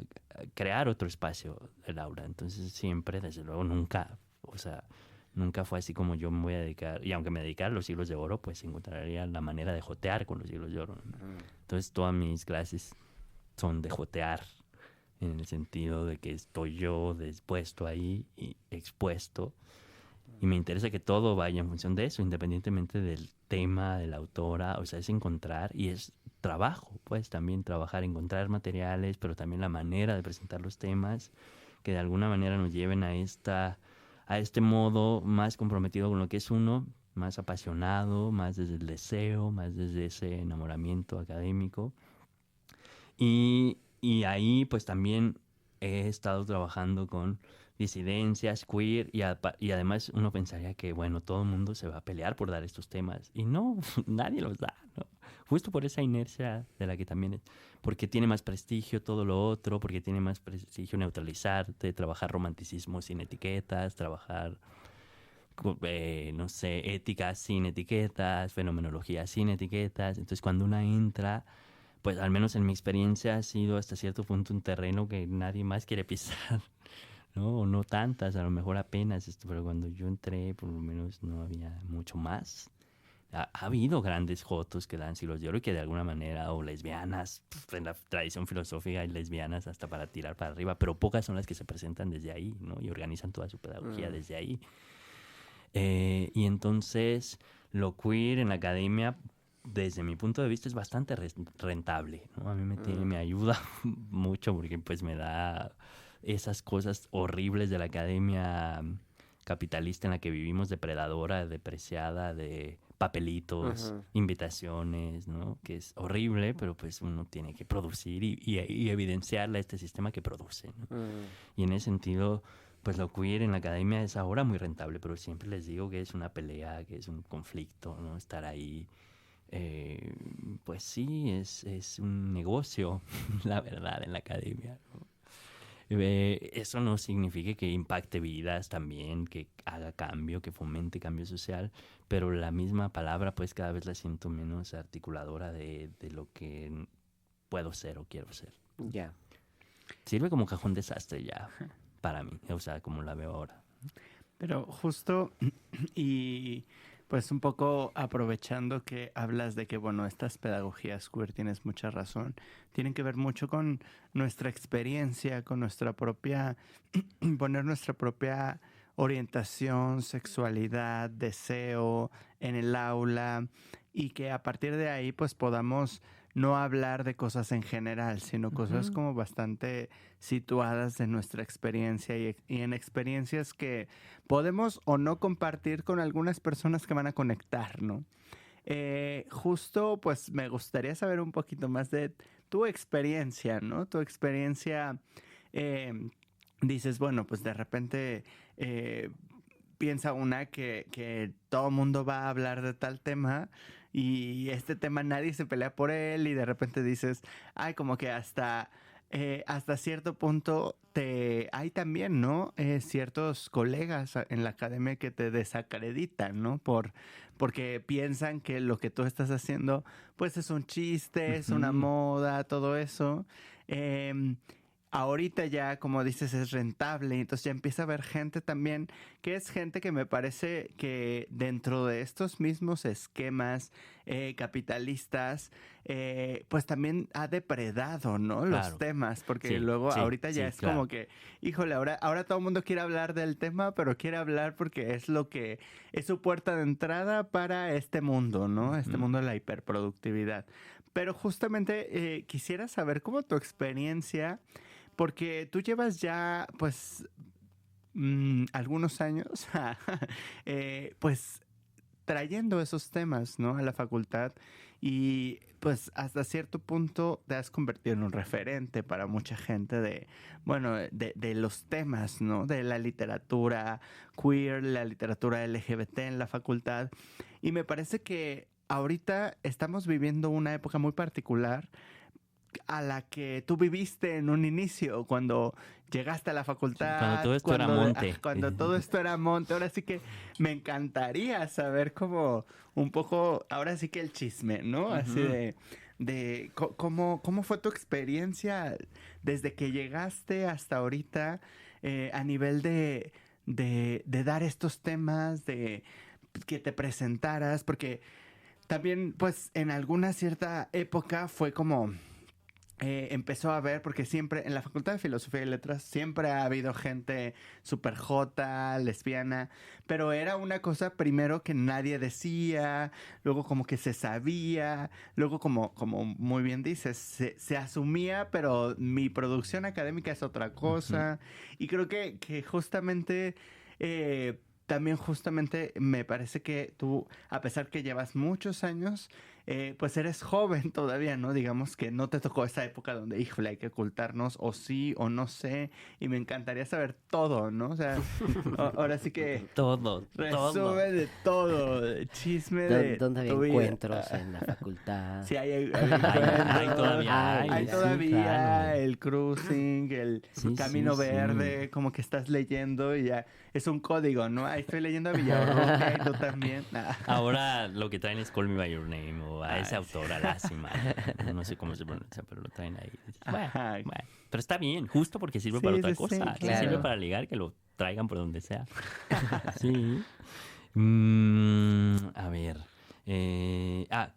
Speaker 3: crear otro espacio del aula. Entonces siempre, desde luego, nunca, o sea, nunca fue así como yo me voy a dedicar, y aunque me dedicara a los siglos de oro, pues encontraría la manera de jotear con los siglos de oro, ¿no? Entonces todas mis clases son de jotear, en el sentido de que estoy yo dispuesto ahí y expuesto, y me interesa que todo vaya en función de eso, independientemente del tema, de la autora. O sea, es encontrar y es trabajo, pues también trabajar, encontrar materiales, pero también la manera de presentar los temas que de alguna manera nos lleven a este modo más comprometido con lo que es uno, más apasionado, más desde el deseo, más desde ese enamoramiento académico. Y ahí pues también he estado trabajando con disidencias, queer, y además uno pensaría que, bueno, todo el mundo se va a pelear por dar estos temas. Y no, nadie los da, ¿no? Justo por esa inercia de la que también porque tiene más prestigio todo lo otro, porque tiene más prestigio neutralizarte, trabajar romanticismo sin etiquetas, trabajar, no sé, ética sin etiquetas, fenomenología sin etiquetas. Entonces cuando una entra pues al menos en mi experiencia ha sido hasta cierto punto un terreno que nadie más quiere pisar, ¿no? O no tantas, a lo mejor apenas, pero cuando yo entré por lo menos no había mucho más. Ha habido grandes jotos que dan siglos de oro y que de alguna manera, o lesbianas, en la tradición filosófica hay lesbianas hasta para tirar para arriba, pero pocas son las que se presentan desde ahí, ¿no? Y organizan toda su pedagogía desde ahí. Y entonces lo queer en la academia, desde mi punto de vista, es bastante rentable, ¿no? A mí me ayuda mucho porque pues me da esas cosas horribles de la academia capitalista en la que vivimos, depredadora, depreciada, de papelitos, invitaciones, ¿no? Que es horrible, pero pues uno tiene que producir y evidenciarle a este sistema que produce, ¿no? Y en ese sentido, pues lo queer en la academia es ahora muy rentable, pero siempre les digo que es una pelea, que es un conflicto, ¿no? Estar ahí, pues sí, es un negocio, la verdad, en la academia, ¿no? Eso no significa que impacte vidas también, que haga cambio, que fomente cambio social, pero la misma palabra pues cada vez la siento menos articuladora de lo que puedo ser o quiero ser.
Speaker 2: Ya.
Speaker 3: Sirve como cajón desastre ya para mí, o sea, como la veo ahora.
Speaker 1: Pero justo, y pues un poco aprovechando que hablas de que, bueno, estas pedagogías queer, tienes mucha razón, tienen que ver mucho con nuestra experiencia, con nuestra propia, poner nuestra propia orientación, sexualidad, deseo en el aula, y que a partir de ahí pues podamos no hablar de cosas en general, sino cosas como bastante situadas de nuestra experiencia y en experiencias que podemos o no compartir con algunas personas que van a conectar, ¿no? Justo, pues me gustaría saber un poquito más de tu experiencia, ¿no? Tu experiencia, dices, bueno, pues de repente piensa una que todo mundo va a hablar de tal tema y este tema nadie se pelea por él y de repente dices, ay, como que hasta cierto punto hay también, ¿no? Ciertos colegas en la academia que te desacreditan, ¿no? Porque piensan que lo que tú estás haciendo, pues es un chiste, es una moda, todo eso. Ahorita ya, como dices, es rentable, entonces ya empieza a haber gente también, que es gente que me parece que dentro de estos mismos esquemas capitalistas, pues también ha depredado, ¿no? Claro. Los temas, porque sí, luego ahorita ya es claro. Como que, híjole, ahora todo el mundo quiere hablar del tema, pero quiere hablar porque es lo que es su puerta de entrada para este mundo, ¿no? Este mundo de la hiperproductividad. Pero justamente quisiera saber cómo tu experiencia, porque tú llevas ya, pues, algunos años, pues, trayendo esos temas, ¿no? A la facultad y, pues, hasta cierto punto te has convertido en un referente para mucha gente de los temas, ¿no? De la literatura queer, la literatura LGBT en la facultad. Y me parece que ahorita estamos viviendo una época muy particular a la que tú viviste en un inicio, cuando llegaste a la facultad.
Speaker 3: Cuando todo esto era monte.
Speaker 1: Cuando todo esto era monte. Ahora sí que me encantaría saber como un poco, ahora sí que el chisme, ¿no? Así de cómo fue tu experiencia desde que llegaste hasta ahorita a nivel de dar estos temas, de que te presentaras, porque también, pues, en alguna cierta época fue como empezó a ver, porque siempre en la Facultad de Filosofía y Letras siempre ha habido gente súper jota, lesbiana, pero era una cosa primero que nadie decía, luego como que se sabía, luego como muy bien dices, se asumía, pero mi producción académica es otra cosa, y creo que justamente también justamente me parece que tú, a pesar que llevas muchos años, pues eres joven todavía, ¿no? Digamos que no te tocó esa época donde, híjole, hay que ocultarnos, o sí, o no sé, y me encantaría saber todo, ¿no? O sea, ahora sí que... Resumen de todo, chisme de
Speaker 2: ¿Dónde había encuentros en la facultad?
Speaker 1: Sí, hay
Speaker 3: todavía.
Speaker 1: Hay todavía claro. El cruising, el camino verde, como que estás leyendo y ya es un código, ¿no? Ahí estoy leyendo a Villaurrutia y tú también.
Speaker 3: Ahora lo que traen es Call Me By Your Name o a esa autora, Lásima. No sé cómo se pronuncia, pero lo traen ahí. Bueno. Pero está bien, justo porque sirve para otra cosa.
Speaker 1: Sí,
Speaker 3: Si
Speaker 2: claro.
Speaker 3: sirve para ligar, que lo traigan por donde sea. Sí. A ver.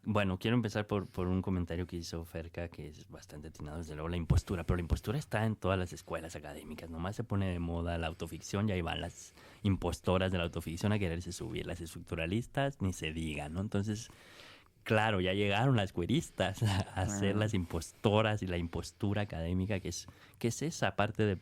Speaker 3: Bueno, quiero empezar por un comentario que hizo Ferca, que es bastante atinado, desde luego, la impostura. Pero la impostura está en todas las escuelas académicas. Nomás se pone de moda la autoficción y ahí van las impostoras de la autoficción a quererse subir. Las estructuralistas, ni se diga, ¿no? Entonces, claro, ya llegaron las cueristas a ser las impostoras y la impostura académica, que es esa parte de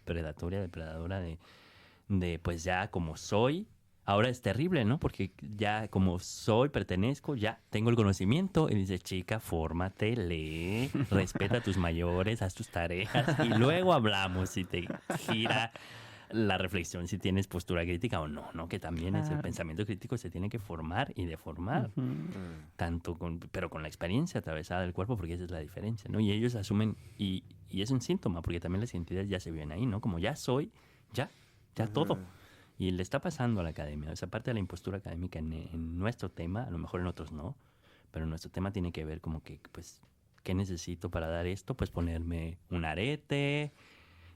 Speaker 3: depredadora de pues ya como soy. Ahora es terrible, ¿no? Porque ya como soy, pertenezco, ya tengo el conocimiento. Y dice, chica, fórmate, lee, respeta a tus mayores, haz tus tareas y luego hablamos si te gira la reflexión, si tienes postura crítica o no, ¿no? Que también es el pensamiento crítico, se tiene que formar y deformar, pero con la experiencia atravesada del cuerpo, porque esa es la diferencia, ¿no? Y ellos asumen, y es un síntoma, porque también las identidades ya se viven ahí, ¿no? Como ya soy, ya todo. Y le está pasando a la academia. Esa parte de la impostura académica en nuestro tema, a lo mejor en otros no, pero en nuestro tema tiene que ver como que, pues, ¿qué necesito para dar esto? Pues ponerme un arete,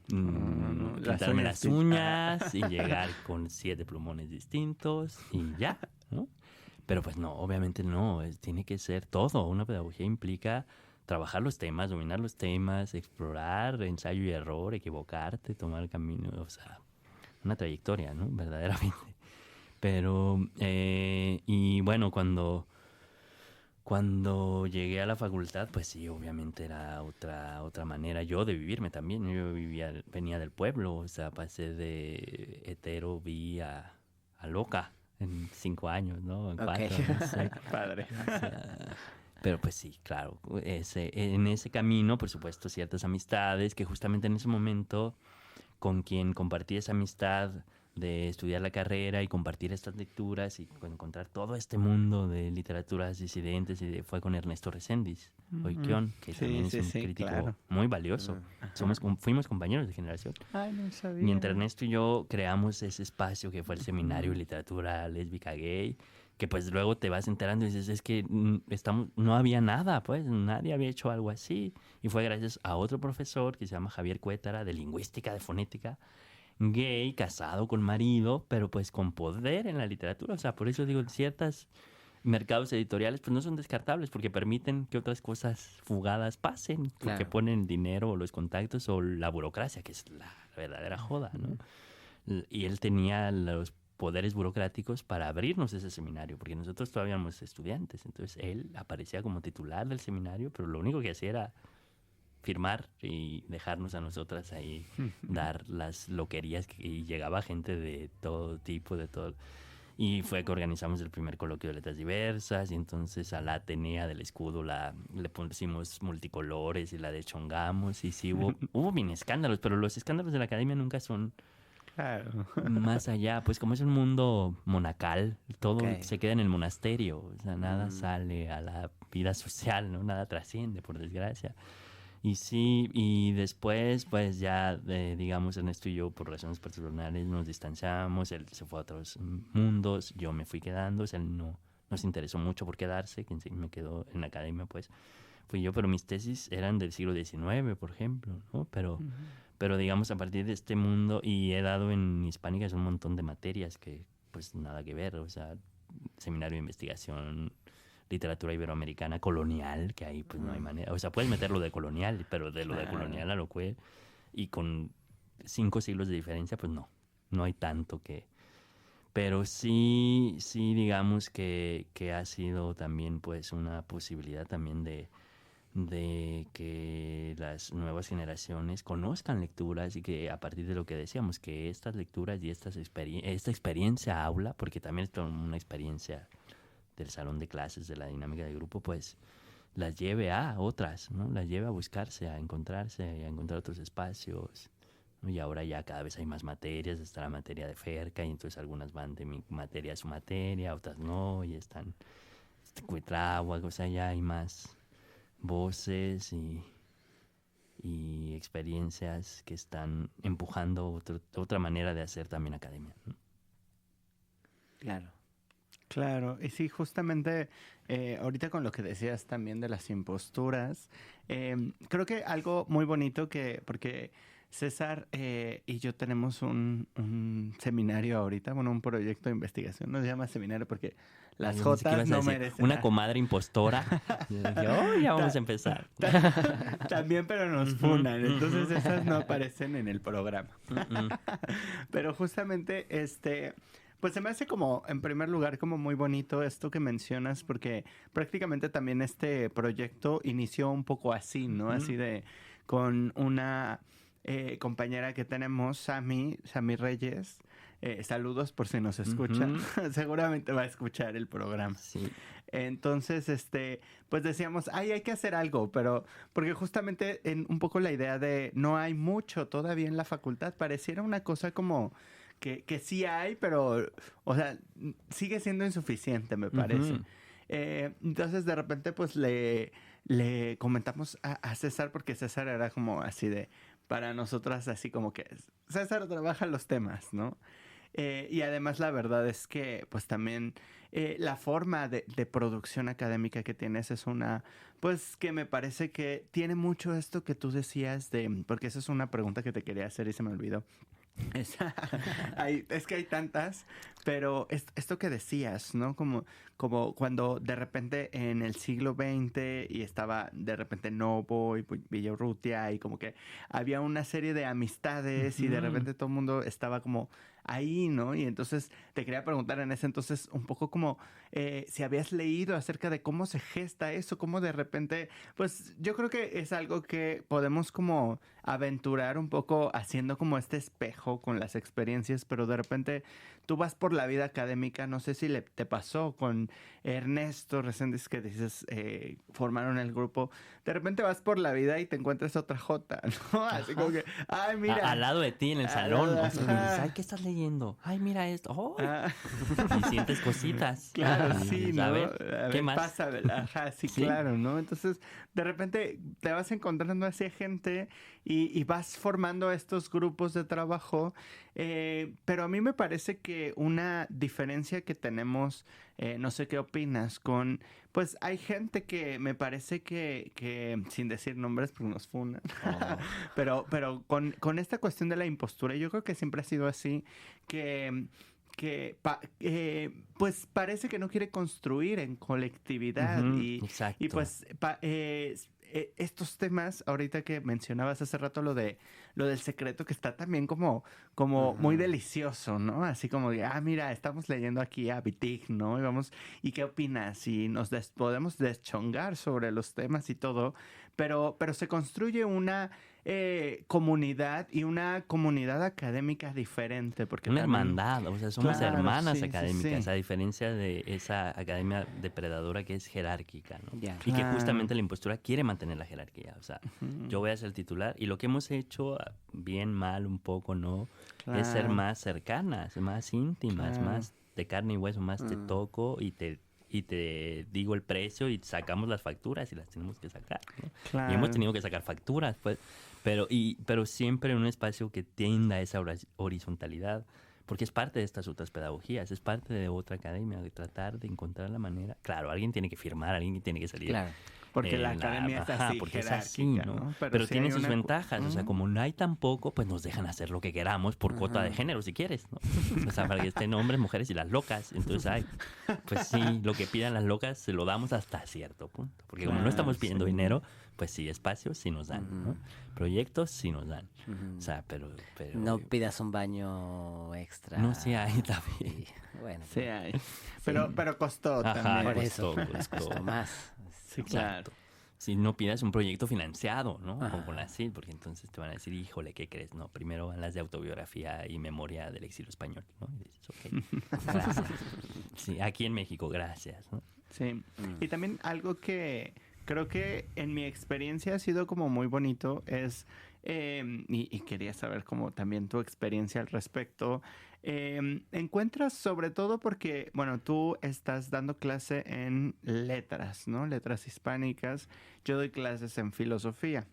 Speaker 3: pintarme las uñas y llegar con 7 plumones distintos y ya, ¿no? Pero pues no, obviamente no, tiene que ser todo. Una pedagogía implica trabajar los temas, dominar los temas, explorar, ensayo y error, equivocarte, tomar el camino, o sea, una trayectoria, ¿no? Verdaderamente. Pero, y bueno, cuando llegué a la facultad, pues sí, obviamente era otra manera yo de vivirme también. Yo venía del pueblo, o sea, pasé de hetero, vi a loca en 5 años, ¿no? En 4, no sé.
Speaker 1: Padre.
Speaker 3: O sea, pero pues sí, claro, en ese camino, por supuesto, ciertas amistades que justamente en ese momento con quien compartí esa amistad de estudiar la carrera y compartir estas lecturas y encontrar todo este mundo de literaturas disidentes fue con Ernesto Reséndiz, Oikion, que también es un crítico muy valioso. Fuimos compañeros de generación.
Speaker 1: Ay, no sabía.
Speaker 3: Mientras Ernesto y yo creamos ese espacio que fue el Seminario de Literatura Lésbica Gay, que pues luego te vas enterando y dices, es que no había nada, pues nadie había hecho algo así. Y fue gracias a otro profesor que se llama Javier Cuétara, de lingüística, de fonética, gay, casado con marido, pero pues con poder en la literatura. O sea, por eso digo, ciertos mercados editoriales pues no son descartables porque permiten que otras cosas fugadas pasen, porque ponen el dinero o los contactos o la burocracia, que es la verdadera joda, ¿no? Y él tenía los poderes burocráticos para abrirnos ese seminario, porque nosotros todavía éramos estudiantes. Entonces él aparecía como titular del seminario, pero lo único que hacía era firmar y dejarnos a nosotras ahí dar las loquerías, y llegaba gente de todo tipo, de todo. Y fue que organizamos el primer coloquio de letras diversas, y entonces a la Atenea del escudo le pusimos multicolores y la deschongamos, y sí hubo bien escándalos, pero los escándalos de la academia nunca son más allá, pues como es un mundo monacal, todo se queda en el monasterio, o sea, nada sale a la vida social, ¿no? Nada trasciende, por desgracia. Y sí, y después, pues ya, digamos, Ernesto y yo, por razones personales, nos distanciamos, él se fue a otros mundos, yo me fui quedando, o sea, él no se interesó mucho por quedarse, quien sí me quedó en la academia, pues, fui yo, pero mis tesis eran del siglo XIX, por ejemplo, ¿no? Pero digamos, a partir de este mundo, y he dado en Hispánicas un montón de materias que, pues, nada que ver, o sea, seminario de investigación, literatura iberoamericana colonial, que ahí pues no hay manera, o sea, puedes meterlo de colonial, pero de lo de colonial a lo que, y con 5 siglos de diferencia, pues no hay tanto que, pero sí digamos que ha sido también pues una posibilidad también de que las nuevas generaciones conozcan lecturas, y que a partir de lo que decíamos, que estas lecturas y esta experiencia aula, porque también es toda una experiencia del salón de clases, de la dinámica de grupo, pues las lleve a otras, ¿no? Las lleve a buscarse, a encontrarse, a encontrar otros espacios, ¿no? Y ahora ya cada vez hay más materias, está la materia de Ferca, y entonces algunas van de mi materia a su materia, otras no, y están Cuitláhuac, o sea, ya hay más voces y experiencias que están empujando otra manera de hacer también academia, ¿no?
Speaker 2: Claro.
Speaker 1: Claro, y sí, justamente ahorita con lo que decías también de las imposturas, creo que algo muy bonito porque César y yo tenemos un seminario ahorita, bueno, un proyecto de investigación, no se llama seminario porque las
Speaker 3: Yo pensé que
Speaker 1: Jotas
Speaker 3: ibas a
Speaker 1: no
Speaker 3: decir,
Speaker 1: merecen.
Speaker 3: una comadre impostora. Y yo dije, oh, ya vamos a empezar.
Speaker 1: También, pero nos funan, entonces esas no aparecen en el programa. Pero justamente, pues se me hace como, en primer lugar, como muy bonito esto que mencionas, porque prácticamente también este proyecto inició un poco así, ¿no? Así de, con una compañera que tenemos, Sami Reyes. Saludos por si nos escucha. Seguramente va a escuchar el programa.
Speaker 3: Sí.
Speaker 1: Entonces, pues decíamos, ay, hay que hacer algo, pero porque justamente en un poco la idea de no hay mucho todavía en la facultad, pareciera una cosa como que sí hay, pero, o sea, sigue siendo insuficiente, me parece. Entonces, de repente, pues le comentamos a César, porque César era como así de, para nosotras, así como que César trabaja los temas, ¿no? Y además la verdad es que pues también la forma de producción académica que tienes es una, pues que me parece que tiene mucho esto que tú decías de, porque esa es una pregunta que te quería hacer y se me olvidó. Es que hay tantas, pero esto que decías, ¿no? Como cuando de repente en el siglo XX y estaba de repente Novo y Villarrutia y como que había una serie de amistades y de repente todo el mundo estaba como ahí, ¿no? Y entonces te quería preguntar en ese entonces un poco como si habías leído acerca de cómo se gesta eso, cómo de repente, pues yo creo que es algo que podemos como aventurar un poco haciendo como este espejo con las experiencias, pero de repente tú vas por la vida académica, no sé si te pasó con Ernesto Reséndiz que dices, formaron el grupo, de repente vas por la vida y te encuentras otra Jota, ¿no? Así como que, ay, mira.
Speaker 3: Al lado de ti en el salón. O sea, dices, ay, ¿qué estás leyendo? Ay, mira esto. Oh. Y sientes cositas.
Speaker 1: Claro, sí, ¿no?
Speaker 3: A ¿qué más?
Speaker 1: Pasa, ajá, sí,
Speaker 3: Sí.
Speaker 1: claro, ¿no? Entonces, de repente te vas encontrando así gente y vas formando estos grupos de trabajo, pero a mí me parece que una diferencia que tenemos, no sé qué opinas, pues hay gente que me parece que sin decir nombres, porque nos funan, pero con esta cuestión de la impostura, yo creo que siempre ha sido así, pues parece que no quiere construir en colectividad
Speaker 3: Exacto.
Speaker 1: y pues estos temas, ahorita que mencionabas hace rato lo del secreto, que está también como muy delicioso, ¿no? Así como de, mira, estamos leyendo aquí a Wittig, ¿no? ¿Y qué opinas? Y nos podemos deschongar sobre los temas y todo, pero se construye una comunidad y una comunidad académica diferente. Porque
Speaker 3: una
Speaker 1: también,
Speaker 3: hermandad, o sea, somos hermanas
Speaker 1: sí,
Speaker 3: académicas,
Speaker 1: sí.
Speaker 3: a diferencia de esa academia depredadora que es jerárquica, ¿no?
Speaker 2: Ya.
Speaker 3: Y que justamente la impostura quiere mantener la jerarquía, o sea, yo voy a ser el titular y lo que hemos hecho, bien, mal, un poco, ¿no? Es ser más cercanas, más íntimas, más de carne y hueso, más te toco y te digo el precio y sacamos las facturas y las tenemos que sacar, ¿no? Y hemos tenido que sacar facturas, pues, pero siempre en un espacio que tienda a esa horizontalidad, porque es parte de estas otras pedagogías, es parte de otra academia, de tratar de encontrar la manera. Claro, alguien tiene que firmar, alguien tiene que salir.
Speaker 2: Claro.
Speaker 1: Porque la academia es así,
Speaker 3: porque es así,
Speaker 1: jerárquica,
Speaker 3: ¿no?
Speaker 1: Pero
Speaker 3: Pero
Speaker 1: sí
Speaker 3: tiene
Speaker 1: hay
Speaker 3: sus
Speaker 1: una
Speaker 3: ventajas, o sea, como no hay tampoco, pues nos dejan hacer lo que queramos por cuota de género, si quieres, ¿no? O sea, para que estén hombres, mujeres y las locas. Entonces, pues sí, lo que pidan las locas se lo damos hasta cierto punto. Porque como no estamos pidiendo dinero, pues sí, espacios sí nos dan, ¿no? Proyectos sí nos dan. O sea, pero
Speaker 2: no pidas un baño extra.
Speaker 3: No, sí hay también.
Speaker 2: Bueno,
Speaker 1: Sí hay. Pero costó también.
Speaker 2: por
Speaker 3: costó,
Speaker 2: eso
Speaker 3: costó.
Speaker 2: costó más.
Speaker 1: Sí, claro.
Speaker 3: Si no pidas un proyecto financiado, ¿no? Con la CID, porque entonces te van a decir, híjole, ¿qué crees? No, primero van las de autobiografía y memoria del exilio español, ¿no? Y dices, ok, gracias. Sí, aquí en México, gracias, ¿no?
Speaker 1: Sí. Y también algo que creo que en mi experiencia ha sido como muy bonito es, y quería saber como también tu experiencia al respecto, encuentras sobre todo porque, bueno, tú estás dando clase en letras, ¿no? Letras hispánicas. Yo doy clases en filosofía.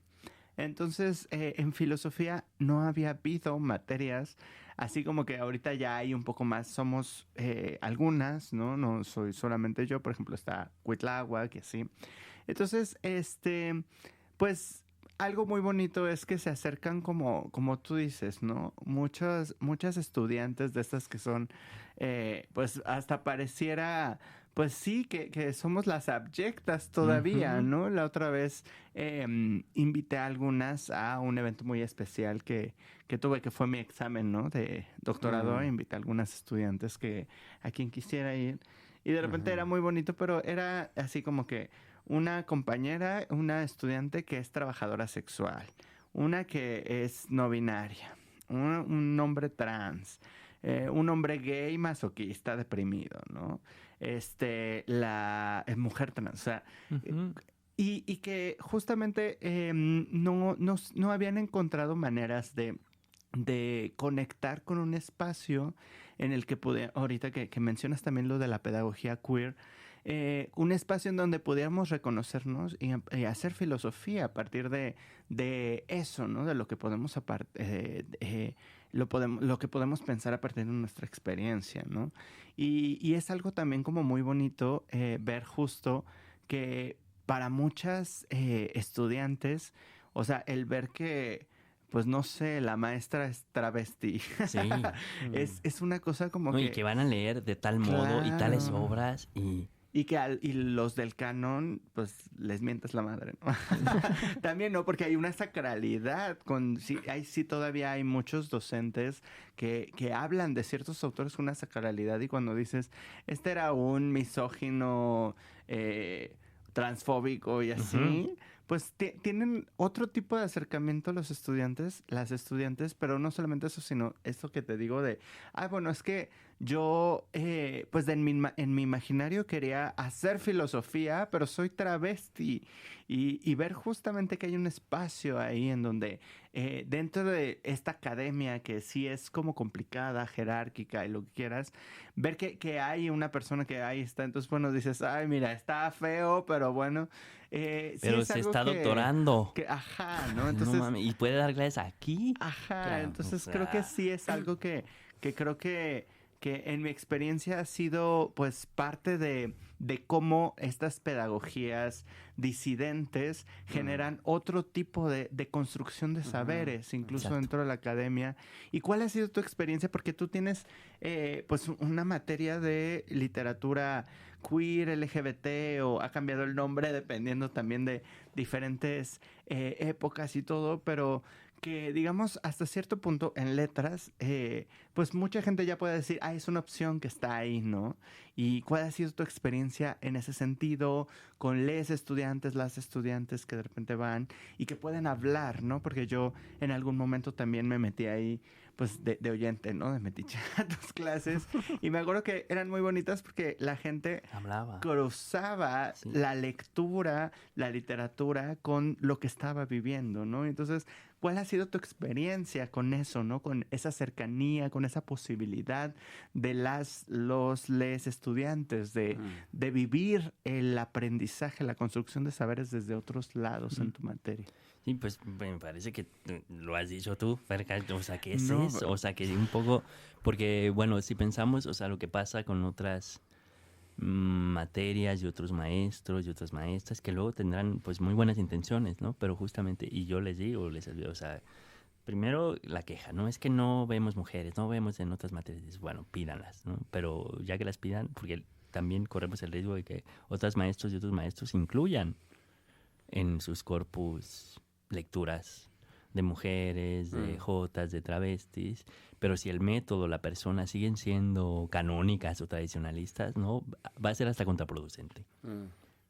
Speaker 1: Entonces, en filosofía no había habido materias así como que ahorita ya hay un poco más, somos algunas, ¿no? No soy solamente yo, por ejemplo, está Cuitláhuac y así. Entonces, pues algo muy bonito es que se acercan como tú dices, ¿no? Muchas estudiantes de estas que son, pues hasta pareciera, pues sí, que somos las abyectas todavía,
Speaker 3: Ujú.
Speaker 1: ¿no? La otra vez invité a algunas a un evento muy especial que tuve, que fue mi examen, ¿no? De doctorado. Invité a algunas estudiantes a quien quisiera ir. Y de repente era muy bonito, pero era así como que una compañera, una estudiante que es trabajadora sexual, una que es no binaria, un hombre trans, un hombre gay masoquista deprimido, ¿no? La mujer trans, o sea,
Speaker 3: Ujú.
Speaker 1: y que justamente no habían encontrado maneras de conectar con un espacio en el que ahorita que mencionas también lo de la pedagogía queer, un espacio en donde pudiéramos reconocernos y hacer filosofía a partir de eso, ¿no? De lo que podemos lo que podemos pensar a partir de nuestra experiencia, ¿no? Y es algo también como muy bonito ver justo que para muchas estudiantes, o sea, el ver que pues no sé, la maestra es travesti.
Speaker 3: Sí.
Speaker 1: Es una cosa como
Speaker 3: No, y que
Speaker 1: que,
Speaker 3: van a leer de tal modo y tales
Speaker 1: claro.
Speaker 3: obras y...
Speaker 1: Y los del canon, pues les mientas la madre, ¿no? También no, porque hay una sacralidad. Sí, todavía hay muchos docentes que hablan de ciertos autores con una sacralidad. Y cuando dices, este era un misógino transfóbico y
Speaker 3: Ujú.
Speaker 1: así, pues tienen otro tipo de acercamiento los estudiantes, las estudiantes, pero no solamente eso, sino esto que te digo bueno, es que yo, pues en mi imaginario quería hacer filosofía, pero soy travesti. Y ver justamente que hay un espacio ahí en donde, dentro de esta academia que sí es como complicada, jerárquica y lo que quieras, ver que hay una persona que ahí está. Entonces, bueno, dices, ay, mira, está feo, pero bueno, sí
Speaker 3: Pero
Speaker 1: es
Speaker 3: se
Speaker 1: algo
Speaker 3: está doctorando.
Speaker 1: ajá, ¿no?
Speaker 3: No
Speaker 1: Entonces,
Speaker 3: mames, ¿y puede dar clases aquí?
Speaker 1: ajá,
Speaker 2: Claro.
Speaker 3: O
Speaker 1: entonces creo que
Speaker 3: sea,
Speaker 1: sí es algo que creo que en mi experiencia ha sido pues parte de cómo estas pedagogías disidentes generan otro tipo de construcción de saberes, incluso
Speaker 3: exacto.
Speaker 1: dentro de la academia. ¿Y cuál ha sido tu experiencia? Porque tú tienes pues una materia de literatura queer, LGBT, o ha cambiado el nombre dependiendo también de diferentes épocas y todo, pero que digamos hasta cierto punto en letras, pues mucha gente ya puede decir, es una opción que está ahí, ¿no? ¿Y cuál ha sido tu experiencia en ese sentido con las estudiantes que de repente van y que pueden hablar, ¿no? Porque yo en algún momento también me metí ahí, pues de oyente, ¿no? De metiche a tus clases y me acuerdo que eran muy bonitas porque la gente
Speaker 3: Hablaba.
Speaker 1: cruzaba
Speaker 3: Sí.
Speaker 1: la lectura, la literatura con lo que estaba viviendo, ¿no? Entonces, ¿cuál ha sido tu experiencia con eso, ¿no? Con esa cercanía, con esa posibilidad de les estudiantes de vivir el aprendizaje, la construcción de saberes desde otros lados en tu materia.
Speaker 3: Sí, pues me parece que lo has dicho tú, Ferca, o sea, ¿qué es
Speaker 1: No,
Speaker 3: eso? O sea, que un poco, porque bueno, si pensamos, o sea, lo que pasa con otras materias y otros maestros y otras maestras que luego tendrán pues muy buenas intenciones, ¿no? Pero justamente, y yo les digo, o sea, primero la queja, ¿no? Es que no vemos mujeres, no vemos en otras materias. Dices, bueno, pídanlas, ¿no? Pero ya que las pidan, porque también corremos el riesgo de que otras maestros y otros maestros incluyan en sus corpus lecturas de mujeres, de jotas, de travestis, pero si el método, la persona siguen siendo canónicas o tradicionalistas, ¿no? Va a ser hasta contraproducente.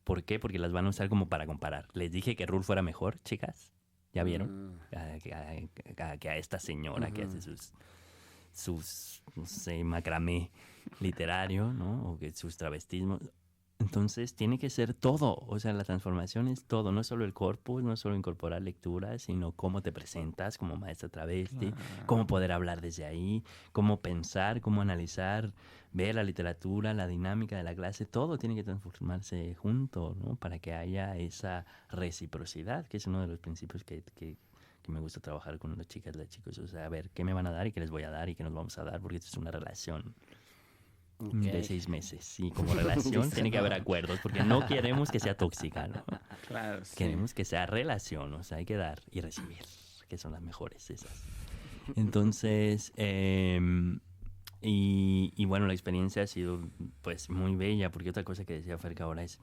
Speaker 3: ¿Por qué? Porque las van a usar como para comparar. Les dije que Rulfo era mejor, chicas. ¿Ya vieron? Que a esta señora que hace sus, no sé, macramé literario, ¿no? O que sus travestismos. Entonces tiene que ser todo, o sea, la transformación es todo, no solo el corpus, no solo incorporar lecturas, sino cómo te presentas como maestra travesti, cómo poder hablar desde ahí, cómo pensar, cómo analizar, ver la literatura, la dinámica de la clase, todo tiene que transformarse junto, ¿no? Para que haya esa reciprocidad, que es uno de los principios que que me gusta trabajar con las chicas, los chicos. O sea, a ver qué me van a dar y qué les voy a dar y qué nos vamos a dar, porque esto es una relación de 6 meses. Y como relación tiene que haber acuerdos, porque no queremos que sea tóxica, ¿no?
Speaker 1: Claro, sí.
Speaker 3: Queremos que sea relación, o sea, hay que dar y recibir, que son las mejores esas. Entonces, y bueno, la experiencia ha sido pues muy bella, porque otra cosa que decía Ferca ahora es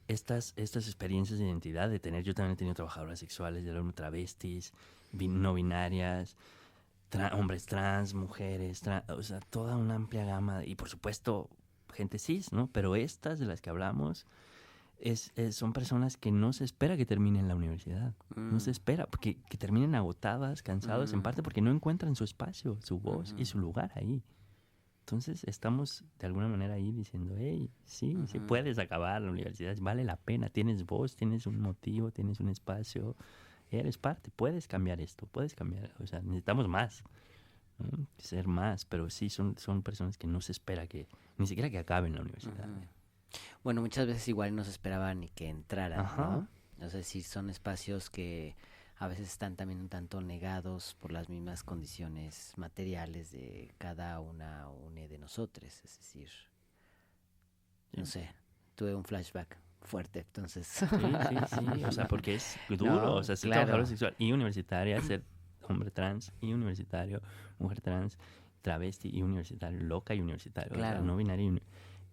Speaker 3: estas experiencias de identidad, de tener, yo también he tenido trabajadoras sexuales, de hablar travestis, no binarias, hombres trans, mujeres, o sea, toda una amplia gama, y por supuesto, gente cis, ¿no? Pero estas de las que hablamos son personas que no se espera que terminen la universidad. No se espera que terminen agotadas, cansados, en parte porque no encuentran su espacio, su voz y su lugar ahí. Entonces estamos de alguna manera ahí diciendo, hey, sí puedes acabar la universidad, vale la pena, tienes voz, tienes un motivo, tienes un espacio, eres parte, puedes cambiar esto, puedes cambiar, o sea, necesitamos más, ¿no? Ser más, pero sí son personas que no se espera que, ni siquiera que acaben la universidad.
Speaker 2: Bueno, muchas veces igual no se esperaba ni que entraran,
Speaker 3: Ajá.
Speaker 2: ¿no? Es decir, son espacios que a veces están también un tanto negados por las mismas condiciones materiales de cada una de nosotros. Es decir, no sé, tuve un flashback fuerte, entonces.
Speaker 3: Sí, o sea, porque es duro,
Speaker 2: No,
Speaker 3: o sea, ser
Speaker 2: claro.
Speaker 3: trabajador sexual y universitaria, ser hombre trans y universitario, mujer trans, travesti y universitario, loca y universitario,
Speaker 2: Claro.
Speaker 3: o sea, no binario,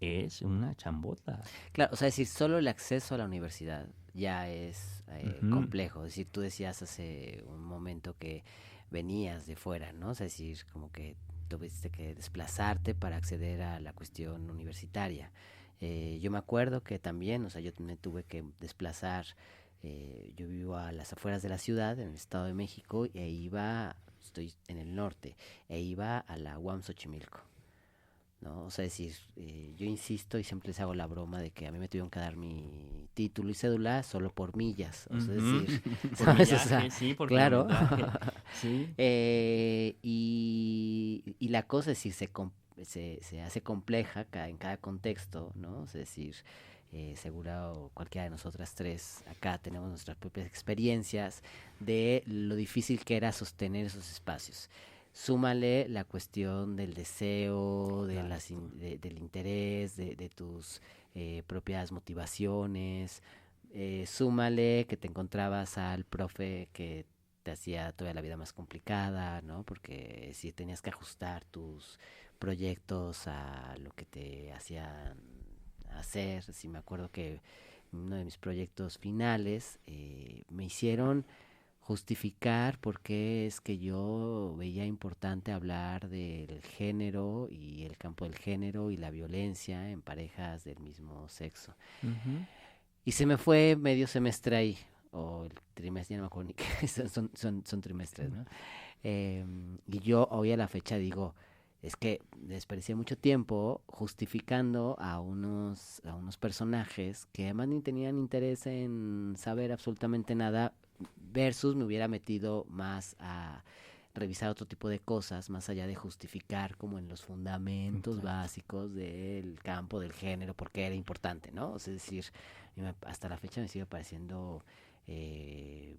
Speaker 3: es una chambota.
Speaker 2: Claro, o sea, es decir, solo el acceso a la universidad ya es complejo. Es decir, tú decías hace un momento que venías de fuera, ¿no? O sea, es decir, como que tuviste que desplazarte para acceder a la cuestión universitaria. Yo me acuerdo que también, o sea, yo me tuve que desplazar, yo vivo a las afueras de la ciudad, en el Estado de México, e iba, estoy en el norte, e iba a la UAM Xochimilco, ¿no? O sea, decir, yo insisto y siempre les hago la broma de que a mí me tuvieron que dar mi título y cédula solo por millas, o sea, decir,
Speaker 3: Por
Speaker 2: ¿sabes?
Speaker 3: millaje,
Speaker 2: O sea,
Speaker 3: sí, por
Speaker 2: claro.
Speaker 3: kilometraje, sí.
Speaker 2: Y la cosa es decir, se hace compleja en cada contexto, ¿no? Es decir, seguro cualquiera de nosotras tres acá tenemos nuestras propias experiencias de lo difícil que era sostener esos espacios. Súmale la cuestión del deseo, del interés, de tus propias motivaciones. Súmale que te encontrabas al profe que te hacía todavía la vida más complicada, ¿no? Porque si tenías que ajustar tus proyectos a lo que te hacían hacer. Sí, me acuerdo que uno de mis proyectos finales me hicieron justificar por qué es que yo veía importante hablar del género y el campo del género y la violencia en parejas del mismo sexo. Y se me fue medio semestre ahí, o el trimestre, ya no me acuerdo ni qué, son trimestres, ¿no? Y yo hoy a la fecha digo, es que desperdicié mucho tiempo justificando a unos personajes que además ni tenían interés en saber absolutamente nada, versus me hubiera metido más a revisar otro tipo de cosas, más allá de justificar como en los fundamentos básicos del campo del género, porque era importante, ¿no? O sea, es decir, hasta la fecha me sigue pareciendo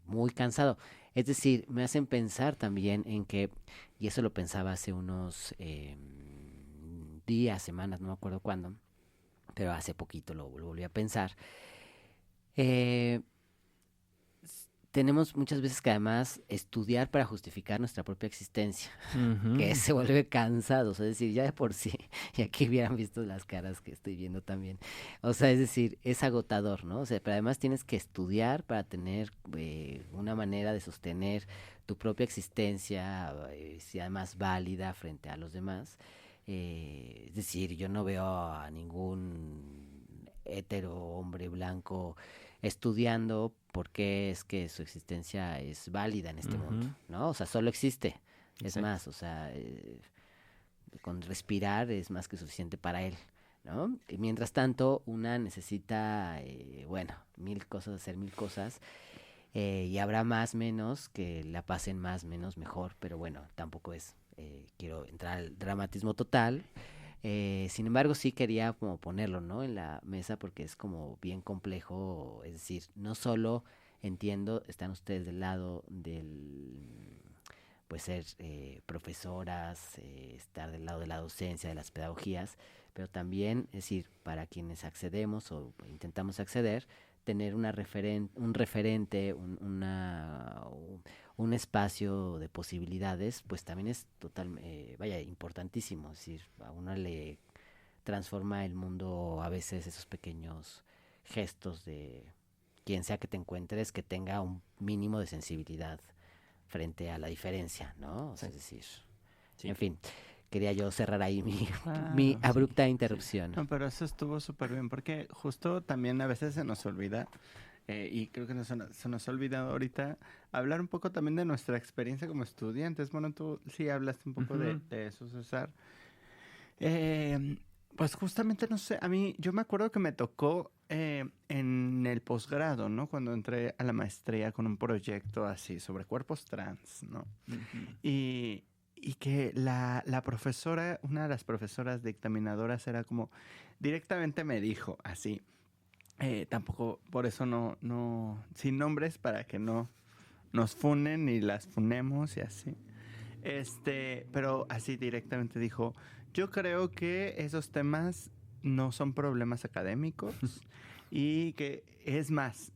Speaker 2: muy cansado. Es decir, me hacen pensar también en que, y eso lo pensaba hace unos días, semanas, no me acuerdo cuándo, pero hace poquito lo volví a pensar. Tenemos muchas veces que además estudiar para justificar nuestra propia existencia, que se vuelve cansado, o sea, es decir, ya de por sí, y aquí hubieran visto las caras que estoy viendo también, o sea, es decir, es agotador, ¿no? O sea, pero además tienes que estudiar para tener una manera de sostener tu propia existencia, si además válida frente a los demás. Es decir, yo no veo a ningún hetero hombre blanco estudiando por qué es que su existencia es válida en este mundo, ¿no? O sea, solo existe. Es más, o sea, con respirar es más que suficiente para él, ¿no? Y mientras tanto, una necesita, bueno, hacer mil cosas, y habrá más, menos, que la pasen más, menos, mejor, pero bueno, tampoco es, quiero entrar al dramatismo total. Sin embargo, sí quería como ponerlo, ¿no? En la mesa porque es como bien complejo, es decir, no solo entiendo, están ustedes del lado del, pues ser profesoras, estar del lado de la docencia, de las pedagogías, pero también, es decir, para quienes accedemos o intentamos acceder, tener un referente, un espacio de posibilidades, pues también es importantísimo. Es decir, a uno le transforma el mundo a veces esos pequeños gestos de quien sea que te encuentres, que tenga un mínimo de sensibilidad frente a la diferencia, ¿no? O sea, es decir, en fin, quería yo cerrar ahí mi abrupta interrupción.
Speaker 1: No, pero eso estuvo súper bien, porque justo también a veces se nos olvida, y creo que se nos ha olvidado ahorita, hablar un poco también de nuestra experiencia como estudiantes. Bueno, tú sí hablaste un poco de eso, César. Pues justamente, no sé, yo me acuerdo que me tocó en el posgrado, ¿no? Cuando entré a la maestría con un proyecto así sobre cuerpos trans, ¿no? Y que la profesora, una de las profesoras dictaminadoras era como, directamente me dijo así, tampoco, por eso no, sin nombres para que no nos funen y las funemos y así. Pero así directamente dijo, yo creo que esos temas no son problemas académicos y que es más,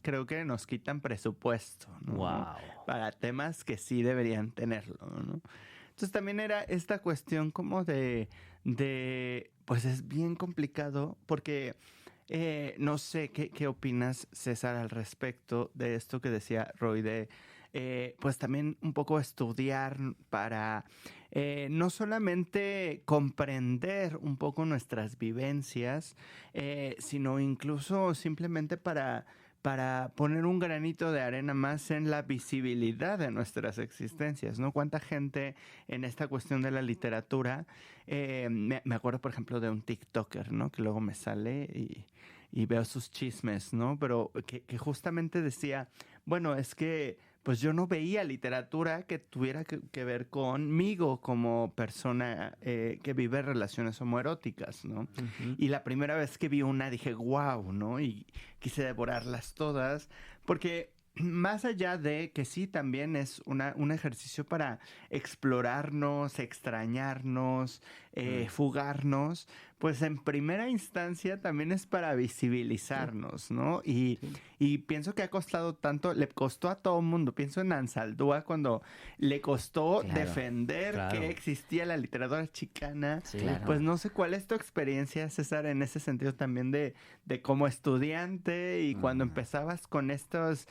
Speaker 1: creo que nos quitan presupuesto, ¿no?
Speaker 3: Wow.
Speaker 1: Para temas que sí deberían tenerlo, ¿no? Entonces también era esta cuestión como pues es bien complicado porque no sé qué opinas, César, al respecto de esto que decía Roy de pues también un poco estudiar para no solamente comprender un poco nuestras vivencias, sino incluso simplemente para poner un granito de arena más en la visibilidad de nuestras existencias, ¿no? Cuánta gente en esta cuestión de la literatura, me acuerdo, por ejemplo, de un TikToker, ¿no? Que luego me sale y veo sus chismes, ¿no? Pero que justamente decía, bueno, es que pues yo no veía literatura que tuviera que ver conmigo como persona que vive relaciones homoeróticas, ¿no? Y la primera vez que vi una dije, wow, ¿no? Y quise devorarlas todas, porque más allá de que sí, también es un ejercicio para explorarnos, extrañarnos, fugarnos, pues en primera instancia también es para visibilizarnos, ¿no? Y pienso que ha costado tanto, le costó a todo el mundo. Pienso en Ansaldúa cuando le costó defender que existía la literatura chicana.
Speaker 2: Sí, claro.
Speaker 1: Pues no sé cuál es tu experiencia, César, en ese sentido también de como estudiante y cuando empezabas con estos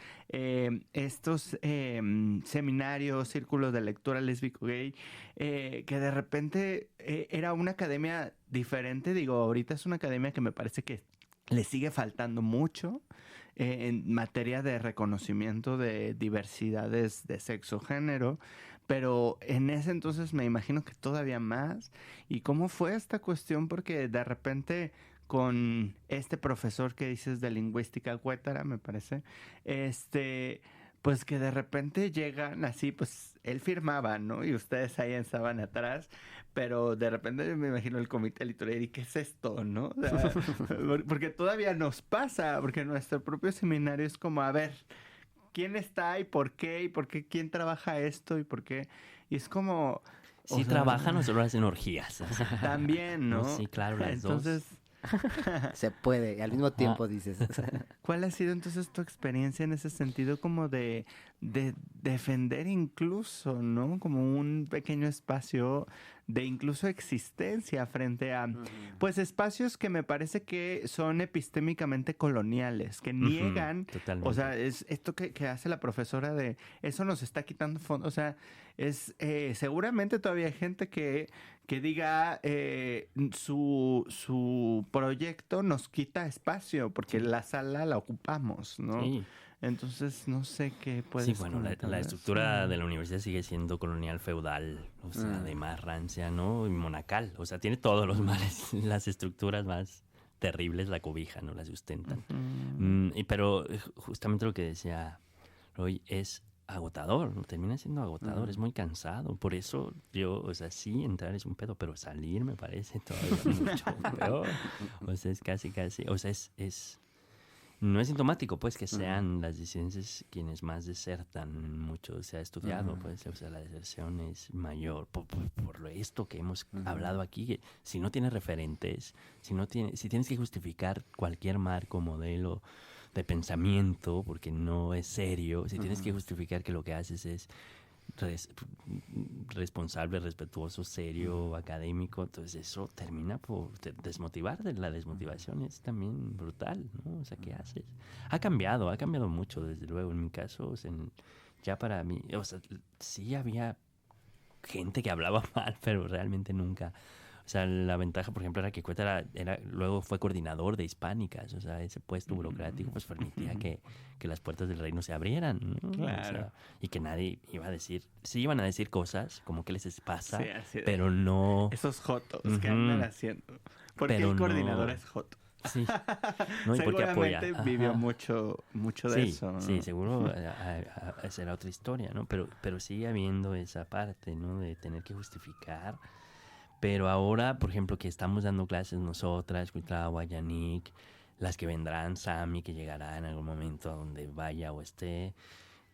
Speaker 1: seminarios, círculos de lectura lésbico gay, que de repente era una academia diferente. Digo, ahorita es una academia que me parece que le sigue faltando mucho en materia de reconocimiento de diversidades de sexo género, pero en ese entonces me imagino que todavía más. ¿Y cómo fue esta cuestión? Porque de repente con este profesor que dices de lingüística Cuétara, me parece, pues que de repente llegan así, pues él firmaba, ¿no? Y ustedes ahí estaban atrás, pero de repente me imagino el comité literario, ¿y qué es esto, no? O sea, porque todavía nos pasa, porque nuestro propio seminario es como, a ver, ¿quién está y por qué quién trabaja esto y por qué? Y es como...
Speaker 3: Sí, trabajan o solo hacen orgías.
Speaker 1: También, ¿no?
Speaker 3: Sí, claro, las dos.
Speaker 2: Se puede, al mismo tiempo dices.
Speaker 1: ¿Cuál ha sido entonces tu experiencia en ese sentido como de defender incluso, ¿no? Como un pequeño espacio de incluso existencia frente a, pues, espacios que me parece que son epistémicamente coloniales, que niegan,
Speaker 3: totalmente.
Speaker 1: O sea, es esto que hace la profesora de, eso nos está quitando fondos, o sea, es seguramente todavía hay gente que diga su proyecto nos quita espacio porque la sala la ocupamos, ¿no?
Speaker 3: Sí.
Speaker 1: Entonces, no sé qué puedes
Speaker 3: Sí, bueno,
Speaker 1: comentar
Speaker 3: la
Speaker 1: de
Speaker 3: estructura
Speaker 1: eso.
Speaker 3: de la universidad sigue siendo colonial, feudal, o sea, además rancia, ¿no? Y monacal, o sea, tiene todos los males, las estructuras más terribles la cobijan, ¿no? La sustentan. Pero justamente lo que decía Roy es agotador, ¿no? Termina siendo agotador, es muy cansado. Por eso yo, o sea, sí, entrar es un pedo, pero salir me parece todavía mucho peor. O sea, es casi, o sea, no es sintomático, pues, que sean las disidencias quienes más desertan. Mucho se ha estudiado, pues, o sea, la deserción es mayor por esto que hemos hablado aquí, que si no tienes referentes, si tienes que justificar cualquier marco, modelo de pensamiento, porque no es serio, si tienes que justificar que lo que haces es responsable, respetuoso, serio, académico, entonces eso termina por desmotivarte. La desmotivación es también brutal, ¿no? O sea, ¿qué haces? Ha cambiado mucho, desde luego. En mi caso, o sea, ya para mí, o sea, sí había gente que hablaba mal, pero realmente nunca. O sea, la ventaja, por ejemplo, era que Cueta luego fue coordinador de Hispánicas. O sea, ese puesto burocrático pues permitía que las puertas del reino se abrieran, ¿no?
Speaker 1: Claro.
Speaker 3: O sea, y que nadie iba a decir, sí iban a decir cosas como que les pasa,
Speaker 1: Sí, así de-
Speaker 3: pero no...
Speaker 1: Esos jotos que andan haciendo. ¿Por qué
Speaker 3: Pero
Speaker 1: el coordinador
Speaker 3: no-
Speaker 1: es joto?
Speaker 3: Sí, ¿no? Y porque apoya.
Speaker 1: Seguramente vivió
Speaker 3: Ajá.
Speaker 1: mucho de
Speaker 3: Sí,
Speaker 1: eso, ¿no?
Speaker 3: sí, seguro esa era otra historia, ¿no? Pero sigue habiendo esa parte, ¿no? De tener que justificar. Pero ahora, por ejemplo, que estamos dando clases nosotras, Cuitlahua, Yannick, las que vendrán, Sammy, que llegará en algún momento a donde vaya o esté,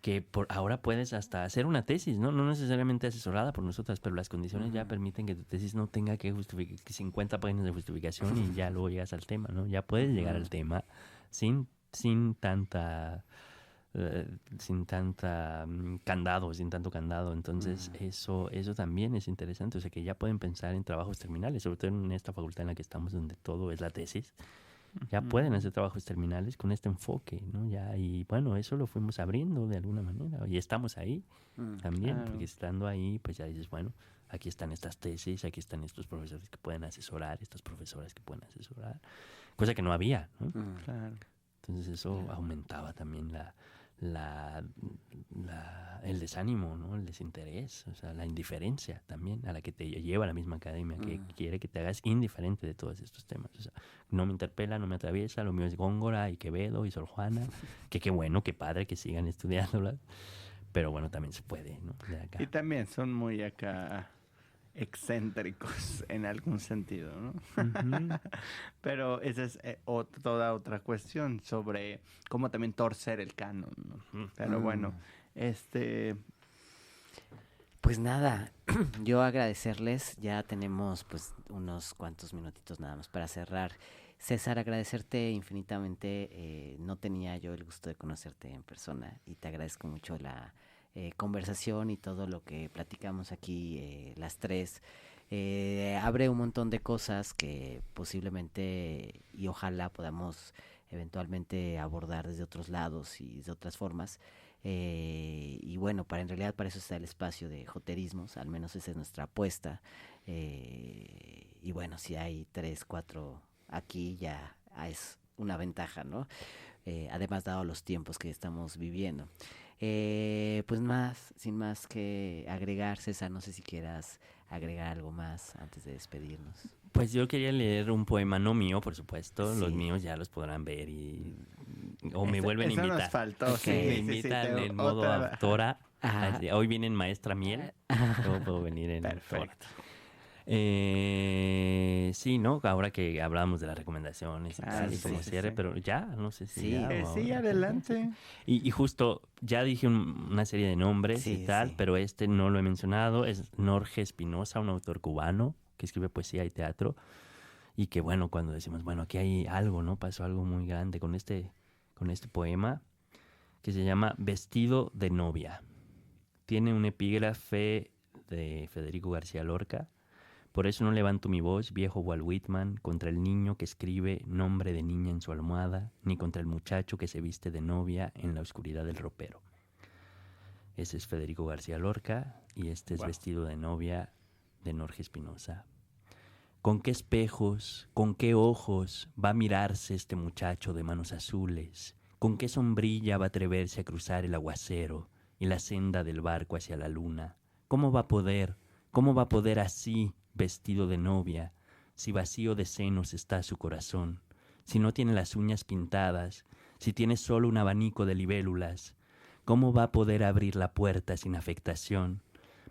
Speaker 3: que ahora puedes hasta hacer una tesis, ¿no? No necesariamente asesorada por nosotras, pero las condiciones ya permiten que tu tesis no tenga que justificar 50 páginas de justificación y ya luego llegas al tema, ¿no? Ya puedes llegar al tema sin tanta... sin tanto candado. Entonces, eso también es interesante. O sea, que ya pueden pensar en trabajos terminales, sobre todo en esta facultad en la que estamos, donde todo es la tesis. Ya pueden hacer trabajos terminales con este enfoque, ¿no? Ya, y bueno, eso lo fuimos abriendo de alguna manera. Y estamos ahí también,
Speaker 1: claro.
Speaker 3: porque estando ahí, pues ya dices, bueno, aquí están estas tesis, aquí están estos profesores que pueden asesorar, estas profesoras que pueden asesorar. Cosa que no había, ¿no?
Speaker 1: Claro.
Speaker 3: Entonces eso aumentaba también el desánimo, ¿no? El desinterés, o sea, la indiferencia también a la que te lleva la misma academia, que quiere que te hagas indiferente de todos estos temas. O sea, no me interpela, no me atraviesa, lo mío es Góngora y Quevedo y Sor Juana, que qué bueno, qué padre que sigan estudiándolas, pero bueno, también se puede, ¿no? De acá.
Speaker 1: Y también son muy acá excéntricos en algún sentido, ¿no? Pero esa es toda otra cuestión sobre cómo también torcer el canon, ¿no? Pero bueno,
Speaker 2: Pues nada, yo agradecerles, ya tenemos pues unos cuantos minutitos nada más para cerrar. César, agradecerte infinitamente, no tenía yo el gusto de conocerte en persona y te agradezco mucho la conversación y todo lo que platicamos aquí las tres. Abre un montón de cosas que posiblemente y ojalá podamos eventualmente abordar desde otros lados y de otras formas. Y bueno, en realidad para eso está el espacio de joterismos, al menos esa es nuestra apuesta. Y bueno, si hay 3, 4 aquí ya es una ventaja, ¿no? Además, dado los tiempos que estamos viviendo. Pues sin más que agregar, César, no sé si quieras agregar algo más antes de despedirnos.
Speaker 3: Pues yo quería leer un poema, no mío, por supuesto,
Speaker 2: Sí.
Speaker 3: los míos ya los podrán ver o me vuelven a
Speaker 1: eso
Speaker 3: invitar.
Speaker 1: nos faltó,
Speaker 2: Ok.
Speaker 1: sí,
Speaker 3: Me
Speaker 1: sí,
Speaker 3: invitan
Speaker 1: sí,
Speaker 3: en modo
Speaker 1: otra-
Speaker 3: autora.
Speaker 2: Ajá.
Speaker 3: Así, hoy viene en maestra miel, luego puedo venir en autora.
Speaker 1: Perfecto.
Speaker 3: Sí, ¿no? Ahora que hablábamos de las recomendaciones y
Speaker 1: Ah,
Speaker 3: tal, y
Speaker 1: sí,
Speaker 3: como
Speaker 1: sí,
Speaker 3: cierre,
Speaker 1: sí.
Speaker 3: pero ya, no sé si
Speaker 2: Sí.
Speaker 3: ya o
Speaker 1: Sí,
Speaker 3: ahora.
Speaker 1: adelante.
Speaker 3: Y justo, ya dije una serie de nombres y
Speaker 2: Sí,
Speaker 3: tal,
Speaker 2: sí.
Speaker 3: pero este no lo he mencionado, es Norge Espinosa, un autor cubano que escribe poesía y teatro, y que bueno, cuando decimos, bueno, aquí hay algo, ¿no? Pasó algo muy grande con este poema, que se llama Vestido de novia. Tiene un epígrafe de Federico García Lorca. Por eso no levanto mi voz, viejo Walt Whitman, contra el niño que escribe nombre de niña en su almohada, ni contra el muchacho que se viste de novia en la oscuridad del ropero. Ese es Federico García Lorca y este es
Speaker 1: Wow.
Speaker 3: Vestido de novia de Norge Espinosa. ¿Con qué espejos, con qué ojos va a mirarse este muchacho de manos azules? ¿Con qué sombrilla va a atreverse a cruzar el aguacero y la senda del barco hacia la luna? ¿Cómo va a poder así, vestido de novia, si vacío de senos está su corazón, si no tiene las uñas pintadas, si tiene solo un abanico de libélulas? ¿Cómo va a poder abrir la puerta sin afectación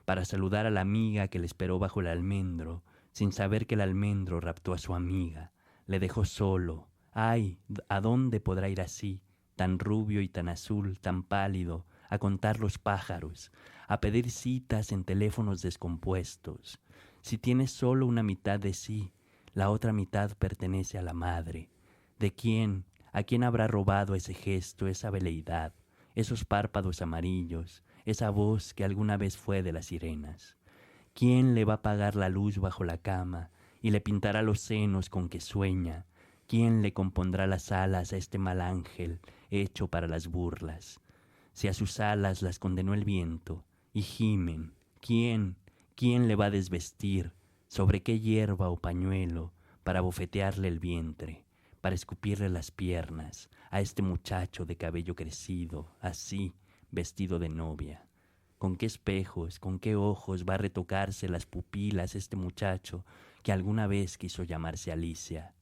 Speaker 3: para saludar a la amiga que le esperó bajo el almendro, sin saber que el almendro raptó a su amiga, le dejó solo, Ay, ¿a dónde podrá ir así, tan rubio y tan azul, tan pálido, a contar los pájaros, a pedir citas en teléfonos descompuestos? Si tiene solo una mitad de sí, la otra mitad pertenece a la madre. ¿De quién? ¿A quién habrá robado ese gesto, esa veleidad, esos párpados amarillos, esa voz que alguna vez fue de las sirenas? ¿Quién le va a apagar la luz bajo la cama y le pintará los senos con que sueña? ¿Quién le compondrá las alas a este mal ángel hecho para las burlas? Si a sus alas las condenó el viento y gimen, ¿quién le va a desvestir? ¿Sobre qué hierba o pañuelo para bofetearle el vientre, para escupirle las piernas a este muchacho de cabello crecido, así, vestido de novia? ¿Con qué espejos, con qué ojos va a retocarse las pupilas este muchacho que alguna vez quiso llamarse Alicia?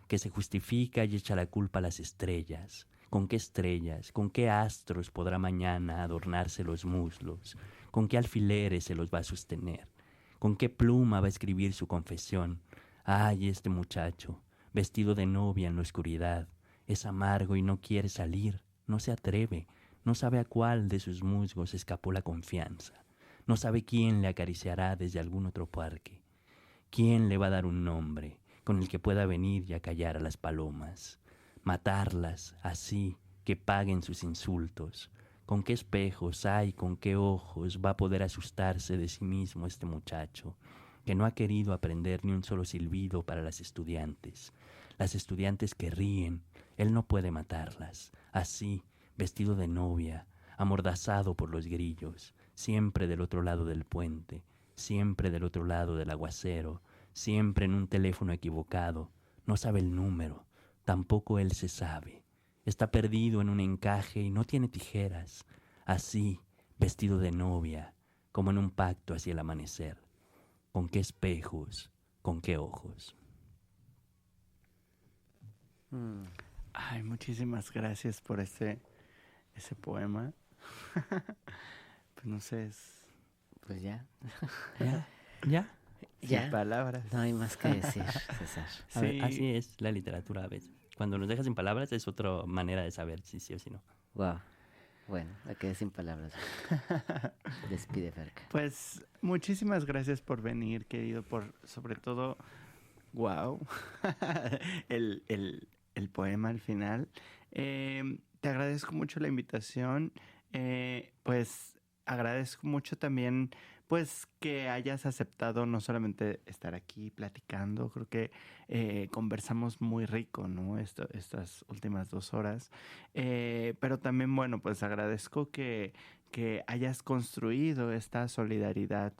Speaker 3: Que se justifica y echa la culpa a las estrellas. ¿Con qué estrellas, con qué astros podrá mañana adornarse los muslos? ¿Con qué alfileres se los va a sostener? ¿Con qué pluma va a escribir su confesión? Ay, este muchacho, vestido de novia en la oscuridad, es amargo y no quiere salir, no se atreve, no sabe a cuál de sus musgos escapó la confianza, no sabe quién le acariciará desde algún otro parque, quién le va a dar un nombre con el que pueda venir y acallar a las palomas, matarlas así que paguen sus insultos. ¿Con qué espejos, ay, con qué ojos va a poder asustarse de sí mismo este muchacho, que no ha querido aprender ni un solo silbido para las estudiantes que ríen? Él no puede matarlas, así, vestido de novia, amordazado por los grillos, siempre del otro lado del puente, siempre del otro lado del aguacero, siempre en un teléfono equivocado, no sabe el número, tampoco él se sabe. Está perdido en un encaje y no tiene tijeras, así, vestido de novia, como en un pacto hacia el amanecer. ¿Con qué espejos, con qué ojos?
Speaker 1: Ay, muchísimas gracias por ese poema. Pues no sé,
Speaker 2: Pues ya.
Speaker 3: ¿Ya?
Speaker 1: sin palabras.
Speaker 2: No hay más que decir, César.
Speaker 3: A ver, así es la literatura a veces. Cuando nos dejas sin palabras es otra manera de saber si sí o si no.
Speaker 2: Wow. Bueno, me quedé sin palabras. Despide, Ferca.
Speaker 1: Pues muchísimas gracias por venir, querido, por sobre todo, wow, el poema al final. Te agradezco mucho la invitación. Pues agradezco mucho también pues que hayas aceptado no solamente estar aquí platicando, creo que conversamos muy rico, ¿no? Estas últimas 2 horas. Pero también, bueno, pues agradezco que hayas construido esta solidaridad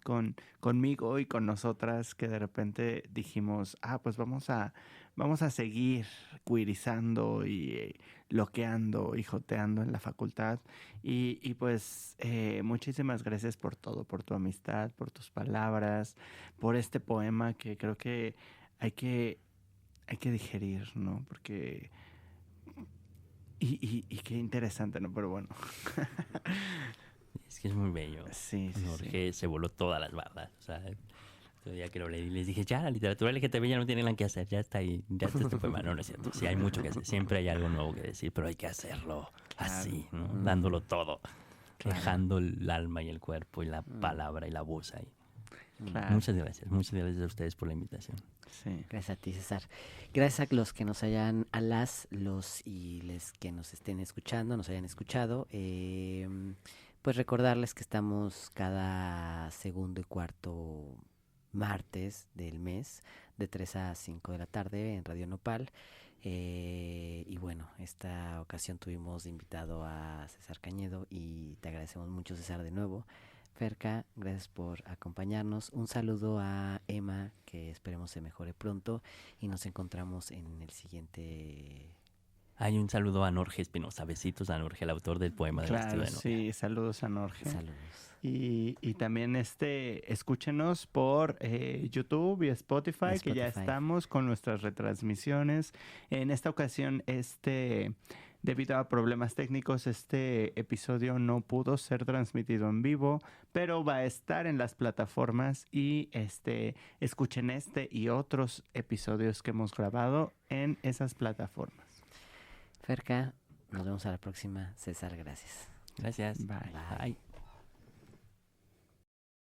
Speaker 1: conmigo y con nosotras, que de repente dijimos, pues vamos a seguir queerizando y loqueando y joteando en la facultad. Y pues muchísimas gracias por todo, por tu amistad, por tus palabras, por este poema que creo que hay que digerir, ¿no? Porque... Y qué interesante, ¿no? Pero bueno.
Speaker 3: Es que es muy bello.
Speaker 1: Sí,
Speaker 3: Jorge se voló todas las bardas. O sea, el día que lo leí les dije, ya, la literatura LGTB ya no tiene nada que hacer, ya está ahí, ya está este poema. No, no es cierto. Sí, hay mucho que hacer. Siempre hay algo nuevo que decir, pero hay que hacerlo así, ¿no? Dándolo todo. Dejando el alma y el cuerpo y la palabra y la voz ahí.
Speaker 1: Claro.
Speaker 3: Muchas gracias a ustedes por la invitación.
Speaker 1: Sí.
Speaker 2: Gracias a ti, César. Gracias a los que nos hayan, a los y les que nos estén escuchando, nos hayan escuchado. Pues recordarles que estamos cada segundo y cuarto martes del mes de 3 a 5 de la tarde en Radio Nopal. Y bueno, esta ocasión tuvimos de invitado a César Cañedo y te agradecemos mucho, César, de nuevo. Ferca, gracias por acompañarnos. Un saludo a Emma, que esperemos se mejore pronto y nos encontramos en el siguiente...
Speaker 3: Hay un saludo a Norge Espinosa. Besitos a Norge, el autor del poema de
Speaker 1: Claro,
Speaker 3: Vestido de Novia.
Speaker 1: sí, saludos a Norge.
Speaker 2: Saludos.
Speaker 1: Y también escúchenos por YouTube y Spotify, que ya estamos con nuestras retransmisiones. En esta ocasión, Debido a problemas técnicos, este episodio no pudo ser transmitido en vivo, pero va a estar en las plataformas y escuchen este y otros episodios que hemos grabado en esas plataformas.
Speaker 2: Ferca, nos vemos a la próxima. César, gracias.
Speaker 3: Gracias.
Speaker 1: Bye.
Speaker 3: Bye.